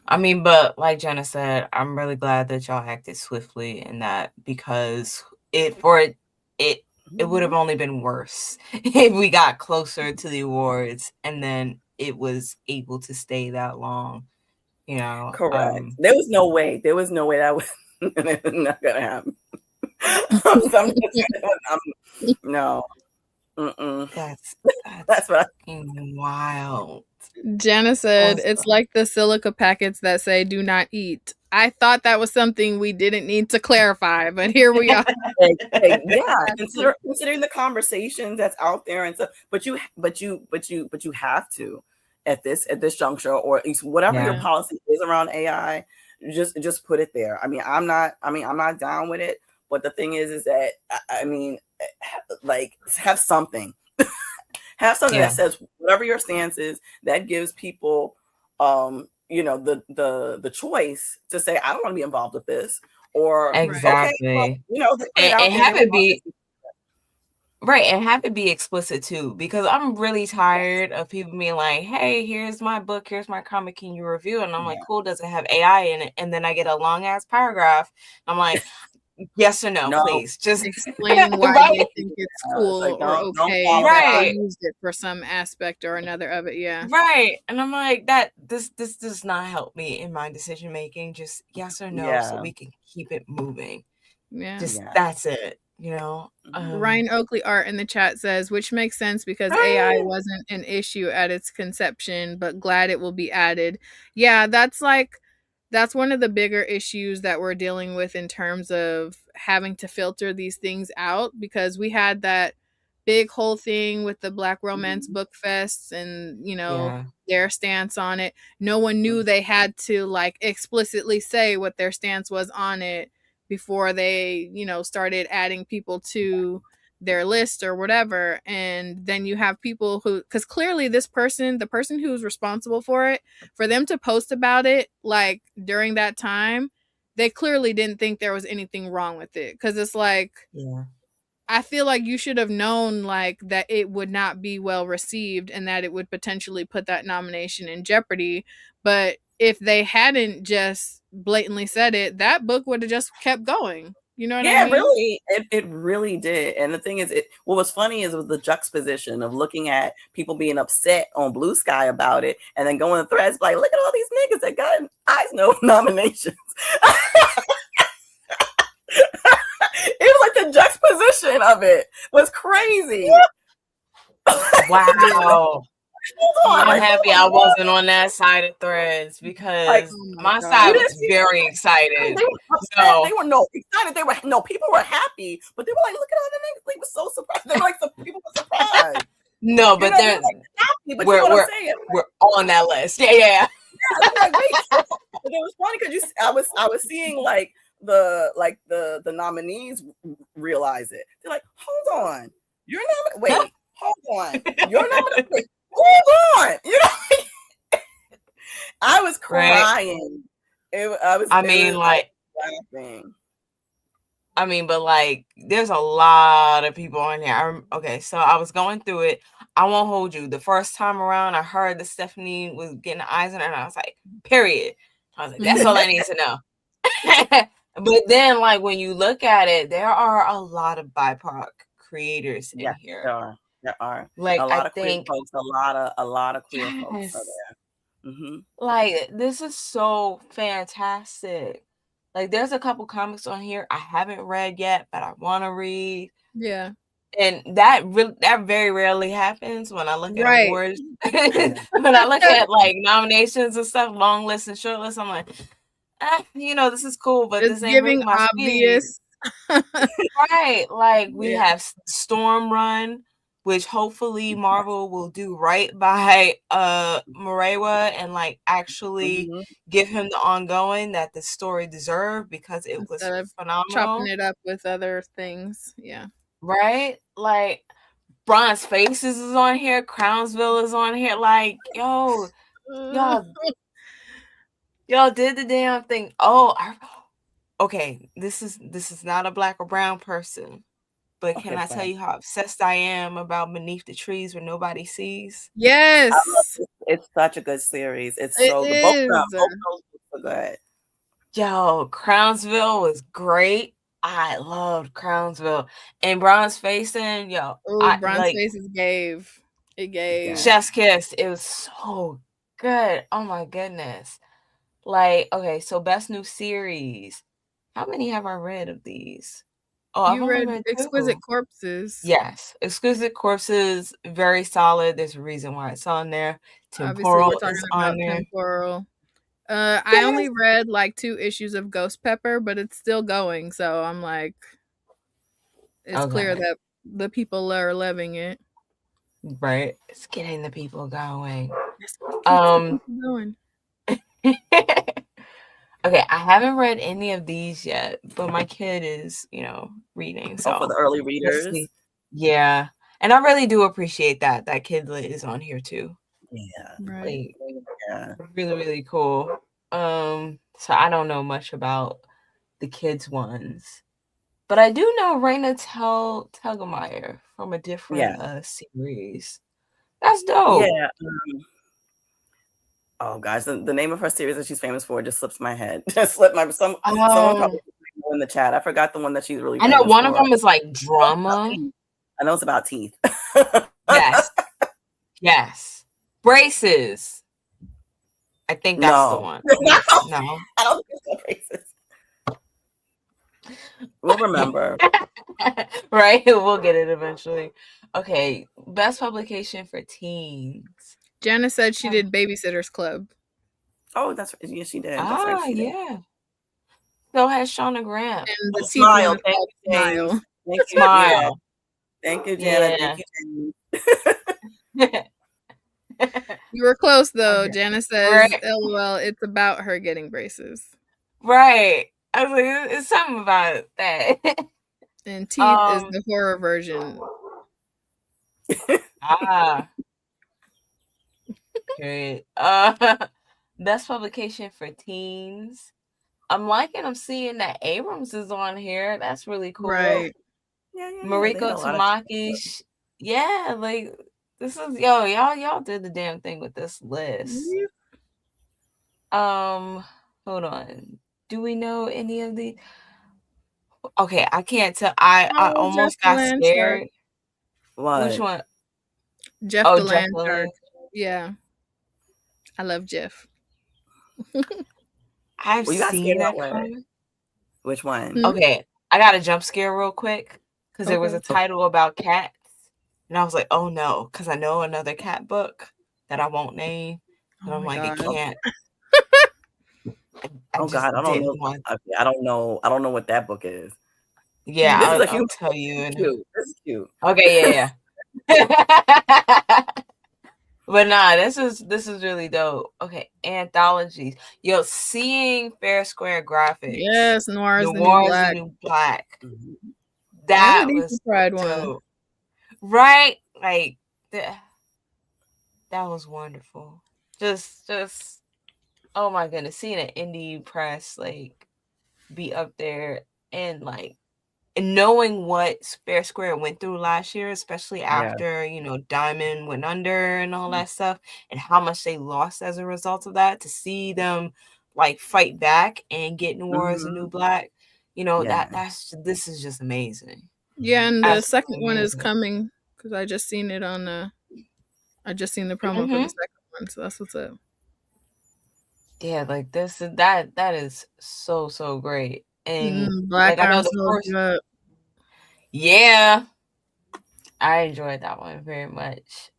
I mean, but like Jenna said, I'm really glad that y'all acted swiftly in that, because it would have only been worse if we got closer to the awards and then it was able to stay that long. You know, correct. There was no way that was not gonna happen. No. That's what wild. Jenna said, it's like the silica packets that say do not eat. I thought that was something we didn't need to clarify, but here we are. Yeah, considering the conversations that's out there and stuff, but you have to at this juncture, or at least whatever your policy is around AI, just put it there. I mean, I'm not down with it, but the thing is that I mean, like, have something. Have something that says whatever your stance is, that gives people you know, the choice to say, I don't want to be involved with this, or exactly. Okay, well, you know, and have it be right, and have it be explicit too, because I'm really tired of people being like, hey, here's my book, here's my comic, can you review it? And I'm like, cool, does it have AI in it? And then I get a long ass paragraph. I'm like, yes or no, please. Just explain why they think it's cool or okay that they used it for some aspect or another of it. Yeah. Right. And I'm like, this does not help me in my decision making. Just yes or no, so we can keep it moving. Yeah. That's it. You know. Ryan Oakley Art in the chat says, which makes sense because AI wasn't an issue at its conception, but glad it will be added. Yeah, that's one of the bigger issues that we're dealing with in terms of having to filter these things out, because we had that big whole thing with the Black Romance Book Fests and, you know, their stance on it. No one knew they had to like explicitly say what their stance was on it before they, you know, started adding people to their list or whatever. And then you have people who, because clearly the person who's responsible for it, for them to post about it like during that time, they clearly didn't think there was anything wrong with it. Because it's like, I feel like you should have known like that it would not be well received and that it would potentially put that nomination in jeopardy. But if they hadn't just blatantly said it, that book would have just kept going. You know what I mean? Really, it really did. And the thing is, what was funny is it was the juxtaposition of looking at people being upset on Blue Sky about it, and then going to threads like, look at all these niggas that got Eisner nominations. It was like the juxtaposition of it was crazy. Wow. I'm happy I wasn't on that side of threads, because my side was very excited. They were excited. People were happy, but they were like, look at all the niggas. They were so surprised. They were like, people were surprised. No, but they're like, we're on that list. Yeah. Like, wait. But it was funny because I was seeing like the nominees realize it. They're like, hold on, you're not. Wait, hold on, you're not. Hold on, you know. I was right? crying. Like, laughing. but like, there's a lot of people on here. Okay, so I was going through it. I won't hold you. The first time around, I heard that Stephanie was getting Eisner, and I was like, period. I was like, that's all I need to know. But then, like, when you look at it, there are a lot of BIPOC creators in here. There are like a lot of queer folks. A lot of queer folks are yes. there. Like, this is so fantastic. Like, there's a couple comics on here I haven't read yet, but I want to read. Yeah. And that very rarely happens when I look at awards. When I look at like nominations and stuff, long lists and short lists, I'm like, this is cool, but It's this ain't really giving my obvious. right. Like, we have Storm Run, which hopefully Marvel will do right by Murewa and like actually give him the ongoing that the story deserved, because it Instead was of phenomenal. chopping it up with other things. Yeah. Right? Like, Bronze Faces is on here, Crownsville is on here. Like, y'all did the damn thing. Okay, this is not a black or brown person, but can I tell you how obsessed I am about Beneath the Trees Where Nobody Sees? Yes. It's such a good series. It's so good. Both of those are good. Yo, Crownsville was great. I loved Crownsville. And Bronze Facing, Bronze Faces gave. It gave. Chef's Kiss. It was so good. Oh my goodness. Like, okay, so best new series. How many have I read of these? Oh, I've only read Exquisite 2. Corpses. Yes, Exquisite Corpses, very solid. There's a reason why it's on there. Obviously, we're Temporal talking is about on there. Temporal. I only read like 2 issues of Ghost Pepper, but it's still going. So I'm like, it's clear that the people are loving it. Right, it's getting the people going. Going. Okay, I haven't read any of these yet, but my kid is, reading. So for the early readers. Yeah. And I really do appreciate that Kidlit is on here too. Yeah. Right. Like, really, really cool. So I don't know much about the kids ones, but I do know Raina Telgemeier from a different series. That's dope. Yeah. Oh gosh, the name of her series that she's famous for just slips my head. Just slipped my someone probably in the chat. I forgot the one that she's really famous for. I know one of them is like drama. I know it's about teeth. Yes. Braces. I think that's the one. No. No. I don't think it's braces. We'll remember. Right? We'll get it eventually. Okay. Best publication for teens. Jana said she did Babysitter's Club. Oh, yes, she did. That's right, yeah. So has Shauna Graham. And the teeth Smile. one called Smile. Thank you, Smile. Thank you, Jana. Thank you, You were close though. Jana says, LOL, it's about her getting braces. Right. I was like, it's something about that. And teeth is the horror version. Great. Best publication for teens. I'm seeing that Abrams is on here. That's really cool. Right. Yeah. Mariko Tamaki. Yeah, like, this is y'all did the damn thing with this list. Hold on. Do we know any of the? Okay, I can't tell. I almost got scared. What? Which one? Jeff DeLange. Yeah. I love Jeff. I've seen that comment. Which one? Okay, I got a jump scare real quick because there was a title about cats, and I was like, "Oh no," because I know another cat book that I won't name, and I'm like, "It can't." I don't know. I don't know. I don't know what that book is. Yeah, I'll tell you. This is cute. Okay, yeah. But nah, this is really dope. Okay, anthologies. Seeing Fair Square Graphics. Yes, Noir is the New Black. That was dope. Right? Like that was wonderful. Just oh my goodness, seeing an indie press like be up there and like and knowing what Fair Square went through last year, especially Yeah. after, Diamond went under and all that stuff, and how much they lost as a result of that, to see them like fight back and get Noir as a new black, Yeah. this is just amazing. Yeah, and the second Absolutely one is amazing. coming because I just seen it on the. I just seen the promo for the Hmm. second one, so that's what's up. Yeah, like that is so so great. And like Black I know Arm the first, Soldier. yeah, I enjoyed that one very much.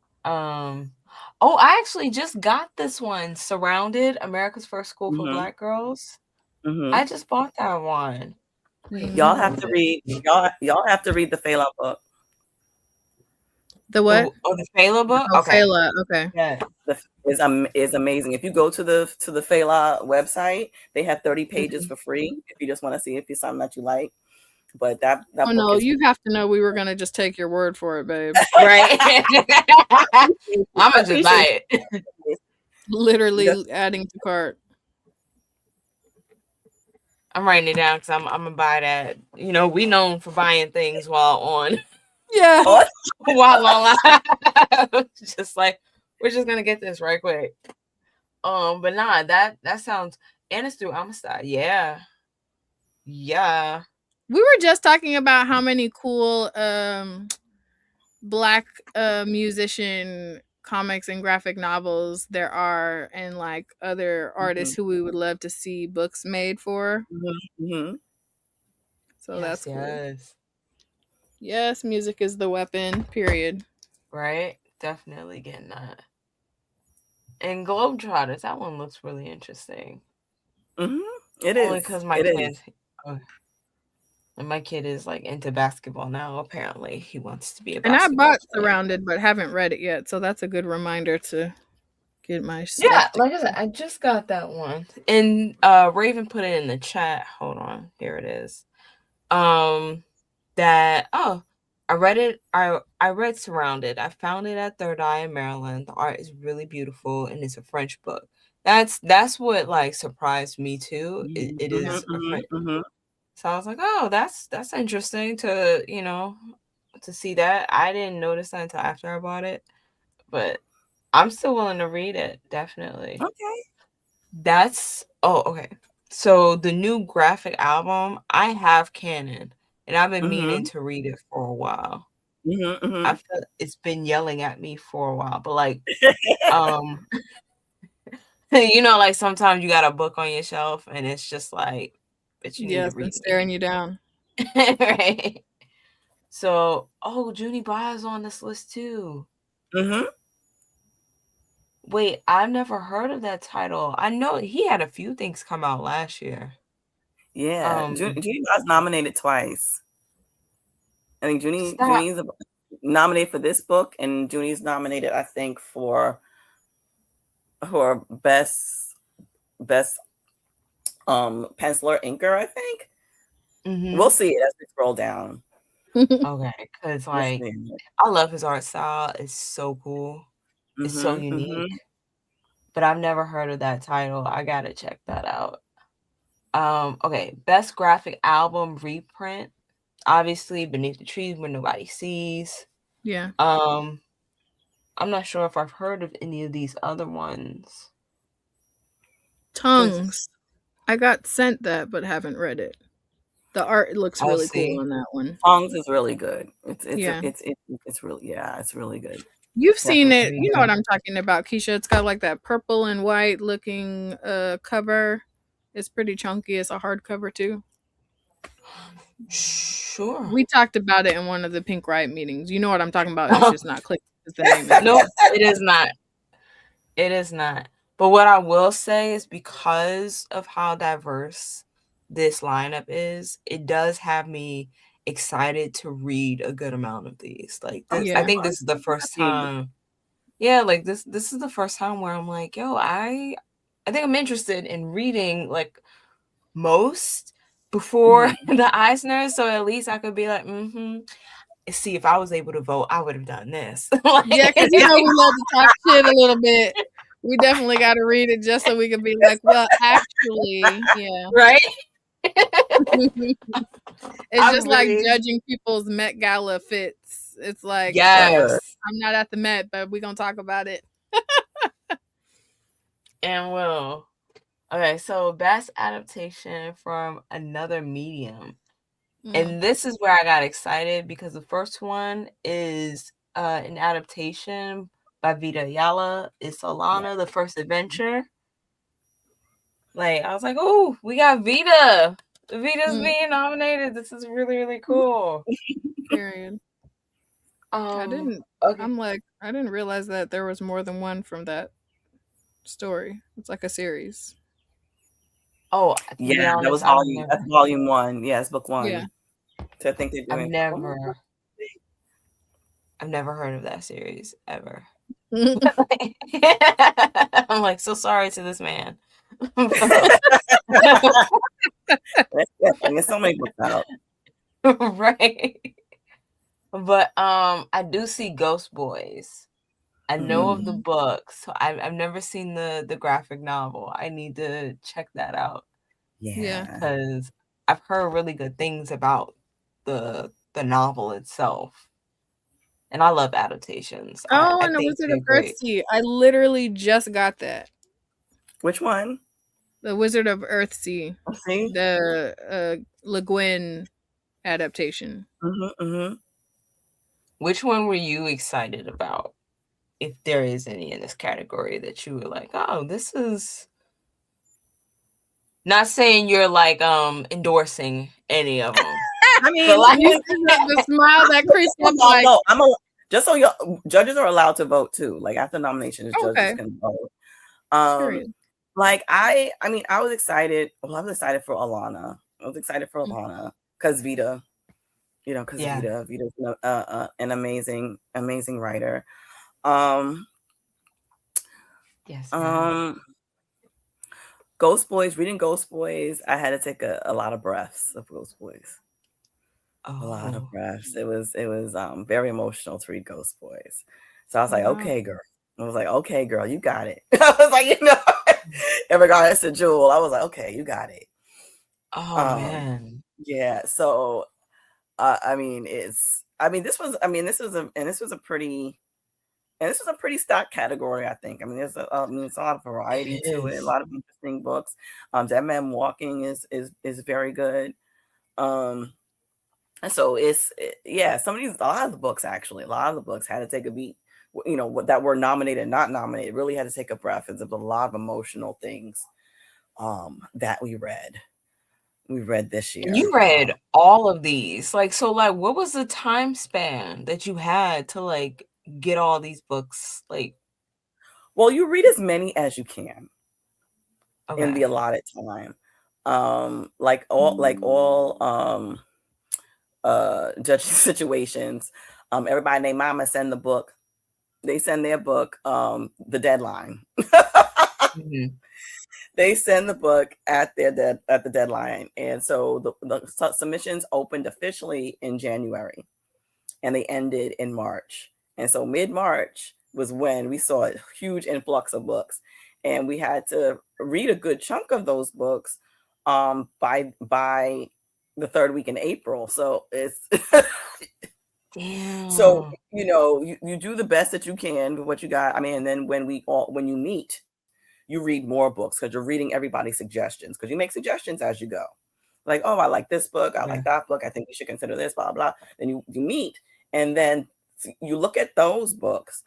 Oh, I actually just got this one, Surrounded, America's First School for Mm-hmm. Black Girls. Mm-hmm. I just bought that one. Wait, Y'all what Mm-hmm. have is to it? read. Y'all have to read the Fela book. The what? The Fela book? Oh, Okay. Fela. Okay. Yeah. Is amazing. If you go to the Fela website, they have 30 pages Mhm. for free if you just want to see if it's something that you like. But that Oh book no, is you have to know we were gonna just take your word for it, babe. Right. I I'm gonna just appreciate buy it. it. Just, Literally adding to cart. I'm writing it down because I'm gonna buy that. We known for buying things while on Yeah. oh, while online. Just like we're just gonna get this right quick. But nah, that sounds, and it's through Amistad. Yeah. Yeah. We were just talking about how many cool black musician comics and graphic novels there are, and like other artists who we would love to see books made for. mm-hmm. So Yes, that's cool. yes. Yes, music is the weapon, period. Right? Definitely getting that. And Globetrotters, that one looks really interesting. Mm-hmm. It Only is. because my It kid, is. and my kid is like into basketball now. Apparently, he wants to be a And I basketball bought player. Surrounded, but haven't read it yet, so that's a good reminder to get my Yeah, stuff like I said, together. I just got that one, and Raven put it in the chat. Hold on, here it is. That I read it. I read Surrounded. I found it at Third Eye in Maryland. The art is really beautiful, and it's a French book. That's what like surprised me too. It Mm-hmm, is a French. mm-hmm, mm-hmm. So I was like, oh, that's interesting to to see that. I didn't notice that until after I bought it, but I'm still willing to read it. Definitely. Okay. Okay. So the new graphic album, I have Canon, and I've been meaning Mm-hmm. to read it for a while. Mm-hmm, I mm-hmm. feel it's been yelling at me for a while, but like, um, like sometimes you got a book on your shelf and it's just like, but you need to Yes, and read staring me. you down. Right. So, Junie Ba is on this list too. Mm-hmm. Wait, I've never heard of that title. I know he had a few things come out last year. Yeah. Junie was nominated twice. I think Stop. Junie's nominated for this book, and Junie's nominated, I think, for best penciler inker, I think. We'll see it as we scroll down. Okay, because We'll like see. I love his art style. It's so cool. It's so Mm-hmm, mm-hmm. unique. But I've never heard of that title. I gotta check that out. Okay, best graphic album reprint. Obviously, Beneath the Trees Where Nobody Sees. Yeah. I'm not sure if I've heard of any of these other ones. Tongues. I got sent that, but haven't read it. The art looks I'll really cool see. on that one. Songs is really good. It's Yeah. it's really, yeah, it's really good. You've seen it. Definitely You know what I'm talking about, Keisha. It's got like that purple and white looking cover. It's pretty chunky. It's a hardcover too. Sure. We talked about it in one of the Pink Riot meetings. You know what I'm talking about. It's just not clicking. The name is Nope, it is not. It is not. But what I will say is because of how diverse this lineup is, it does have me excited to read a good amount of these. Like I'm I Yeah. think this is the first time. Yeah, like this is the first time where I'm like, yo, I think I'm interested in reading like most before the Eisner, so at least I could be like, see, if I was able to vote, I would have done this. Yeah, because you know we love to talk shit a little bit. We definitely got to read it just so we can be like, well, actually, yeah. Right? It's just I'm like really judging people's Met Gala fits. It's like, yes. I'm not at the Met, but we're going to talk about it. And will. Okay, so best adaptation from another medium. And this is where I got excited because the first one is an adaptation by Vita Ayala. It's Alana, the First Adventure. Like, I was like, oh, we got Vita. Vita's being nominated. This is really, really cool. Period. I didn't. Okay. I'm like, I didn't realize that there was more than one from that story. It's like a series. Oh, yeah, that was that's volume 1. Yes, book 1. Yeah. So I think they're doing. I've never heard of that series ever. I'm like, so sorry to this man. There's so many books out. Right. But I do see Ghost Boys. I know of the book, so I've never seen the graphic novel. I need to check that out. Yeah, because I've heard really good things about the novel itself, and I love adaptations. Oh, I and the think Wizard they're of great. Earthsea. I literally just got that. Which one? The Wizard of Earthsea. See? The Le Guin adaptation. Which one were you excited about? If there is any in this category that you were like, oh, this is not saying you're like endorsing any of them. I mean, like, the smile that creeps up. Like, no, just so your judges are allowed to vote too. Like after nominations, judges can vote. Like I mean, I was excited. Well, I was excited for Alana. I was excited for Alana because Vita, because Vita's an amazing writer. Yes. Ghost Boys, reading Ghost Boys, I had to take a lot of breaths of Ghost Boys. A lot of breaths. It was very emotional to read Ghost Boys. So I was like, okay, girl. I was like, okay, girl, you got it. I was like, in regards to Jewel, I was like, okay, you got it. Oh man. Yeah. So this was a pretty stock category, I think. I mean, there's a lot of variety to it, a lot of interesting books. Dead Man Walking is very good. And so a lot of the books had to take a beat, that were nominated, not nominated, really had to take a breath. There's a lot of emotional things that we read this year. You read all of these. Like, so like what was the time span that you had to like get all these books? Like, well, you read as many as you can in the allotted time. Judging situations, everybody named mama send the book. They send their book the deadline. They send the book at the deadline, and so the submissions opened officially in January, and they ended in March. And so mid-March was when we saw a huge influx of books, and we had to read a good chunk of those books by the third week in April. So it's damn. So you do the best that you can with what you got. I mean, and then when you meet, you read more books because you're reading everybody's suggestions, because you make suggestions as you go. Like, oh, I like this book, I like that book, I think we should consider this, blah blah. Then you meet, and then you look at those books.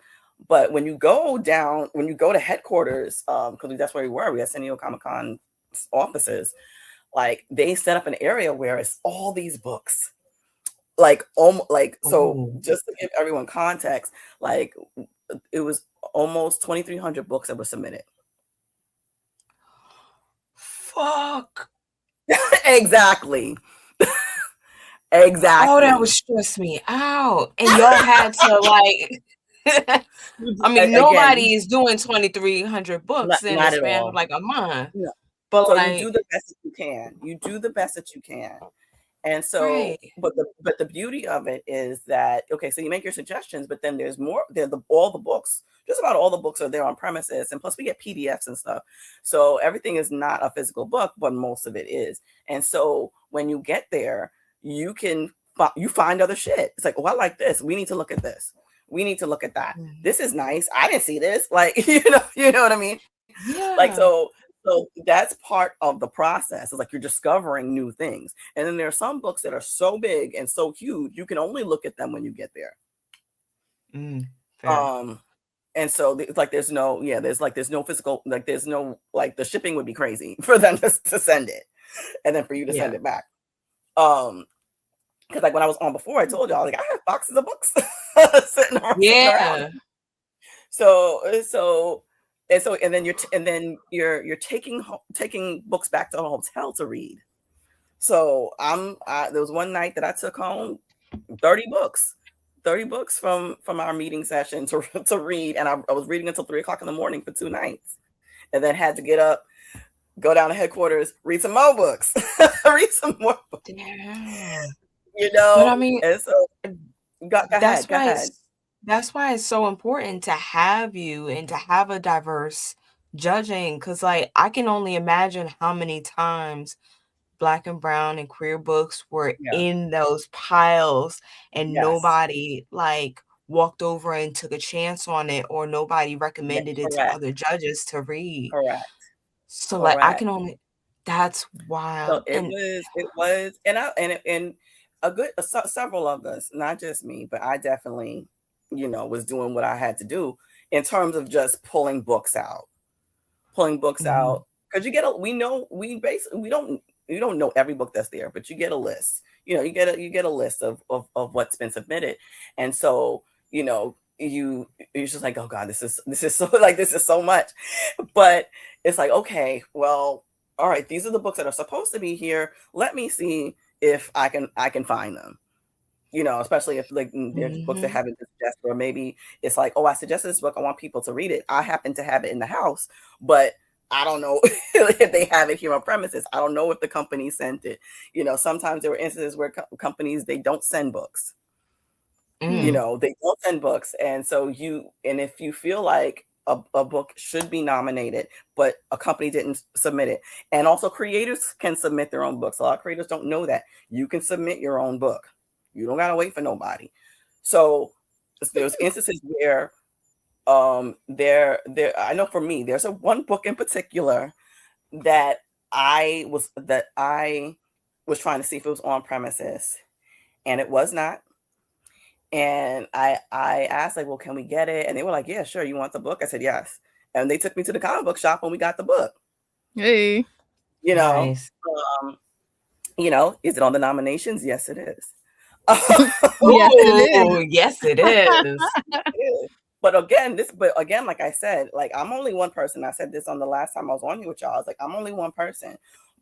But when you go to headquarters, because that's where we were, we had San Diego Comic-Con offices. Like, they set up an area where it's all these books. So just to give everyone context, like it was almost 2,300 books that were submitted. Fuck. Exactly. Exactly. Oh, that would stress me out. And y'all had to like I mean, nobody is doing 2,300 books in the span of like a month. No. But so like, you do the best that you can. You do the best that you can. And so, Right. but the beauty of it is that, okay, so you make your suggestions, but then there's more. All the books, just about all the books are there on premises, and plus we get PDFs and stuff. So everything is not a physical book, but most of it is. And so when you get there, you can you find other shit. It's like, oh, I like this. We need to look at this. We need to look at that. This is nice. I didn't see this. Like, you know what I mean? Like, Yeah. so that's part of the process. It's like you're discovering new things. And then there are some books that are so big and so huge, you can only look at them when you get there. Fair. And so it's like there's no physical, like there's no, like the shipping would be crazy for them to send it and then for you to send it back. Because like when I was on before, I told y'all, like, I have boxes of books sitting around. So and then you're taking books back to a hotel to read. So there was one night that I took home 30 books from our meeting session to read, and I was reading until 3:00 in the morning for 2 nights, and then had to get up, go down to headquarters, read some more books, read some more books. Yeah. But I mean, and so go ahead. That's why it's so important to have you and to have a diverse judging, because like I can only imagine how many times Black and brown and queer books were in those piles and nobody like walked over and took a chance on it, or nobody recommended it to other judges to read. So like I can only, that's wild. So it was, and a good several of us, not just me, but I definitely, was doing what I had to do in terms of just pulling books out, because you don't know every book that's there, but you get a list. You get a list of what's been submitted, and so you're just like, oh God, this is so like this is so much, but it's like, okay, well, all right, these are the books that are supposed to be here. Let me see if I can find them. Especially if like there's books that haven't been suggested, or maybe it's like, oh, I suggested this book, I want people to read it. I happen to have it in the house, but I don't know if they have it here on premises. I don't know if the company sent it. Sometimes there were instances where companies, they don't send books. They don't send books. And so if you feel like a book should be nominated, but a company didn't submit it. And also creators can submit their own books. A lot of creators don't know that. You can submit your own book. You don't gotta wait for nobody. So there's instances where I know for me, there's one book in particular that I was trying to see if it was on premises, and it was not. And I asked, like, well, can we get it? And they were like, yeah, sure. You want the book? I said, yes. And they took me to the comic book shop when we got the book. Hey. Nice. Is it on the nominations? Yes, it is. Yes, it is. But again, like I said, like I'm only one person. I said this on the last time I was on here with y'all. I was like, I'm only one person.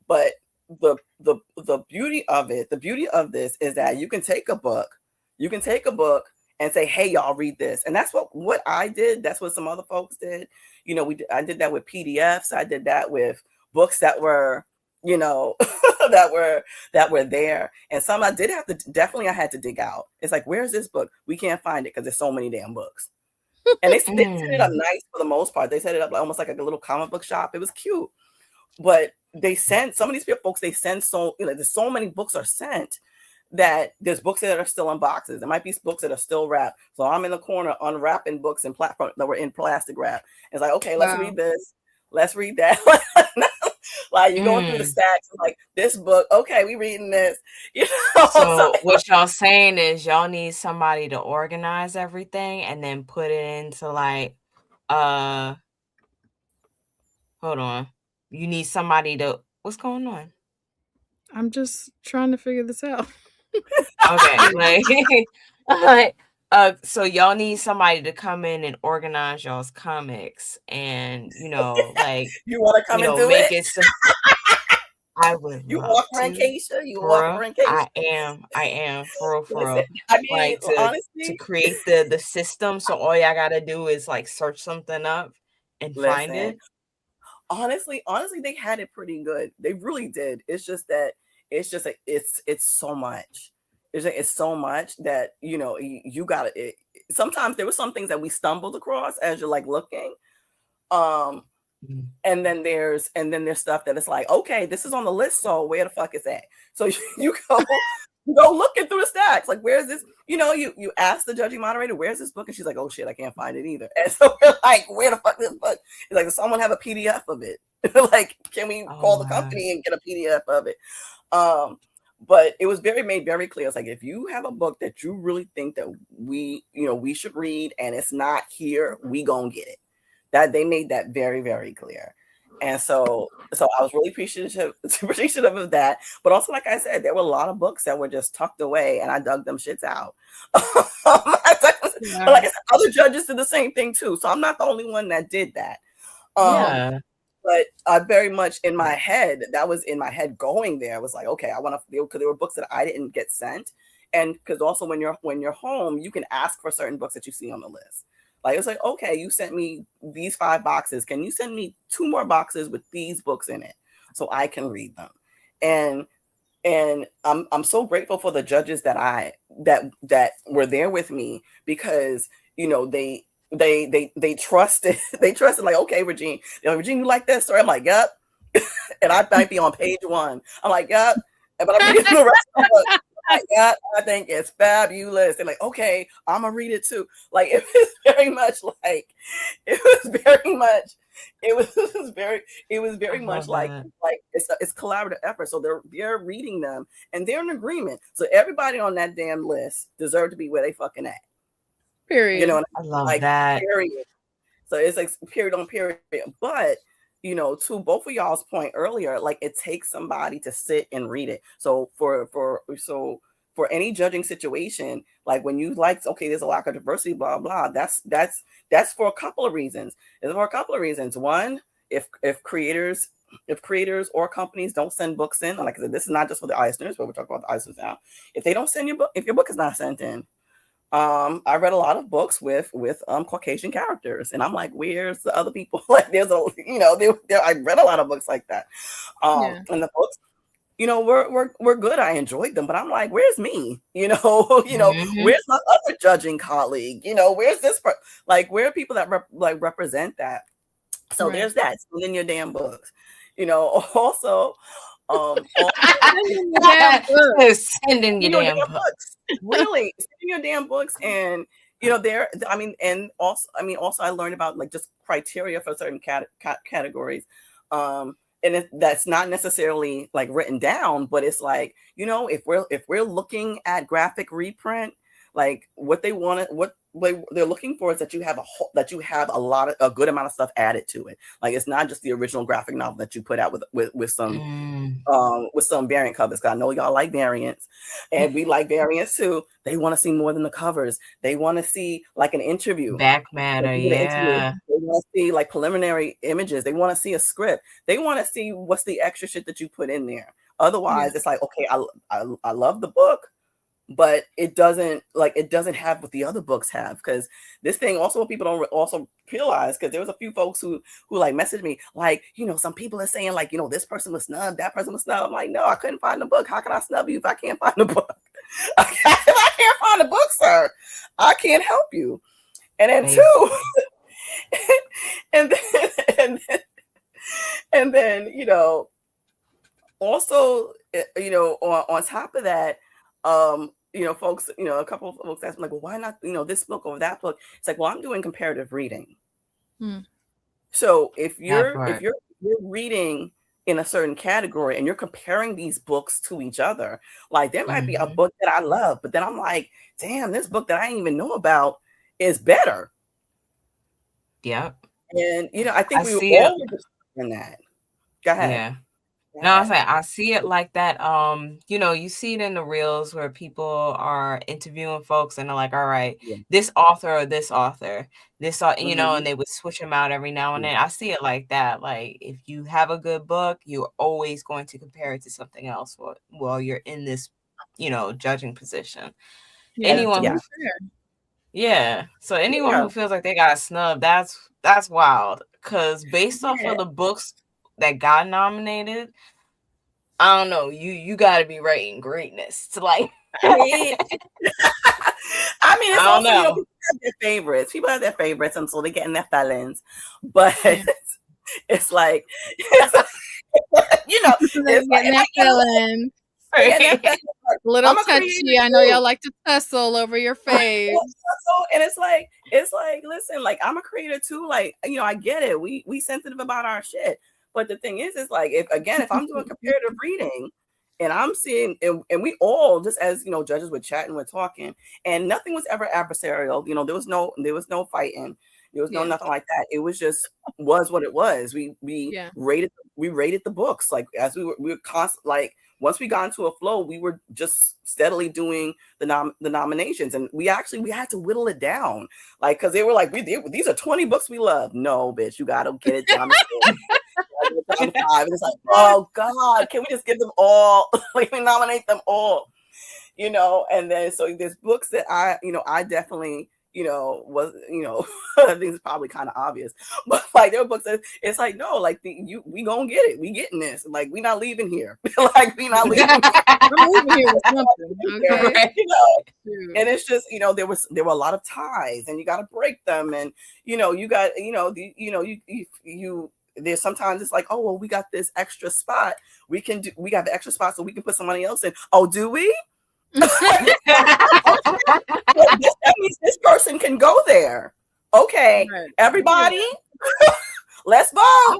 But the beauty of it, the beauty of this is that you can take a book and say, hey, y'all, read this. And that's what I did. That's what some other folks did. I did that with PDFs. I did that with books that were, that were there. And some I did have to, I had to dig out. It's like, where's this book? We can't find it because there's so many damn books. And they set it up nice for the most part. They set it up almost like a little comic book shop. It was cute. But they sent some of these folks, there's so many books are sent that there's books that are still in boxes. There might be books that are still wrapped. So I'm in the corner unwrapping books in platform that were in plastic wrap. It's like, okay, let's read this. Let's read that. Like you're going through the stacks, like this book. Okay, we reading this. So what y'all saying is y'all need somebody to organize everything and then put it into like, hold on. You need somebody to. What's going on? I'm just trying to figure this out. Okay, so y'all need somebody to come in and organize y'all's comics, and like you want to come and do make it. I would. You offering Keisha? You offering Keisha? I am for real. I mean, like honestly, to create the system, so all y'all gotta do is like search something up and find it. Honestly, they had it pretty good. They really did. It's just that it's just like it's so much. It's so much that you gotta. Sometimes there were some things that we stumbled across as you're like looking, and then there's stuff that it's like, okay, this is on the list, so where the fuck is that? So you go looking through the stacks, like, where's this? You ask the judging moderator, where's this book, and she's like, oh shit, I can't find it either. And so we're like, where the fuck is this book? It's like, does someone have a PDF of it? Like, can we call the company and get a PDF of it? But it was made very clear. It's like, if you have a book that you really think that we should read and it's not here, we gonna get it. That they made that very, very clear. And so I was really appreciative of that. But also, like I said, there were a lot of books that were just tucked away, and I dug them shits out. But like I said, other judges did the same thing too. So I'm not the only one that did that. But I very much in my head, that was in my head going there. I was like, okay, I want to feel, because there were books that I didn't get sent. And because also when you're home, you can ask for certain books that you see on the list. Like, it's like, okay, you sent me these 5 boxes. Can you send me 2 more boxes with these books in it so I can read them? And I'm so grateful for the judges that were there with me, because they trusted like, okay, Regine, you like this story? I'm like, yep. And I might be on page 1. I'm like, yep. But I'm reading the rest of the book. Like, yeah, I think it's fabulous. They're like, okay, I'm gonna read it too. Like, it was very much like it's collaborative effort. So they're reading them and they're in agreement. So everybody on that damn list deserve to be where they fucking at. Period. I love that. Period. So it's like period on period. But to both of y'all's point earlier, like, it takes somebody to sit and read it. So for any judging situation, like, when you like, okay, there's a lack of diversity, blah blah, that's for a couple of reasons. It's for a couple of reasons. One, if creators or companies don't send books in, like I said, this is not just for the Eisners, but we're talking about the Eisners now. If they don't send your book, if your book is not sent in, I read a lot of books with Caucasian characters, and I'm like, where's the other people? Like, there's I read a lot of books like that, and the books, we're good. I enjoyed them, but I'm like, where's me? Where's my other judging colleague? Where's this like, where are people that represent that? So right. There's that. Send in your damn books. Also, send in your damn books. Really, send in your damn books. And also I learned about, like, just criteria for certain categories. And that's not necessarily like written down, but it's like, if we're looking at graphic reprint, like, what they want, what they're looking for is that you have a good amount of stuff added to it. Like, it's not just the original graphic novel that you put out with some variant covers. Because I know y'all like variants, and we like variants too. They want to see more than the covers. They want to see, like, an interview, back matter. Yeah. They want to see, like, preliminary images. They want to see a script. They want to see what's the extra shit that you put in there. Otherwise, it's like, okay, I love the book, but it doesn't have what the other books have. Because this thing, also, what people don't also realize, because there was a few folks who like messaged me, like, some people are saying, like, this person was snubbed, that person was snubbed. I'm like, no, I couldn't find the book. How can I snub you if I can't find the book? If I can't find the book, sir, I can't help you. And then two, and then also, on top of that, folks, a couple of folks ask me, like, well, why not, this book over that book? It's like, well, I'm doing comparative reading. So if you're reading in a certain category and you're comparing these books to each other, like, there might be a book that I love, but then I'm like, damn, this book that I didn't even know about is better. Yep. And I think we all in that. Go ahead. Yeah. No, I was like, I see it like that. You see it in the reels where people are interviewing folks and they're like, all right, this author or this author, and they would switch them out every now and then. I see it like that. Like, if you have a good book, you're always going to compare it to something else while you're in this, judging position. Anyone So anyone who feels like they got snubbed, that's wild. Because based off of the books that got nominated, I don't know. You got to be writing greatness to like. I mean, it's I don't also, know. People have their favorites. People have their favorites until they get in their felons. But it's like, it's getting that feeling. Little touchy. I know y'all like to tussle over your faves. And it's like, listen, like, I'm a creator too. Like, I get it. We sensitive about our shit. But the thing is like, if I'm doing comparative reading and I'm seeing, and we all, just as, judges were chatting, we're talking, and nothing was ever adversarial. There was no fighting. There was no nothing like that. It was just was what it was. We rated the books, like, as we were constant, like, once we got into a flow, we were just steadily doing the nominations, and we had to whittle it down, like, because they were like, these are 20 books we love. No, bitch, you gotta get it down to 5. And it's like, oh God, can we just give them all? Like, we nominate them all, And then so there's books that I definitely, was, I think it's probably kind of obvious, but like, there were books that it's like, no, like, we gonna get it, we getting this, like, we not leaving here. Like, we not leaving here. I'm leaving here with something, okay? Right? And it's just, there were a lot of ties, and you got to break them, and you got, there's sometimes it's like, oh, well, we got this extra spot, we got the extra spot, so we can put somebody else in. Oh, do we? That means this person can go there. Okay, right. Everybody, let's vote.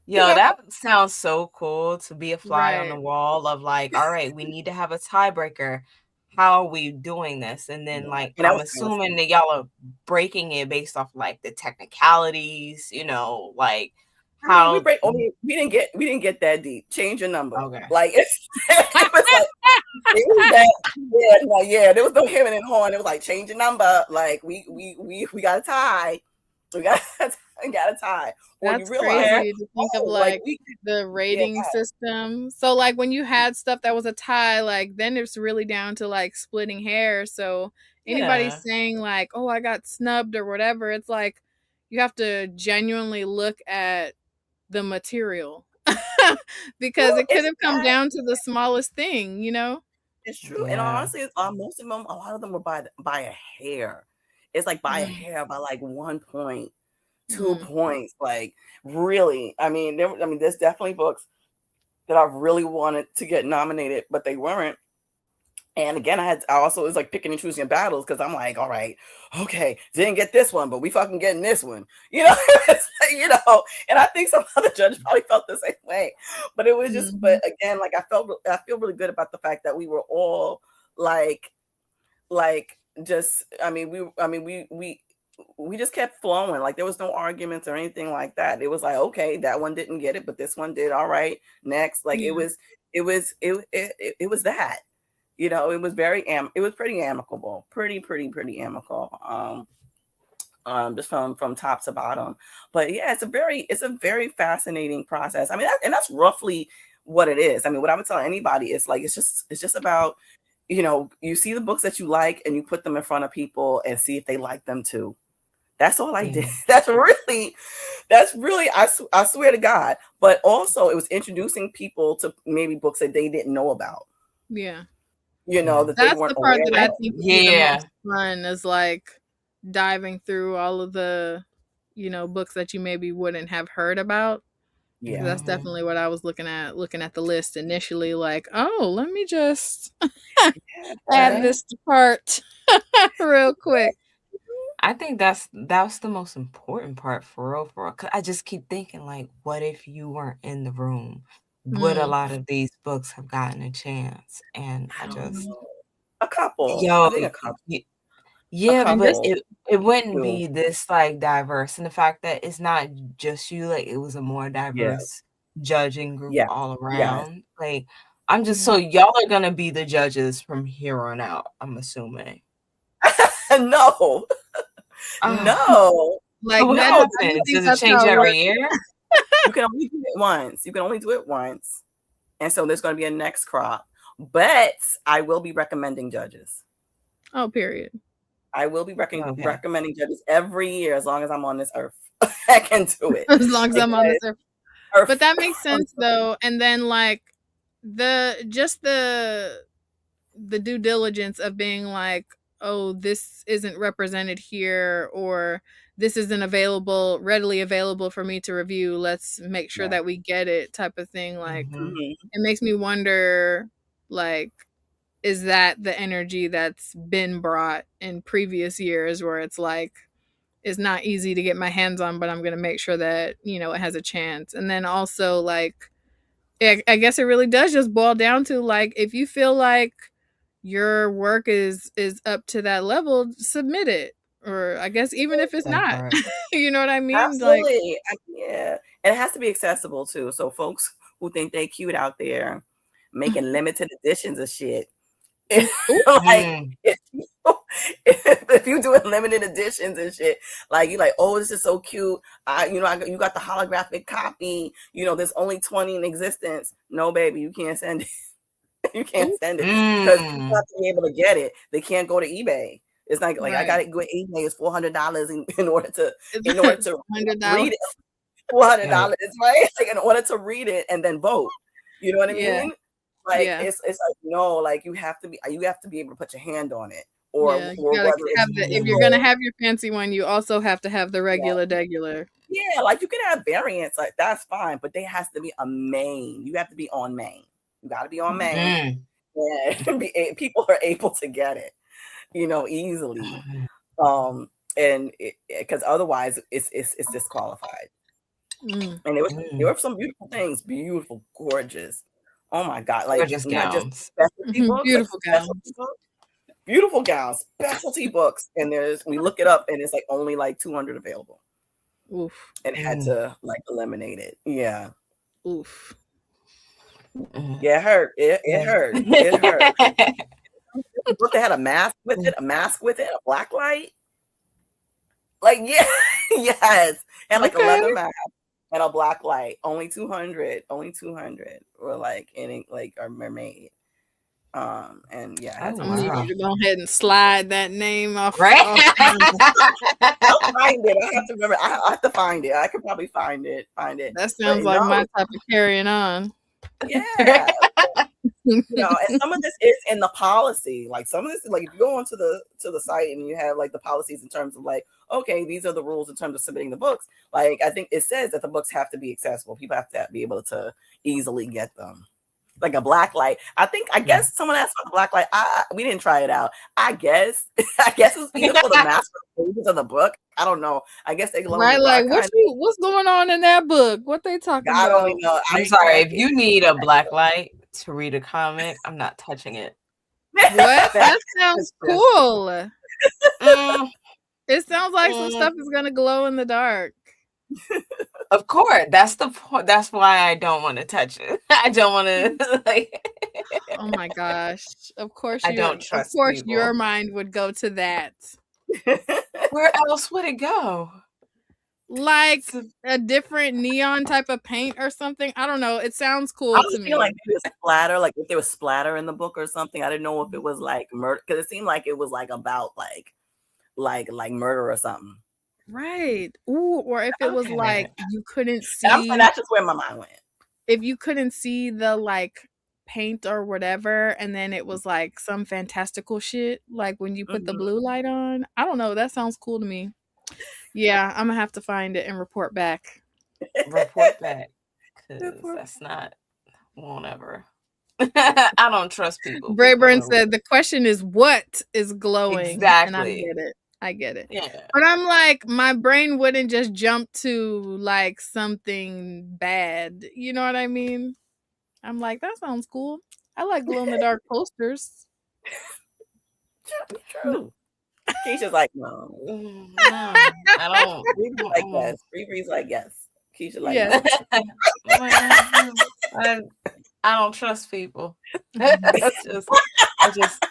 That sounds so cool, to be a fly on the wall of like, all right, we need to have a tiebreaker. How are we doing this? And then, like, I'm assuming that y'all are breaking it based off like the technicalities, like. How we didn't get that deep. Change your number. Okay. Like, it was like, there was no hemming and hawing. It was like, change your number. Like, we got a tie. We got a tie. That's crazy to think of, like the rating system. So like, when you had stuff that was a tie, like, then it's really down to like splitting hairs. So anybody saying like, oh, I got snubbed or whatever, it's like, you have to genuinely look at the material because it could have come down to the smallest thing, It's true. And honestly, most of them, a lot of them were by a hair. It's like by a hair, by like 1 point, 2 points. Like, really, there's definitely books that I really wanted to get nominated, but they weren't. And again, I also was like picking and choosing battles, because I'm like, all right, okay, didn't get this one, but we fucking getting this one, And I think some other judges probably felt the same way. But it was just, but again, like, I feel really good about the fact that we were all like just, we just kept flowing. Like, there was no arguments or anything like that. It was like, okay, that one didn't get it, but this one did. All right, next. Like, it was that. It was it was pretty amicable, pretty amicable, just from top to bottom. But yeah, it's a very fascinating process. And that's roughly what it is. What I would tell anybody is, like, it's just about, you see the books that you like, and you put them in front of people and see if they like them too. That's all I did. That's really, I swear to God. But also, it was introducing people to maybe books that they didn't know about. Yeah. That that's they weren't the part aware that I think would be the most fun, is like diving through all of the, books that you maybe wouldn't have heard about. Yeah, that's definitely what I was looking at the list initially. Like, oh, let me just add this to cart real quick. I think that's the most important part, for real. Cause I just keep thinking, like, what if you weren't in the room? Would a lot of these books have gotten a chance? And I just a couple. Yo, I think a couple. Yeah, but it wouldn't be this like diverse, and the fact that it's not just you, like, it was a more diverse judging group all around. Like, I'm just so y'all are gonna be the judges from here on out, I'm assuming. No. No. Like, what happens? Does it change every year? You can only do it once. And so there's going to be a next crop. But I will be recommending judges. Oh, period. I will be recommending judges every year, as long as I'm on this earth. I can do it. As long as I'm on this earth. But that makes sense though. And then like the due diligence of being like, oh, this isn't represented here, or this isn't readily available for me to review. Let's make sure that we get it, type of thing. Like, it makes me wonder, like, is that the energy that's been brought in previous years where it's like, it's not easy to get my hands on, but I'm going to make sure that, it has a chance. And then also, like, I guess it really does just boil down to, like, if you feel like your work is up to that level, submit it. Or I guess even if it's not, you know what I mean? Absolutely. Like, yeah. And it has to be accessible too. So folks who think they cute out there making limited editions of shit. Like, if you doing limited editions and shit, like, you like, oh, this is so cute. You got the holographic copy. There's only 20 in existence. No, baby, you can't send it. You can't send it because people have to be able to get it. They can't go to eBay. It's like I got to go to eBay. It's $400 in order to read it. $400, right? Like, in order to read it and then vote. You know what I mean? Like, it's like, no, like, you have to be able to put your hand on it. Or if you're gonna have your fancy one, you also have to have the regular. Yeah, like, you can have variants, like, that's fine, but there has to be a main. You have to be on main. You got to be on main. Yeah, people are able to get it, easily. And because otherwise it's disqualified. And there were some beautiful things, beautiful, gorgeous. Oh my God, like, gorgeous not gowns. just specialty books, beautiful gowns. Beautiful gowns, specialty books, and we look it up, and it's like only like 200 available. Oof. And had to like eliminate it. Yeah. Oof. Yeah, it hurt. It hurt. It hurt. Look, they had a mask with it, a black light. Like, yeah, yes, and like a leather mask and a black light. Only 200. Or like are mermaid. And yeah, I need you to go ahead and slide that name off. Right? I'll find it. I have to remember. I have to find it. I could probably find it. That sounds like my type of carrying on. Yeah. And some of this is in the policy. Like, some of this, like, if you go onto the site and you have like the policies in terms of like, okay, these are the rules in terms of submitting the books. Like, I think it says that the books have to be accessible. People have to be able to easily get them. Like a black light. I guess someone asked about the black light. We didn't try it out. I guess it's either for the master pages of the book. I don't know. I guess they right. Like, what's going on in that book? What they talking about? I don't even know. I'm sorry. If you need a black light to read a comic, I'm not touching it. What? That sounds cool. It sounds like some stuff is gonna glow in the dark. Of course, that's the point. That's why I don't want to touch it. I don't want to like. Oh my gosh! Of course, I don't trust. Of course, people. Your mind would go to that. Where else would it go? Like a different neon type of paint or something. I don't know. It sounds cool to me. Like maybe splatter, like if there was splatter in the book or something. I didn't know if it was like murder, because it seemed like it was like about like murder or something. Right. Ooh, or if it was like you couldn't see. That's just where my mind went. If you couldn't see the like paint or whatever, and then it was like some fantastical shit, like when you put the blue light on. I don't know. That sounds cool to me. Yeah, I'm gonna have to find it and report back. Report back, because that's not won't ever. I don't trust people. Brayburn said the question is what is glowing. Exactly. And I get it. Yeah. But I'm like, my brain wouldn't just jump to like something bad. You know what I mean? I'm like, that sounds cool. I like glow in the dark posters. True. Keisha's like, no. I don't. Ree's like, yes. Keisha like, yes. I don't trust people. I just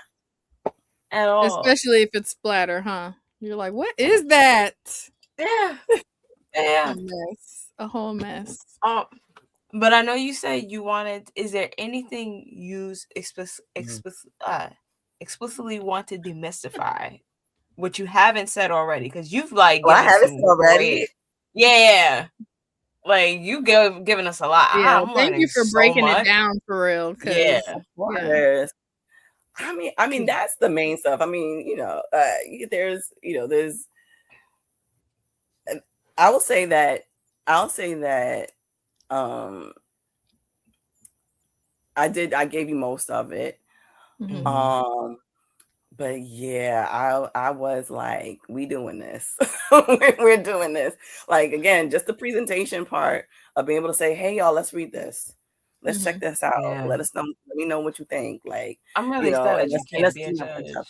at all. Especially if it's splatter, huh? You're like, what is that? Yeah. A whole mess. But I know you said you wanted. Is there anything you explicitly want to demystify, what you haven't said already? Because you've like. I haven't said already. Yeah. Like you giving us a lot. Yeah, I'm thank you learning for so breaking it much. down for real, Yeah. 'cause Of yeah. course. I mean, that's the main stuff. I mean, there's. I will say that. I'll say that. Um, I gave you most of it. Mhm. Mhm. Um, but yeah, I was like, we doing this. We're doing this. Like again, just the presentation part of being able to say, hey y'all, let's read this. Let's check Mhm. this out. Yeah. Let me know what you think. Like, I'm really sad and that you let's can't be a see how each other. judge.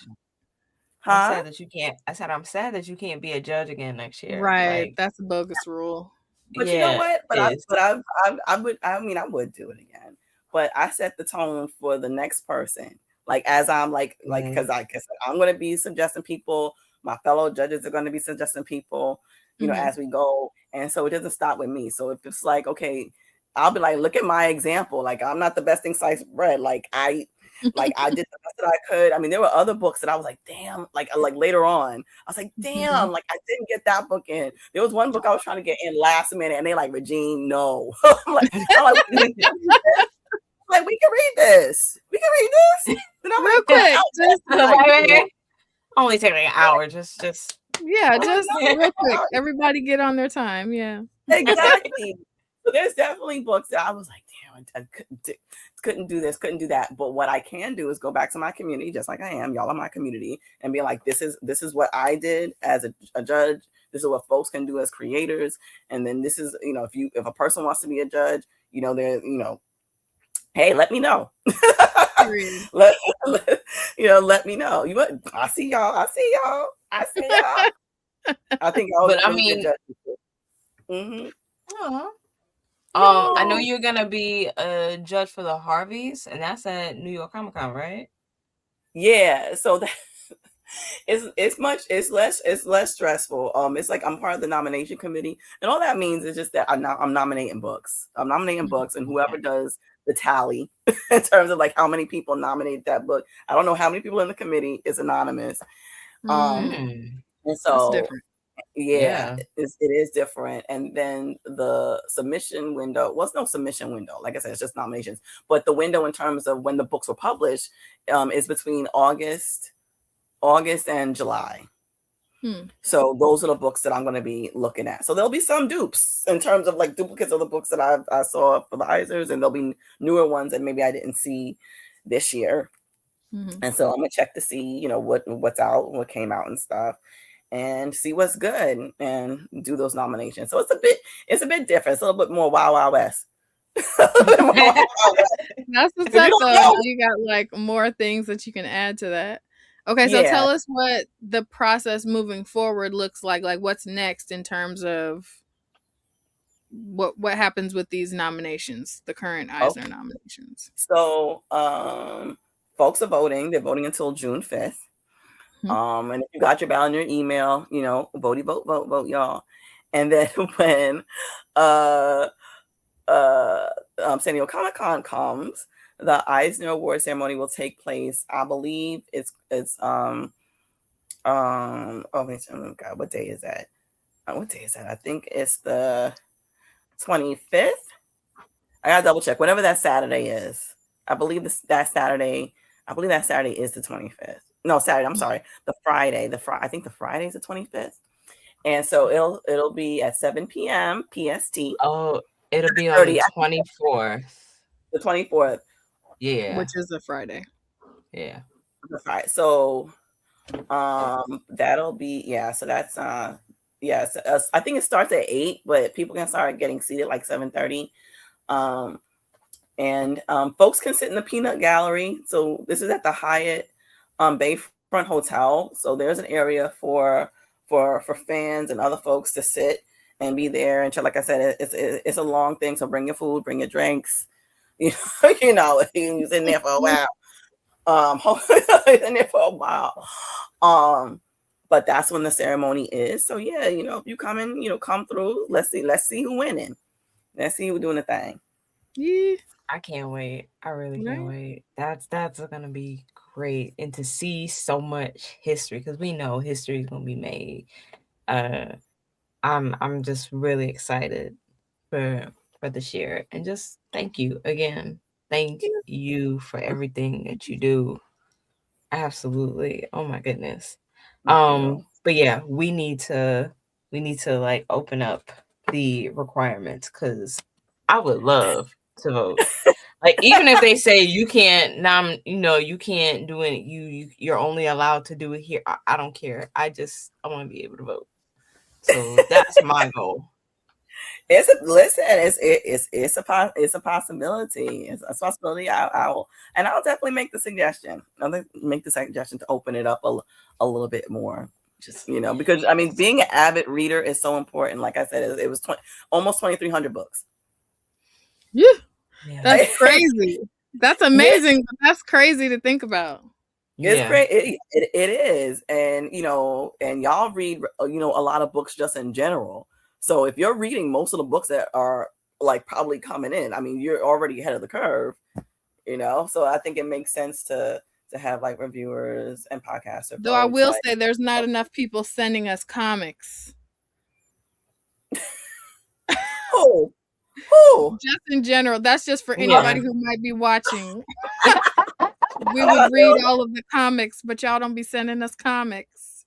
I'm Huh? sad that you can't. I said I'm sad that you can't be a judge again next year. Right, Like, that's a bogus rule. But you know yeah, what? it's I would do it again. But I set the tone for the next person. Like as I'm like yeah. because I guess I'm gonna be suggesting people, my fellow judges are gonna be suggesting people, Mhm. as we go. And so it doesn't stop with me. So if it's like, okay, I'll be like, look at my example. Like I'm not the best thing sliced bread. Like I did the best that I could. I mean, there were other books that I was like, damn, like later on, I was like, Mhm. damn, like I didn't get that book in. There was one book I was trying to get in last minute, and they like, Regine, no. I'm like, we can read this. We can read this. And I'm Real like, quick, just like, Only take like an hour. Just. yeah, I'm like, just no, real quick. Everybody get on their time, yeah. exactly. So there's definitely books that I was like, damn, I couldn't do this, couldn't do that. But what I can do is go back to my community, just like I am. Y'all are my community, and be like, this is what I did as a judge. This is what folks can do as creators. And then this is, if a person wants to be a judge, they're, hey, let me know. Period. Let me know. I see y'all. I see y'all. I see y'all. I think y'all would But be I really good mean, judges. Mm-hmm. aw. I know No. you're gonna be a judge for the Harveys, and that's at New York Comic Con, right? Yeah. So that it's less stressful. It's like I'm part of the nomination committee, and all that means is just that I'm nominating books. I'm nominating books, and whoever Okay. does the tally in terms of like how many people nominate that book. I don't know how many people in the committee is anonymous. Um, Mm, and That's so different. yeah, yeah. it is different. And then the submission window was no submission window. Like I said, it's just nominations. But the window in terms of when the books were published is between August and July. Hmm. So those are the books that I'm going to be looking at. So there'll be some dupes in terms of like duplicates of the books that I saw for the Eisners, and there'll be newer ones that maybe I didn't see this year. Mhm. And so I'm gonna check to see, what's out, what came out and stuff, and see what's good and do those nominations. So it's a bit different. It's a little bit more Wild Wild West. A little bit more Wild Wild West. That's what's If you up don't though. Now know, you got like more things that you can add to that. Okay, so yeah. tell us what the process moving forward looks like. Like what's next in terms of what happens with these nominations, the current Eisner Okay. nominations. So folks are voting. They're voting until June 5th. Mhm. And if you got your ballot in your email, votey vote, vote, vote, y'all. And then when uh uh San Diego Comic Con comes, the Eisner Award ceremony will take place. I believe it's oh wait, oh God, what day is that? What day is that? I think it's the 25th. I gotta double check. Whatever that Saturday is. I believe that Saturday is the 25th. No, Saturday, I'm sorry. The Friday. I think the Friday is the 25th. And so it'll be at 7 p.m. PST. Oh, it'll be on the 30 24th. the 24th. Yeah. Which is a Friday. Yeah. Right. So that'll be, yeah, so that's yeah, so, I think it starts at 8, but people can start getting seated like 7:30. Um and folks can sit in the peanut gallery. So this is at the Hyatt Bayfront Hotel. So there's an area for fans and other folks to sit and be there. And like I said, it's a long thing. So bring your food, bring your drinks. You're in there for a while. In there for a while. But that's when the ceremony is. So yeah, if you come in, come through. Let's see who winning. Let's see who doing the thing. Yeah. I can't wait. I really can't Right. wait. That's gonna be great, and to see so much history, because we know history is gonna be made. Uh, I'm just really excited. for the share, and just thank you again. Thank you for everything that you do. Absolutely. Oh my goodness. Thank you. But yeah, we need to like open up the requirements because I would love to vote. Like even if they say you can't you can't do it, you're only allowed to do it here. I don't care. I want to be able to vote. So that's my goal. It's a possibility. It's a possibility. I'll definitely make the suggestion. I'll make the suggestion to open it up a little bit more. Just Because I mean, being an avid reader is so important. Like I said, it was almost 2,300 books. Yeah, yeah. that's crazy. That's amazing, but that's crazy to think about. It's great. It is. And, and y'all read, a lot of books just in general. So if you're reading most of the books that are like probably coming in, I mean, you're already ahead of the curve, so I think it makes sense to have like reviewers and podcasters. Though I will say there's not enough people sending us comics. Oh. Just in general. That's just for anybody who might be watching. We would read all of the comics, but y'all don't be sending us comics.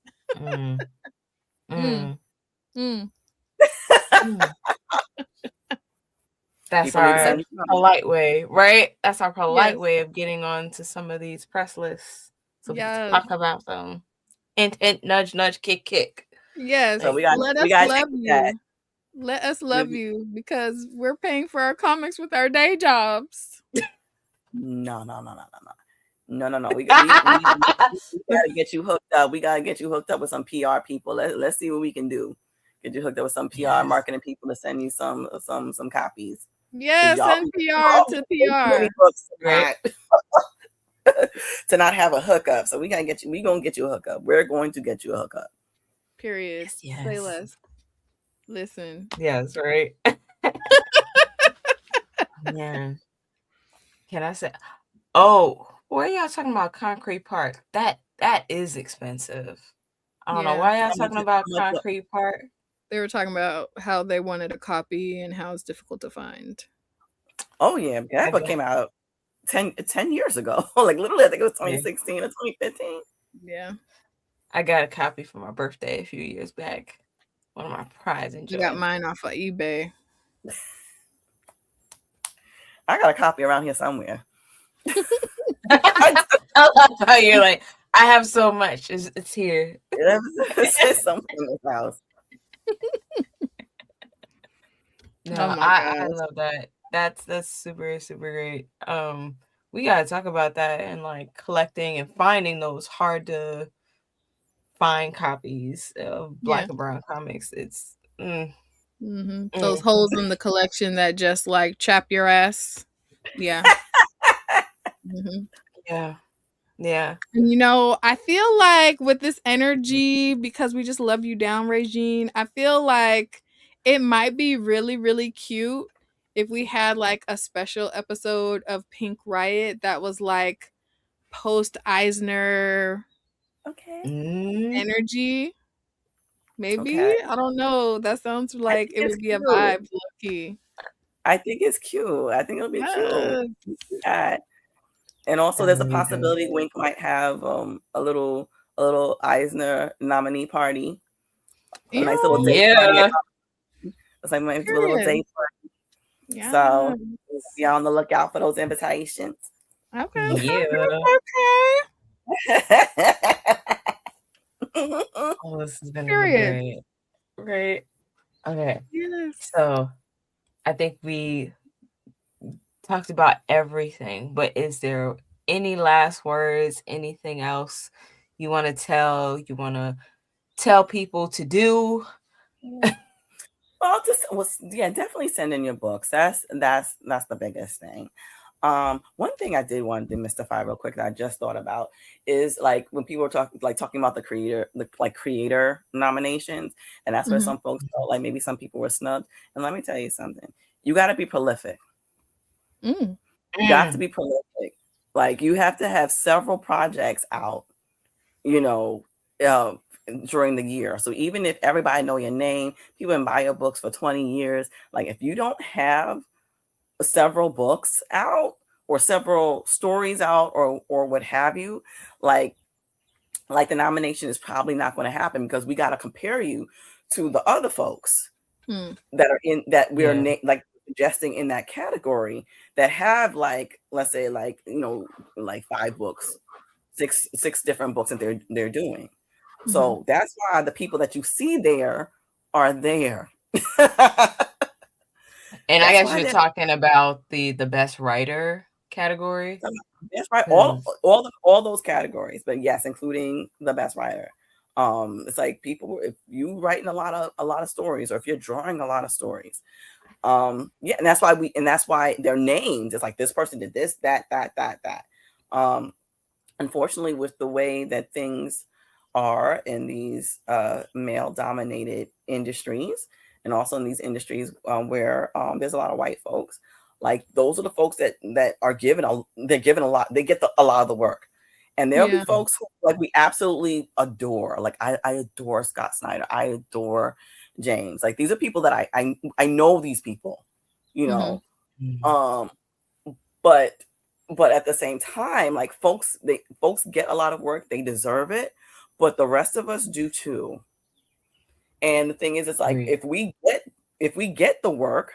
That's our polite way, right? That's our polite way of getting on to some of these press lists. So we can talk about them. Hint, hint, nudge, nudge, kick, kick. Yes. So let us love you. Let us love you because we're paying for our comics with our day jobs. No. We gotta get you hooked up. We gotta get you hooked up with some PR people. Let's see what we can do. Get you hooked up with some PR marketing people to send you some copies. Yes, send PR to PR. Right. To not have a hookup. So we gonna get you a hookup. We're going to get you a hookup. Period. Yes. Say less. Listen. Yes, right. Man. Can I say why are y'all talking about Concrete Park? That is expensive. I don't know why y'all talking about Concrete Park. They were talking about how they wanted a copy and how it's difficult to find. Oh yeah, that book came out 10 years ago. Like literally, I think it was 2016 or 2015. Yeah. I got a copy for my birthday a few years back. One of my prize and joy. I got mine off of eBay. I got a copy around here somewhere. I love how you're like, I have so much. It's here. It's something in this house. No, I love that. That's super, super great. We gotta talk about that and like collecting and finding those hard to find copies of Black and Brown comics. It's those holes in the collection that just like chap your ass. Yeah. Yeah. And I feel like with this energy, because we just love you down, Regine, I feel like it might be really, really cute if we had like a special episode of Pink Riot that was like post Eisner energy. Maybe. I don't know. That sounds like it would be a vibe, low-key. I think it's cute. I think it'll be cute. And also, there's a possibility Wink might have a little Eisner nominee party. A nice little date party. It's like my little date party. Yeah. So be on the lookout for those invitations. Okay. Yeah. Okay. Oh, this has been great. Great. Okay. Yes. So I think we talked about everything, but is there any last words, anything else you want to tell people to do? Well, definitely send in your books. That's the biggest thing. One thing I did want to demystify real quick that I just thought about is like when people were talking about the creator nominations, and that's where some folks felt like maybe some people were snubbed. And let me tell you something: you got to be prolific. You got to be prolific. Like you have to have several projects out, during the year. So even if everybody know your name, people can buy your books for 20 years. Like if you don't have several books out or several stories out or what have you, like the nomination is probably not going to happen because we got to compare you to the other folks that are in that we're like suggesting in that category that have like, let's say like, like 5 books, six different books that they're doing. So that's why the people that you see there are there. And I guess you're talking about the best writer category. That's right. All those categories, but yes, including the best writer. It's like people, if you writing a lot of stories, or if you're drawing a lot of stories, yeah, and that's why they're named. It's like this person did this, that. Unfortunately, with the way that things are in these male-dominated industries, and also in these industries where there's a lot of white folks, like those are the folks that are given a lot. They get a lot of the work, and there'll be folks who like we absolutely adore. Like I adore Scott Snyder. I adore James. Like these are people that I know these people, but at the same time, like folks get a lot of work. They deserve it, but the rest of us do too. And the thing is, it's like if we get the work,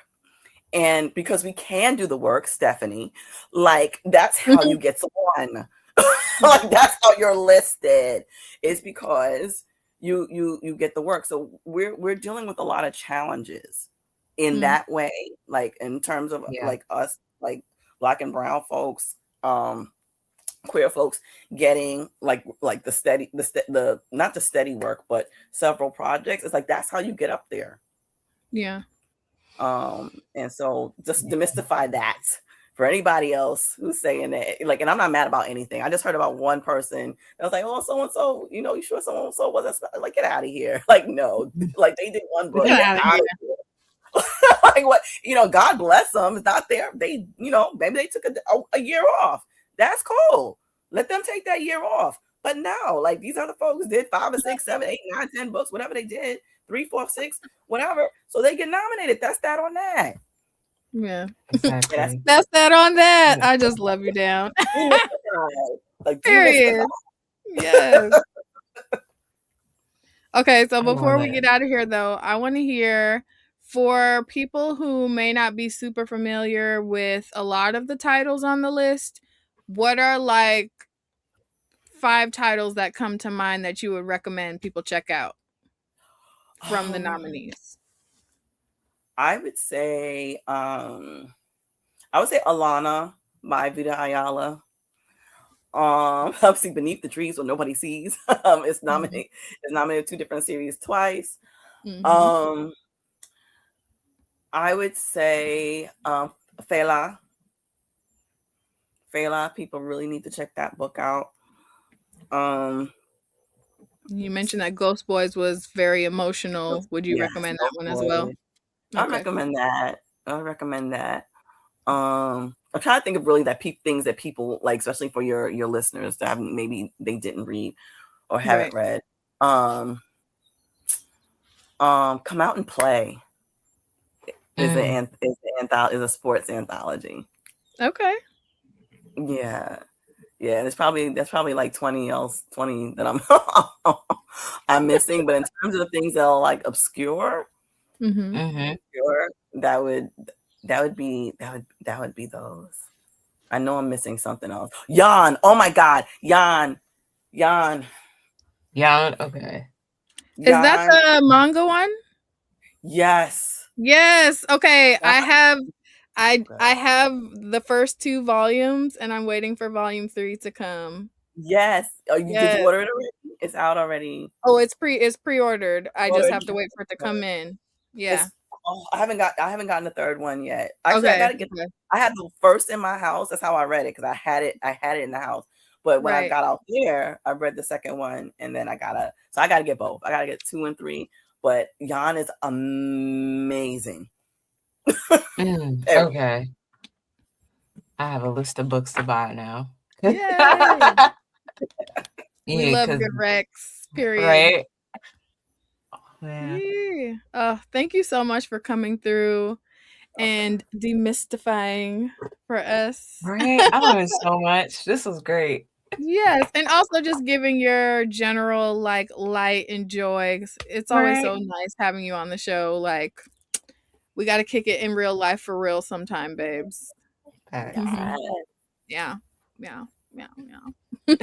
and because we can do the work, Stephanie, like that's how you get on. Like that's how you're listed, is because you get the work. So we're dealing with a lot of challenges in that way, like in terms of like us, like Black and brown folks, queer folks getting like the not the steady work, but several projects. It's like that's how you get up there. Yeah. And so just demystify that for anybody else who's saying that. Like, and I'm not mad about anything. I just heard about one person that was like, "Oh, so and so, you sure so and so was like, get out of here." Like, no, like they did one book. Get out of here. Like what, God bless them. It's not there. They, maybe they took a year off. That's cool. Let them take that year off. But no, like these other folks did 5 or 6, 7, 8, 9, 10 books, whatever they did, 3, 4, 6, whatever. So they get nominated. That's that on that. Yeah. Exactly. That's that on that. I just love you down. Like, period. Yes. Okay, so before we get out of here though, I want to hear, for people who may not be super familiar with a lot of the titles on the list, what are like 5 titles that come to mind that you would recommend people check out from the nominees? I would say Alana by Vida Ayala. Obviously Beneath the Trees What Nobody Sees. It's nominated. It's nominated 2 different series twice. I would say Fela. People really need to check that book out. You mentioned that Ghost Boys was very emotional. Would you recommend that one as well? I recommend that. I'm trying to think of really things that people like, especially for your listeners that haven't, maybe they didn't read or haven't read. Come Out and Play is a sports anthology. Okay. Yeah. That's probably like 20 that I'm missing. But in terms of the things that are like obscure, that would be those. I know I'm missing something else. Jan. Oh my God. Jan. Okay. Is that the manga one? Yes. Okay. I have the first 2 volumes and I'm waiting for volume 3 to come. Yes. Did you order it already? It's out already. Oh, it's pre-ordered. I just have to wait for it to come in. Yeah. I haven't gotten the 3rd one yet. Actually, I gotta get. I had the first in my house. That's how I read it, because I had it in the house. But when I got out there, I read the 2nd one, and then I gotta get both. I gotta get 2 and 3. But Jan is amazing. Okay. I have a list of books to buy now. Yay! We love good Rex. Period. Right. Yeah. Thank you so much for coming through and demystifying for us. Right. I learned so much. This was great. Yes, and also just giving your general like light and joy. It's always Right. so nice having you on the show. Like we got to kick it in real life for real sometime, babes. Facts. Mhm. Yes. Yeah. Yeah. Yeah. Yeah.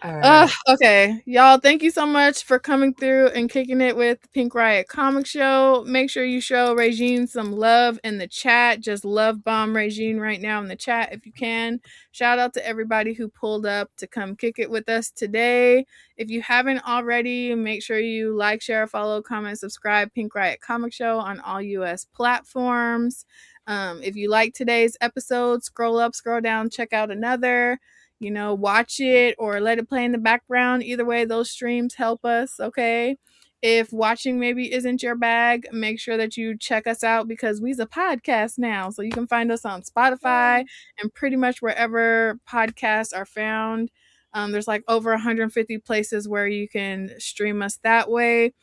All right. Okay, y'all, thank you so much for coming through and kicking it with Pink Riot Comic Show. Make sure you show Regine some love in the chat. Just love bomb Regine right now in the chat if you can. Shout out to everybody who pulled up to come kick it with us today. If you haven't already, make sure you like, share, follow, comment, subscribe Pink Riot Comic Show on all US platforms. If you like today's episode, scroll up, scroll down, check out another. Watch it or let it play in the background. Either way, those streams help us, okay? If watching maybe isn't your bag, make sure that you check us out because we's a podcast now. So you can find us on Spotify and pretty much wherever podcasts are found. There's like over 150 places where you can stream us that way.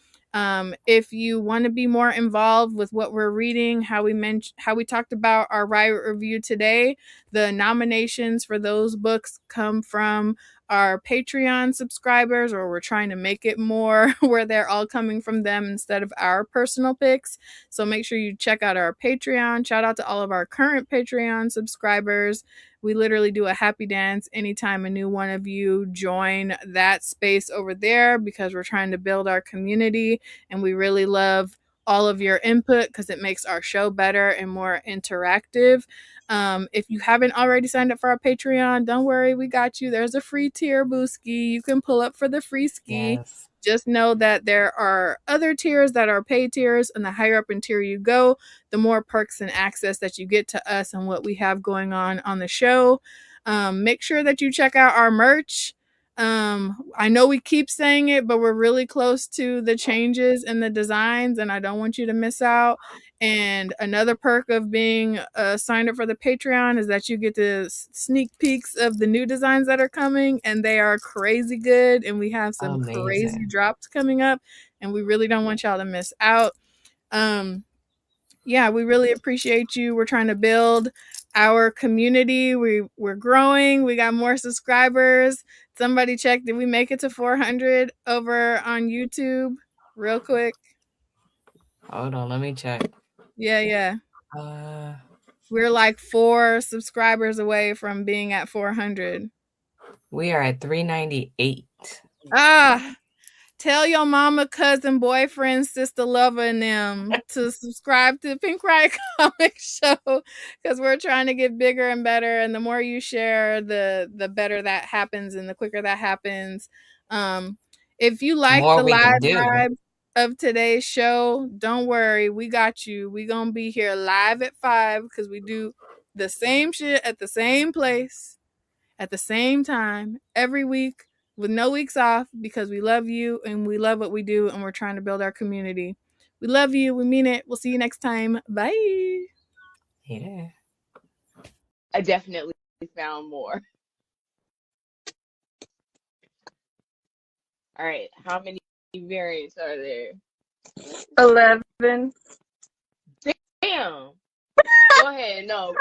If you want to be more involved with what we're reading, how we talked about our Riot review today, the nominations for those books come from our Patreon subscribers, or we're trying to make it more where they're all coming from them instead of our personal picks. So make sure you check out our Patreon. Shout out to all of our current Patreon subscribers. We literally do a happy dance anytime a new one of you join that space over there because we're trying to build our community and we really love all of your input because it makes our show better and more interactive. If you haven't already signed up for our Patreon, don't worry, we got you. There's a free tier, Booski. You can pull up for the free ski. Yes. Just know that there are other tiers that are paid tiers, and the higher up in tier you go, the more perks and access that you get to us and what we have going on the show. Make sure that you check out our merch. I know we keep saying it, but we're really close to the changes in the designs, and I don't want you to miss out. And another perk of being signed up for the Patreon is that you get to sneak peeks of the new designs that are coming, and they are crazy good. And we have some crazy Amazing. drops coming up, and we really don't want y'all to miss out. Yeah, we really appreciate you. We're trying to build our community. We're growing. We got more subscribers. Somebody check, did we make it to 400 over on YouTube? Real quick. Hold on, let me check. Yeah. Uh, We're like 4 subscribers away from being at 400. we are at 398. Tell your mama, cousin, boyfriend, sister, lover, and them to subscribe to Pink Riot Comic Show because we're trying to get bigger and better. And the more you share, the better that happens and the quicker that happens. If you like More the we can live do. vibe of today's show, don't worry. We got you. We going to be here live at 5 because we do the same shit at the same place at the same time every week with no weeks off because we love you and we love what we do and we're trying to build our community. We love you. We mean it. We'll see you next time. Bye. Yeah. I definitely found more. All right. How many variants are there? 11. Damn. Go ahead. No.